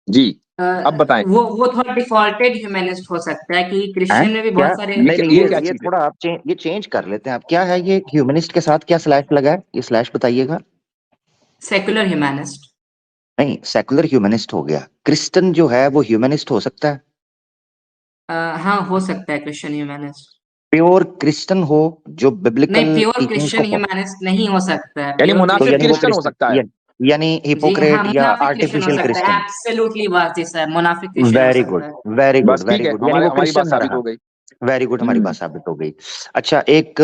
जी, अब बताएं। वो थोड़ा डिफॉल्टेड ह्यूमनिस्ट हो सकता है, क्योंकि हैं? क्रिश्चियन में भी क्या? बहुत सारे। नहीं नहीं, ये क्या ये चीज है? थोड़ा आप ये चेंज कर लेते हैं। आप क्या है ये ह्यूमनिस्ट के साथ क्या स्लैश लगा है? ये स्लैश बताइएगा। Secular humanist. नहीं, सेकुलर ह्यूमनिस्ट हो गया। क्रिश्चियन जो है वो ह्यूमनिस्ट हो सकता है? हाँ, हो सकता है क्रिश्चियन ह्यूमनिस्ट। प्योर क्रिश्चियन हो जो नहीं, बिब्लिकल प्योर टीचिंग्स क्रिश्चियन को, ह्यूमनिस्ट नहीं हो सकता है। यानी प्योर तो मुनाफिक यानी वो क्रिश्चियन हो सकता है। यानी जी हाँ, हिपोक्रेट या मुनाफिक क्रिश्चियन हो आर्टिफिशियल सकता है। क्रिश्चियन। एब्सोल्युटली वाजी साहब, मुनाफिक क्रिश्चियन हो वेरी गुड, सकता है। वेरी गुड, बस वेरी ठीक है, गुड, यानी वो हमारी बात क्रिश्चियन ना साबित रहा। हो गई। वेरी गुड, हमारी बात साबित हो गई। अच्छा, एक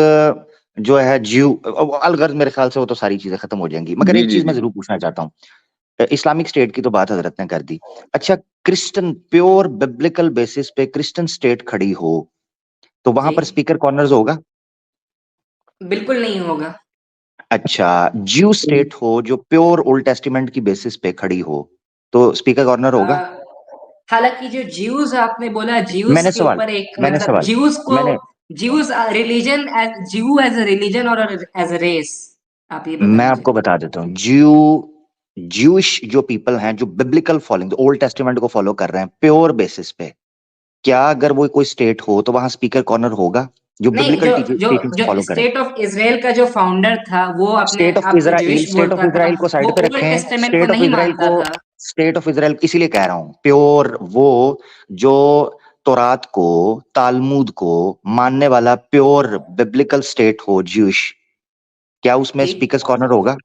जो है ज्यू, अलगर्ज मेरे ख्याल से वो तो सारी चीजें खत्म हो जाएंगी, मगर जी एक जी चीज मैं जी। जरूर पूछना चाहता हूँ। इस्लामिक स्टेट की तो बात हजरत ने कर दी। अच्छा, क्रिश्चियन प्योर बिब्लिकल बेसिस पे क्रिश्चियन स्टेट खड़ी हो तो वहां जी पर स्पीकर कॉर्नर्स होगा? बिल्कुल नहीं होगा। अच्छा, ज्यू स्टेट हो जो प्योर ओल्ड टेस्टिमेंट की बेसिस पे खड़ी हो तो स्पीकर कॉर्नर होगा? हालांकि जो ज्यूज आपने बोला, ज्यूज मैंने के सवाल ऊपर एक मैंने मतलब सवाल ज्यूज को, मैंने ज्यूज रिलीजन एज ज्यू एज अ रिलीजन और एज अ रेस, आप ये मैं बताइए। आपको बता देता हूँ। ज्यूइश जो पीपल हैं जो बिब्लिकल फॉलोइंग ओल्ड टेस्टिमेंट को फॉलो कर रहे हैं प्योर बेसिस पे, क्या अगर वो कोई स्टेट हो तो वहां स्पीकर कॉर्नर होगा जो नहीं, बिब्लिकल जो जो टीचिंग्स को जो फॉलो करे? स्टेट ऑफ इजराइल का जो फाउंडर था, वो अपने स्टेट ऑफ आप को इजराइल, ज्यूइश बोलता था। को वो साइड पे ओल्ड रखें। टेस्टामेंट को नहीं मानता था। स्टेट ऑफ इजराइल इसीलिए कह रहा हूं, प्योर वो जो तौरात को, तालमूद को मानने वाला प्योर बिब्लिकल स्टेट हो ज्यूइश, क्या उसमें जी, स्पीकर्स कॉर्नर होगा?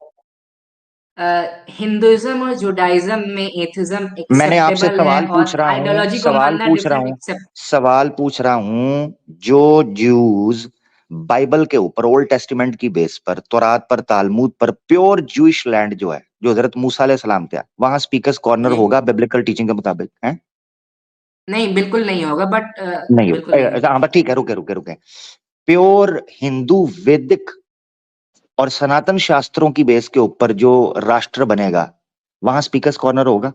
हिंदुइज्म और जुडाइज्म में एथिज्म मैंने आपसे एक्सेप्टेबल है, सवाल पूछ और रहा हूं, आइडियोलॉजी को मानना डिफरेंट एक्सेप्ट। सवाल पूछ रहा हूं। जो ज्यूज बाइबल के ऊपर ओल्ड टेस्टिमेंट की बेस पर, तौरात पर, तालमूद पर प्योर ज्यूइश लैंड जो है, जो हजरत मूसा अलैहिस्सलाम थे, वहां स्पीकर्स कॉर्नर जी होगा बिब्लिकल टीचिंग के मुताबिक? है? नहीं, बिल्कुल नहीं होगा, बट नहीं बिल्कुल नहीं होगा। होगा। हाँ बस ठीक है, रुके रुके रुके। प्योर हिंदू वैदिक और सनातन शास्त्रों की बेस के ऊपर जो राष्ट्र बनेगा वहां स्पीकर्स कॉर्नर होगा?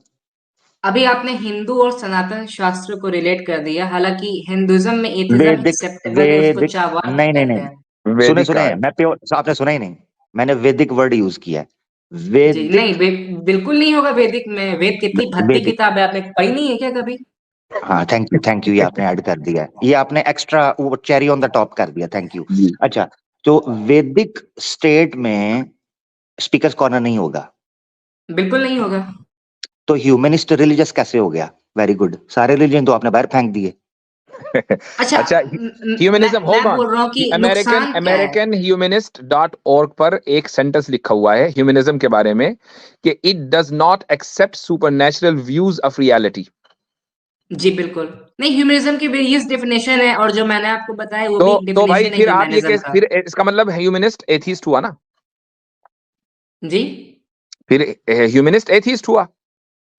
अभी आपने हिंदू और सनातन शास्त्र को रिलेट कर दिया, हालांकि हिंदुइज्म में एथिज्म वैदिक एक्सेप्टेबल है, उसको वैदिक चावाल नहीं नहीं कहते नहीं, हैं। सुने वैदिक सुने, काल। मैं प्योर, आपने सुना ही नहीं, मैंने वैदिक वर्ड यूज किया है। जी, वैदिक नहीं बिल्कुल नहीं होगा वैदिक में। वेद कितनी भद्दी वैदिक किताब है, आपने पढ़ी नहीं है क्या कभी? हाँ थैंक यू, ये आपने ऐड कर दिया है, ये आपने एक्स्ट्रा वो चेरी ऑन द टॉप कर दिया, थैंक यू। अच्छा, तो वैदिक स्टेट में स्पीकर्स कॉर्नर नहीं होगा, बिल्कुल नहीं होगा। तो ह्यूमनिस्ट रिलीजियस कैसे हो गया? वेरी गुड, सारे रिलीजन तो आपने बाहर फेंक दिए। अच्छा, ह्यूमनिज्म, मैं होल्ड ऑन, बोल रहा हूँ कि अमेरिकन नुकसान क्या है? अमेरिकन ह्यूमनिस्ट.org पर एक सेंटेंस लिखा हुआ है ह्यूमनिज्म के बारे में कि it does not accept supernatural views of reality. जी बिल्कुल नहीं, ह्यूमनिज्म की वेरियस डेफिनेशन है, और जो मैंने आपको बताया वो भी एक तो भाई डेफिनेशन है फिर आप ये ह्यूमनिज्म का। फिर इसका मतलब ह्यूमनिस्ट एथीस्ट हुआ ना? जी फिर ह्यूमनिस्ट एथीस्ट हुआ?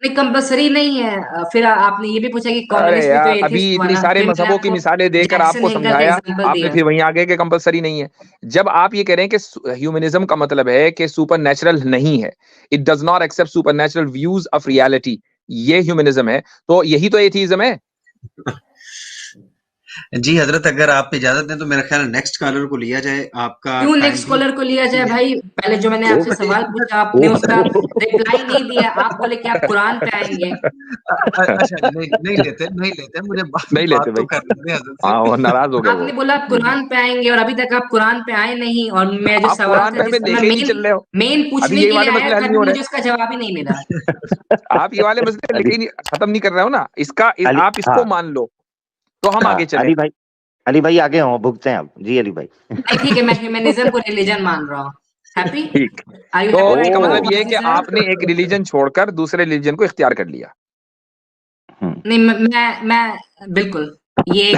नहीं, कंपलसरी नहीं है। फिर आपने ये भी पूछा कि अरे कम्युनिस्ट भी तो यार, अभी एथिस्ट हुआ इतनी ना। सारे फिर मैंने मजहबों की आपको मिसालें देकर जैक्सन आपको हिंकल का समझाया, एग्जांपल आपने दिया। फिर वहीं आगे के कंपलसरी नहीं है। जब आप ये कह रहे हैं कि ह्यूमनिज्म का मतलब है कि सुपरनैचुरल नहीं है, it does not accept supernatural views of reality, ये ह्यूमनिज्म है, तो यही तो एथीज्म है। जी हजरत, अगर आप इजाजत दें तो मेरा ख्याल नेक्स्ट कॉलर को लिया जाए, आपका क्यों टाइम नेक्स्ट भी कॉलर को लिया जाए भाई? पहले जो मैंने आपसे सवाल पूछा, आपने उसका रिप्लाई नहीं दिया। आप बोले कि आप कुरान पे आएंगे। अच्छा, नहीं लेते, मुझे नहीं लेते बात तो भाई, करने दें हजरत हाँ वो से। नाराज हो गए वो। आपने बोला आप कुरान पे आएंगे, और अभी तक आप कुरान पे आए नहीं। और मेरा जो आप सवाल कुरान था, पे हमें जिसका मैं लेके ही नहीं चल रहे हो, मेन अभी पूछने यही के लिए वाले आया मसले हल था, नहीं हो अभी रहे। मुझे उसका जवाब ही नहीं मिला। आप ये वाले मसले लेके अली ही नहीं, खत्म नहीं कर रहे हो ना अली आप इसको हाँ मान लो तो हम आगे चले। अली भाई आगे हो, भुगते हैं आप जी अली भाई। नहीं ठीक है, मैं ह्यूमनिज्म को रिलीजन मान रहा हूँ। हैप्पी? ठीक, आर यू तो हैप्पी राइट इसका नाउ मतलब ये है वाजिज कि साहब? आपने एक रिलीजन छोड़कर दूसरे रिलीजन को इख्तियार कर लिया। नहीं, मैं बिल्कुल ये आई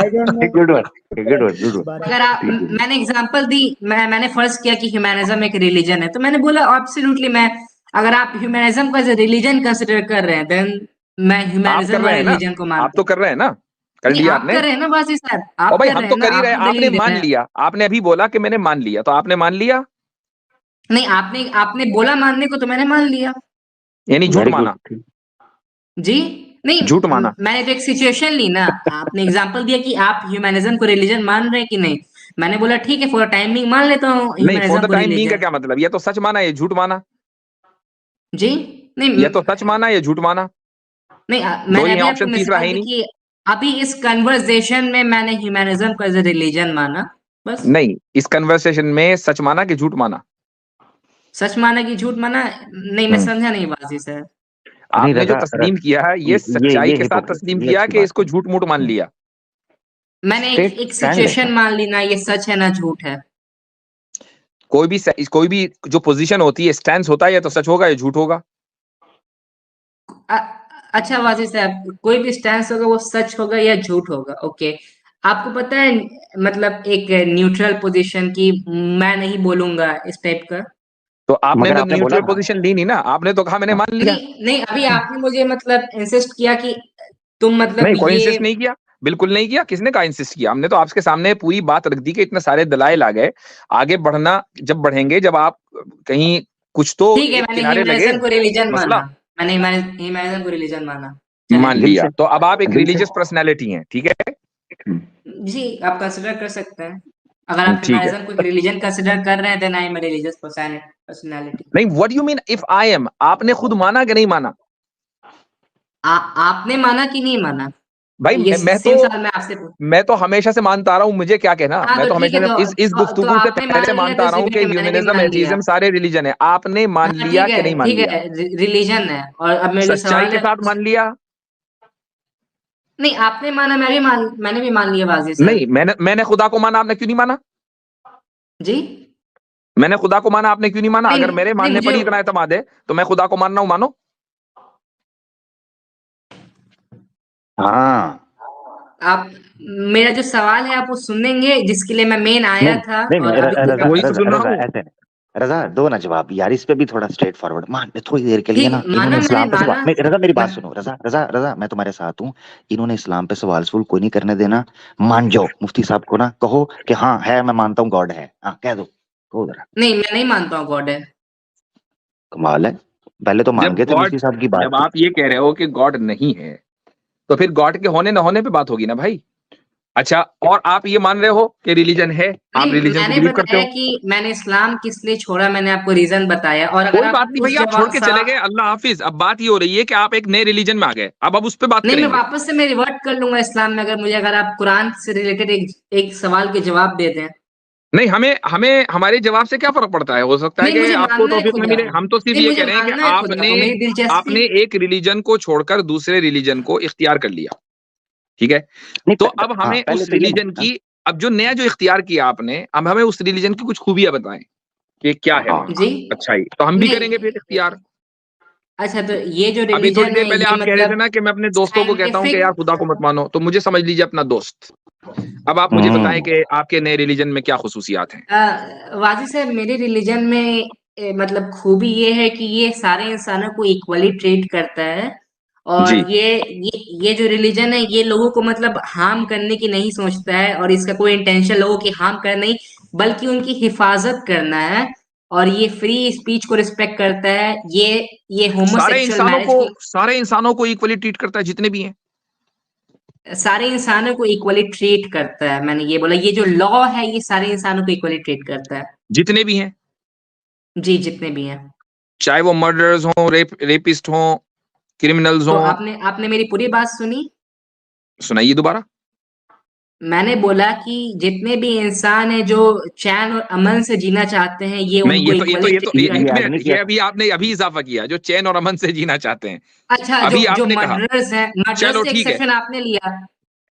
don't no good one, good one. अगर आप मैंने एग्जांपल दी, मैंने फर्ज किया कि ह्यूमनिज्म एक रिलीजन है, तो मैंने बोला एब्सोल्युटली मैं, अगर आप ह्यूमनिज्म को एज ए रिलीजन कंसिडर कर रहे हैं, देन मैं आप कर ह्यूमनिज्म रहे और हैं ना, रिलीजन को आप मानता तो हूँ। कर रहे हैं ना, कर नहीं, लिया आप आपने। कर रहे हैं ना वाजिज साहब, और आप भाई कर हम रहे तो हैं ना, कर ही रहे आप हैं, ही आपने दलील दे मान रहे हैं। लिया, आपने अभी बोला कि मैंने मान लिया, तो आपने मान लिया, नहीं, आपने बोला मानने को, तो मैंने मान लिया। यानी झूठ वेरी माना, गुड। जी नहीं, झूठ माना। मैंने तो एक सिचुएशन ली ना। आपने एग्जांपल दिया कि आप ह्यूमनिज्म को रिलीजन मान रहे हैं कि नहीं। मैंने बोला ठीक है, फॉर टाइम बिंग मान लेता हूँ नहीं, फॉर ह्यूमनिज्म द को टाइम बीइंग का रिलीजन। क्या मतलब? ये तो सच माना, ये झूठ माना, जी नहीं ये तो सच माना, ये झूठ माना, नहीं, दो मैंने ही अभी आपको ऑप्शन, तीसरा है मिसाल ही दी नहीं। कि अभी इस कन्वर्सेशन में मैंने ह्यूमनिज्म को एज ए रिलीजन माना, बस। नहीं, इस कन्वर्सेशन में सच माना कि झूठ माना? सच माना कि झूठ माना? नहीं, मैं हम्म, समझा नहीं बाजी से। नहीं आपने जो रजा तस्लीम किया है ये सच्चाई ये के साथ हिपोक्रेसी, तस्लीम ये किया अच्छी कि बात इसको नहीं। झूठ मूठ मान लिया। मैंने स्टेट एक स्टैंड है सिचुएशन ना। मान ली ना, ये सच है ना झूठ है। कोई भी जो पोजीशन होती है, स्टैंस होता है, या तो सच होगा या झूठ होगा। अ- अच्छा वाजिद साहब, कोई भी स्टैंस होगा वो सच होगा या झूठ होगा, ओके। आपको पता है, मतलब एक न्यूट्रल पोजीशन की, मैं नहीं बोलूंगा इस टाइप का। तो आपने मगर तो आपने बोला न्यूट्रल ना, पोजीशन ली नहीं ना, आपने तो कहा मैंने मान लिया। नहीं नहीं, अभी आपने मुझे मतलब इंसिस्ट किया कि तुम मतलब नहीं, कोई ये। इंसिस्ट नहीं किया, बिल्कुल नहीं किया। किसने कहा इंसिस्ट किया? हमने तो आपके सामने पूरी बात रख दी कि इतने सारे दलाइल आ गए, आगे बढ़ना जब बढ़ेंगे, जब आप कहीं कुछ तो ठीक है, एक मैंने किनारे लगे ह्यूमनिज्म को रिलीजन मसला। माना। मैंने ह्यूमनिज्म को रिलीजन माना। मान चलें। दिल लिया, से तो अब आप एक दिल से रिलीजियस पर्सनैलिटी हैं, ठीक है? जी, आप कंसिडर कर सकते हैं। अगर आप ठीक है। ह्यूमनिज्म को एक रिलीजन कंसिडर कर रहे हैं, then I am a religious personality. नहीं, what you mean if I am? आपने खुद माना कि नहीं माना? आपने माना कि नहीं माना? भाई ये मैं सेम सवाल मैं आपसे पूछ। मैं तो हमेशा से मानता आ रहा हूँ, मुझे क्या कहना, हाँ मैं तो तो ठीक हमेशा है, से इस तो गुफ्तगू से आपने मान पहले लिया मानता तो आ रहा हूँ कि मैंने भी ह्यूमनिज्म मान लिया। एथीज्म सारे रिलीजन है। आपने मान हाँ लिया कि नहीं मान ठीक लिया? है, रिलीजन है। और अब मेरा जो सच्चाई सवाल के है साथ मान लिया? नहीं, आपने माना, मैंने भी मान लिया वाजिद साहब। नहीं, मैंने खुदा को माना, आपने क्यों नहीं माना? जी मैंने खुदा को माना, आपने क्यों नहीं माना? नहीं अगर मेरे नहीं, मानने मुझे पर ही इतना एतमाद है तो मैं खुदा को मान रहा हूं, मानो। हाँ आप, मेरा जो सवाल है आप वो सुनेंगे, जिसके लिए मैं मेन आया नहीं था। नहीं नहीं, और अभी रजा वही तो रजा सुन रहा रजा हूँ। ऐसे नहीं। रजा दो ना जवाब यार, इस पे भी थोड़ा स्ट्रेट फॉरवर्ड मान ले थोड़ी देर के लिए ना। ठीक माना, इन्होंने मैंने इस्लाम पे सवाल माना। नहीं, रजा मेरी बात मैं सुनो, रजा रजा रजा मैं तुम्हारे साथ हूँ। इन्होंने इस्लाम पे सवाल कोई नहीं करने देना। मान जाओ मुफ्ती साहब को ना, कहो कि हाँ है, मैं मानता हूँ गॉड है, हाँ कह दो, कहो जरा। नहीं, मैं नहीं मानता हूँ गॉड है। कमाल है, पहले तो मान जब गए थे गॉड मुफ्ती साहब की बात जब पे। आप ये कह रहे हो कि गॉड नहीं है, तो फिर गॉड के होने न होने पे बात होगी ना भाई। अच्छा, और आप ये मान रहे हो कि रिलीजन है, आप नहीं, रिलीजन को मैंने बिलीव करते बताया हो? कि मैंने इस्लाम किस लिए छोड़ा, मैंने आपको रीजन बताया। और अगर कोई आप बात नहीं उस भैया, आप छोड़ जवाब के चले गए, अल्लाह हाफिज। अब बात ये हो रही है कि आप एक नए रिलीजन में आ गए, अब उस पर बात नहीं, मैं करेंगे। वापस से मैं रिवर्ट कर लूंगा इस्लाम में, अगर आप कुरान से रिलेटेड एक सवाल के जवाब दे दें। नहीं, हमें हमें हमारे जवाब से क्या फर्क पड़ता है, हो सकता है नहीं, कि मुझे आपको मानना है तौफीक न खुदा मिले। को। हम तो सिर्फ नहीं, ये कह मुझे रहे हैं कि मानना है खुदा को, मेरी दिलचस्पी। आपने एक रिलीजन को छोड़कर दूसरे रिलीजन को इख्तियार कर लिया, ठीक है? नहीं तो अब हाँ, हमें पहले उस तो ये रिलीजन बताना। की, अब जो नया जो इख्तियार किया आपने, अब हमें उस रिलीजन की कुछ खूबियां बताएं कि क्या है हाँ वहां जी। अच्छाई, तो हम भी करेंगे फिर नहीं, इख्तियार। अच्छा, तो ये जो अभी थोड़ी रिलीजन देर है पहले ये आप कह रहे थे मतलब ना कि मैं अपने दोस्तों को कहता हूँ कि साइंटिफिक। यार खुदा को मत मानो, तो मुझे समझ लीजिए अपना दोस्त। अब आप मुझे बताएं कि आपके नए रिलीजन में क्या खुसूसियात हैं। वाजी साहब, मेरे रिलीजन में मतलब खूबी ये है कि ये सारे इंसानों को इक्वली ट्रीट करता है। जी, और ये जो रिलीजन है ये लोगों को मतलब हार्म करने की नहीं सोचता है, और इसका कोई इंटेंशन लोगों की हार्म करना नहीं, बल्कि उनकी हिफाजत करना है। और ये फ्री स्पीच को रिस्पेक्ट करता है। ये होमोसेक्सुअल मैरिज को, सारे इंसानों को इक्वली ट्रीट करता है, जितने भी हैं। सारे इंसानों को इक्वली ट्रीट करता है। मैंने ये बोला, ये जो लॉ है ये सारे इंसानों को इक्वली ट्रीट करता है। जितने भी हैं, जी, जितने भी हैं। चाहे वो मर्डरर्स हों, रेपिस्ट हों, क्रिमिनल्स तो हों। आपने आपने मेरी पूरी बात सुनी? सुनाइए दोबारा। मैंने बोला कि जितने भी इंसान हैं जो चैन और अमन से जीना चाहते हैं, ये नहीं, उनको इक्वली ट्रीट ये एक करता है। मिनट, आदमी ये क्या अभी आपने अभी इजाफा किया, जो चैन और अमन से जीना चाहते हैं, अच्छा, जो अभी जो आपने कहा। मर्डरर्स हैं, चलो मर्डरर्स से ठीक है, एक्सेप्शन आपने लिया। चलो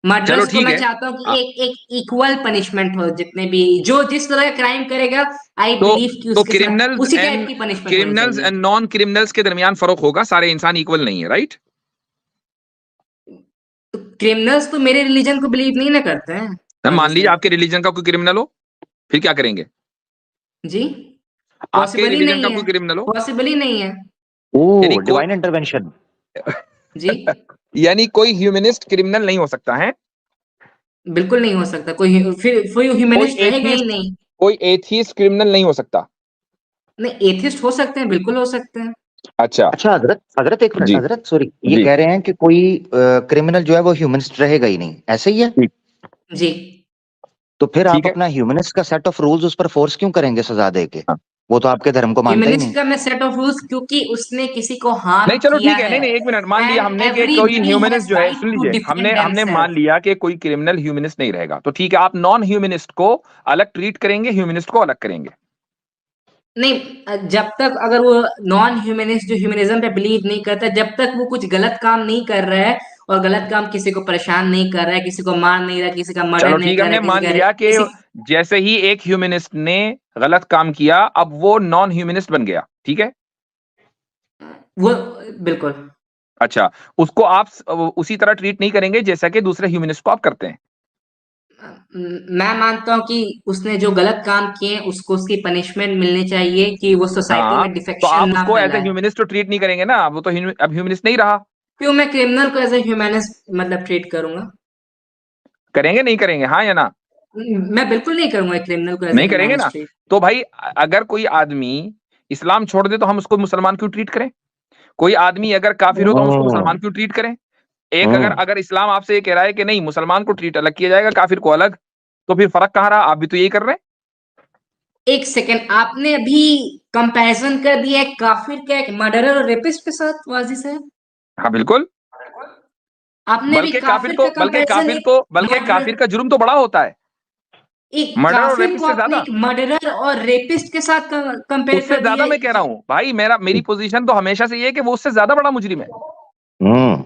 मर्डरर्स को ठीक मैं है। चाहता हूँ आ, कि एक इक्वल पनिशमेंट हो, जितने भी जो जिस तरह का क्राइम करेगा, आई तो बिलीव कि तो उसके साथ उसी टाइप की पनिशमेंट होनी चाहिए। नॉन क्रिमिनल्स के दरमियान फर्क होगा, सारे इंसान इक्वल नहीं है, राइट? तो क्रिमिनल्स तो मेरे रिलीजन को बिलीव नहीं ना करते हैं, मान वाजी लीजिए साहब। आपके रिलीजन का कोई क्रिमिनल हो, फिर क्या करेंगे? जी, आपके पॉसिबल ही रिलीजन नहीं का है। कोई क्रिमिनल हो, पॉसिबल ही नहीं है। यानी ओ कोई डिवाइन इंटरवेंशन। जी, यानी कोई ह्यूमनिस्ट क्रिमिनल नहीं हो सकता है, बिल्कुल नहीं हो सकता। फिर कोई कोई ह्यूमनिस्ट रहेगा ही एथियस्ट नहीं। कोई एथियस्ट क्रिमिनल नहीं हो सकता। नहीं, एथिस्ट हो सकते हैं, बिल्कुल हो सकते हैं। अच्छा, अच्छा हजरत, हजरत एक मिनट, जी हजरत सॉरी, ये जी, कह रहे हैं कि कोई क्रिमिनल जो है वो ह्यूमनिस्ट रहेगा ही नहीं, ऐसे ही है? ठीक जी, तो फिर आप ठीक है। अपना ह्यूमनिस्ट का सेट ऑफ रूल्स उस पर फोर्स क्यों करेंगे सजा दे के? हाँ। वो तो आपके धर्म को मानता ही ह्यूमनिस्ट नहीं। का मैं सेट ऑफ रूल्स, क्योंकि उसने किसी को हार्म नहीं चलो किया ठीक है, है। नहीं नहीं, एक मिनट, मान लिया एंड हमने कि कोई एवरीबडी ह्यूमनिस्ट हैज जो है, राइट सुन टू लीजिए, डिफेंड हमने मान देमसेल्फ। लिया कि कोई क्रिमिनल ह्यूमनिस्ट नहीं रहेगा, तो ठीक है, आप नॉन ह्यूमनिस्ट को अलग ट्रीट करेंगे, ह्यूमनिस्ट को अलग करेंगे। नहीं, जब तक अगर वो नॉन ह्यूमनिस्ट जो ह्यूमनिज्म पे बिलीव नहीं करता, जब तक वो कुछ गलत काम नहीं कर रहा है, और गलत काम किसी को परेशान नहीं कर रहा है, किसी को मार नहीं रहा, किसी का मर्डर चलो नहीं ठीक है, कर रहा हमने है, किसी मान का लिया कि किसी। जैसे ही एक ह्यूमनिस्ट ने गलत काम किया, अब वो नॉन ह्यूमनिस्ट बन गया, ठीक है? वो बिल्कुल। अच्छा, उसको आप उसी तरह ट्रीट नहीं करेंगे जैसा कि दूसरे ह्यूमनिस्ट को आप करते हैं। मैं मानता हूँ कि उसने जो गलत काम किए हैं, उसको उसकी पनिशमेंट मिलनी चाहिए, कि वो सोसाइटी हाँ, में तो डिफेक्शन आप ना उसको एज ए फैलाए। ह्यूमनिस्ट तो ट्रीट नहीं करेंगे ना, वो तो अब ह्यूमनिस्ट नहीं रहा। क्यों मैं क्रिमिनल को एज ए ह्यूमनिस्ट मतलब ट्रीट करूंगा? करेंगे नहीं करेंगे, हाँ या ना? मैं बिल्कुल नहीं करूंगा क्रिमिनल को एज ए नहीं करेंगे ना? Humanist treat. तो भाई, अगर कोई आदमी इस्लाम छोड़ दे तो हम उसको मुसलमान क्यों ट्रीट करें? कोई आदमी अगर काफिर हो तो हम उसको हम्म मुसलमान क्यों ट्रीट करें? एक अगर हम्म अगर इस्लाम आपसे ये कह रहा है कि नहीं, मुसलमान को ट्रीट अलग किया जाएगा, काफिर को अलग, तो फिर फर्क कहाँ रहा? आप भी तो यही कर रहे हैं। एक सेकंड, आपने अभी कंपैरिजन कर दिया है काफिर का एक मर्डरर और रेपिस्ट के साथ, वाजी साहब। हाँ बिल्कुल। आपने भी काफिर का कंपैरिजन एक बल्कि मर्डर, काफिर का जुर्म तो बड़ा होता है, एक मर्डर और काफिर को रेपिस्ट से आपने ज्यादा। एक मर्डरर और रेपिस्ट के साथ कंपेयर उससे कर दिया ज्यादा मैं कह रहा हूं भाई, मेरी पोजीशन तो हमेशा से ये है कि वो उससे ज्यादा बड़ा मुजरिम है। हम्म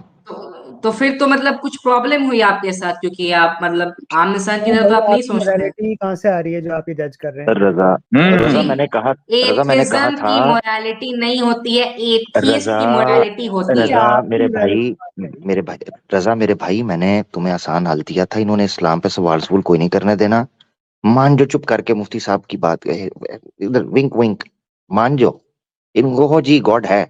तो फिर तो मतलब कुछ प्रॉब्लम हुई आपके साथ, क्योंकि आप मतलब आम इंसान की तरह तो भाई आप नहीं आपकी सोचते हैं। मोरालिटी कहाँ से आ रही है जो आप ये जज कर रहे हैं? रजा, हम्म, रजा जी, मैंने कहा एथिज्म था, की मोरालिटी नहीं होती है, एथियस्ट रजा, की मोरालिटी होती है। रजा आपकी मेरे भाई, मोरालिटी कहाँ से? मेरे भाई, रजा मेरे भाई, मैंने तुम्हें आसान हाल दिया था, इन्होंने इस्लाम पे सवाल सवाल कोई नहीं करने देना। मान जो चुप करके मुफ्ती साहब की बात इधर विंक विंक, मान जो इनको हो जी गॉड है,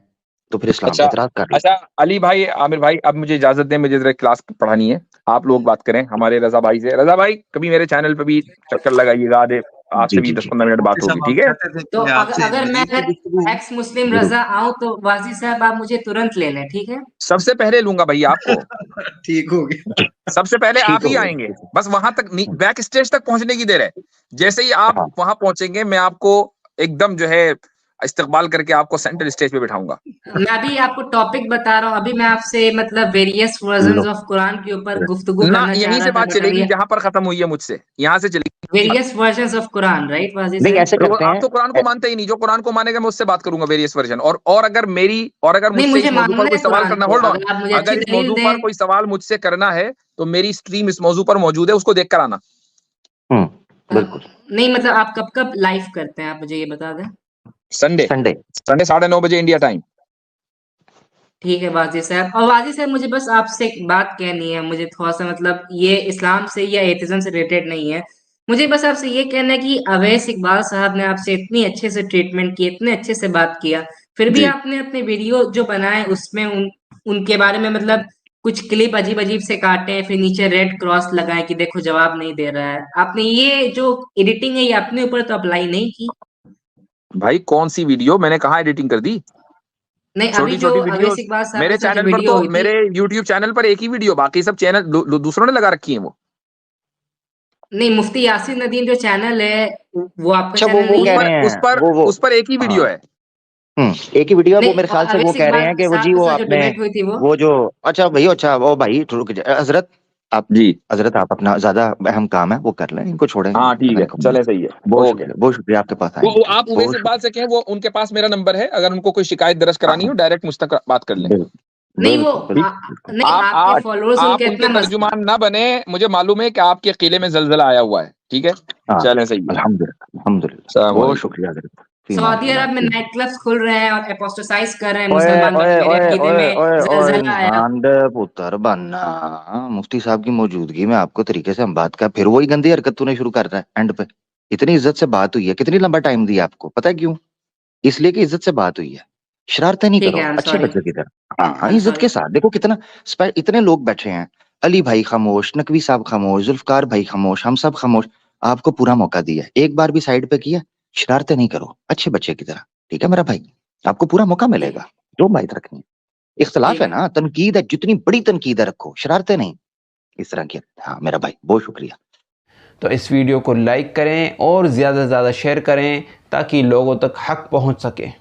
तो फिर इस्लाम पे अच्छा इतराज कर लो। अच्छा, अली भाई, आमिर भाई, अब मुझे इजाजत दें, मुझे जरा क्लास पढ़ानी है। आप लोग बात करें हमारे रजा भाई से। रजा भाई, कभी मेरे चैनल पे भी चक्कर लगाइएगा, आज से जी भी जी 10-15 मिनट बात मुफ्ती होगी, साहब ठीक आप है? कहते थे तो कि आपसे अगर मैं मजीद की गुफ्तगू एक्स मुस्लिम जरूर। रजा आऊं तो वाजी साहब आप मुझे तुरंत ले लें, ठीक है? सबसे पहले लूंगा भैया आपको, ठीक हो गया। ठीक सबसे पहले ठीक आप ही हो गया, आएंगे, ठीक है। बस वहां तक बैक स्टेज तक पहुंचने की देर है। जैसे ही आप हाँ वहां पहुंचेंगे मैं आपको एकदम जो है इस्तकबाल करके आपको सेंट्रल स्टेज पे बिठाऊंगा। मैं अभी आपको टॉपिक बता रहा हूँ, अभी मैं आपसे मतलब various versions low of Quran के ऊपर गुफ्तगू ना करना चाह यहीं रहा से था, बात बट चलेगी अभी जहां पर खत्म हुई है मुझसे, यहां से चलेगी। Various versions of Quran, right वाजी नहीं, साहब? ऐसे करते आप तो कुरान को हैं। मानते ही नहीं, जो कुरान को मानेगा मैं उससे बात करूंगा वेरियस वर्जन। और अगर नहीं, मुझसे मुझे इस मौजू पर मानना कोई है सवाल कुरान करना, को, होल्ड ऑन, अगर आप मुझे अच्छी अगर इस दलील मौजू पर दें। कोई सवाल मुझसे करना है तो मेरी स्ट्रीम इस मौजू पर मौजूद है, उसको देखकर आना। बिल्कुल। नहीं मतलब आप कब कब लाइव करते हैं, आप मुझे ये बता दें। Sunday Sunday. संडे 9:30 बजे इंडिया टाइम। ठीक है वाजी साहब, और वाजी साहब मुझे बस आपसे एक बात कहनी है, मुझे थोड़ा सा मतलब ये इस्लाम से या एथिज्म से रिलेटेड नहीं है, मुझे बस आपसे ये कहना है कि अवैस इकबाल साहब ने आपसे इतनी अच्छे से ट्रीटमेंट की, इतने अच्छे से बात किया, फिर भी जी आपने अपने वीडियो जो बनाए उसमें उनके बारे में मतलब कुछ क्लिप अजीब अजीब से काटे हैं, फिर नीचे रेड क्रॉस लगाए कि देखो जवाब नहीं दे रहा है। आपने ये जो एडिटिंग है ये अपने ऊपर तो अप्लाई नहीं की? भाई कौन सी वीडियो, मैंने कहा एडिटिंग कर दी? नहीं, अभी छोटी जो छोटी अवैस वीडियोस इकबाल साहब मेरे के साथ जो चैनल पर, वीडियो तो हुई थी। मेरे YouTube चैनल पर एक ही वीडियो, बाकी सब चैनल दूसरों ने लगा रखी है वो। नहीं, मुफ्ती यासीन नदीम जो चैनल है वो आपका अच्छा, चैनल वो नहीं उस कह है? पर रहे उस हैं पर वो उस पर एक ही वीडियो हाँ। है। एक ही वीडियो है वो, नहीं, मेरे ख्याल से वो अवैस कह रहे इकबाल हैं कि वो साहब जी के वो साथ जो आपने डिबेट हुई थी वो जो अच्छा भाई, अच्छा वो भाई रुक हजरत, आप जी हजरत आप अपना ज्यादा अहम काम है वो कर लें, इनको छोड़ें। हाँ ठीक है, मैं कहूँगा चले, सही है, बहुत ओके। शुक्रिया, बहुत शुक्रिया, आपके पास वो आएंगे, आप उवैस बहुत इकबाल शुक्रिया। से कहें, वो उनके पास मेरा नंबर है, अगर उनको कोई शिकायत दर्ज करानी हो डायरेक्ट मुझ तक बात कर लें। नहीं वो बिल्कुल बिल्कुल बिल्कुल। नहीं, आप आपके आप फॉलोअर्स आप उनके उनके इतना तर्जुमान ना बने, मुझे मालूम है कि आपके किले में जलजला आया हुआ है, ठीक है? हाँ चलें, सही है। अल्हम्दुलिल्लाह अल्हम्दुलिल्लाह, अस्सलाम बहुत वालेकुम। शुक्रिया हजरत, फी सऊदी मानिल्लाह, अरब में फी। नाइट क्लब्स खुल रहे हैं और एपोस्टेसाइज कर रहे हैं ओए मुसलमान, बट ओए मेरे ओए अकीदे ओए में ओए ओए जलजला आया। इंसान दे पुत्र बनना, मुफ्ती साहब की मौजूदगी में आपको तरीके से हम बात कर, फिर वही गंदी हरकत तूने शुरू कर रहा है एंड पे। इतनी इज्जत से बात हुई है, कितनी लंबा टाइम दिया आपको, पता है क्यों? इसलिए कि इज्जत से बात हुई है। शरारतें नहीं ठीक है, करो, आई एम अच्छे सॉरी, बच्चे की तरह, हाँ आई एम इज्जत सॉरी। के साथ। देखो कितना इतने लोग बैठे हैं, अली भाई खामोश, नकवी साहब खामोश, जुल्फकार भाई खामोश, हम सब खामोश। आपको पूरा मौका दिया, एक बार भी साइड पे किया, शरारतें नहीं करो, अच्छे बच्चे की तरह, ठीक है मेरा भाई? आपको पूरा मौका मिलेगा, जो बात रखनी है। इख्तलाफ ठीक है है। ना, तनकीद है, जितनी बड़ी तनकीद है रखो, शरारतें नहीं, इस तरह की। हाँ मेरा भाई, बहुत शुक्रिया। तो इस वीडियो को लाइक करें और ज़्यादा से ज़्यादा शेयर करें ताकि लोगों तक हक पहुंच सके।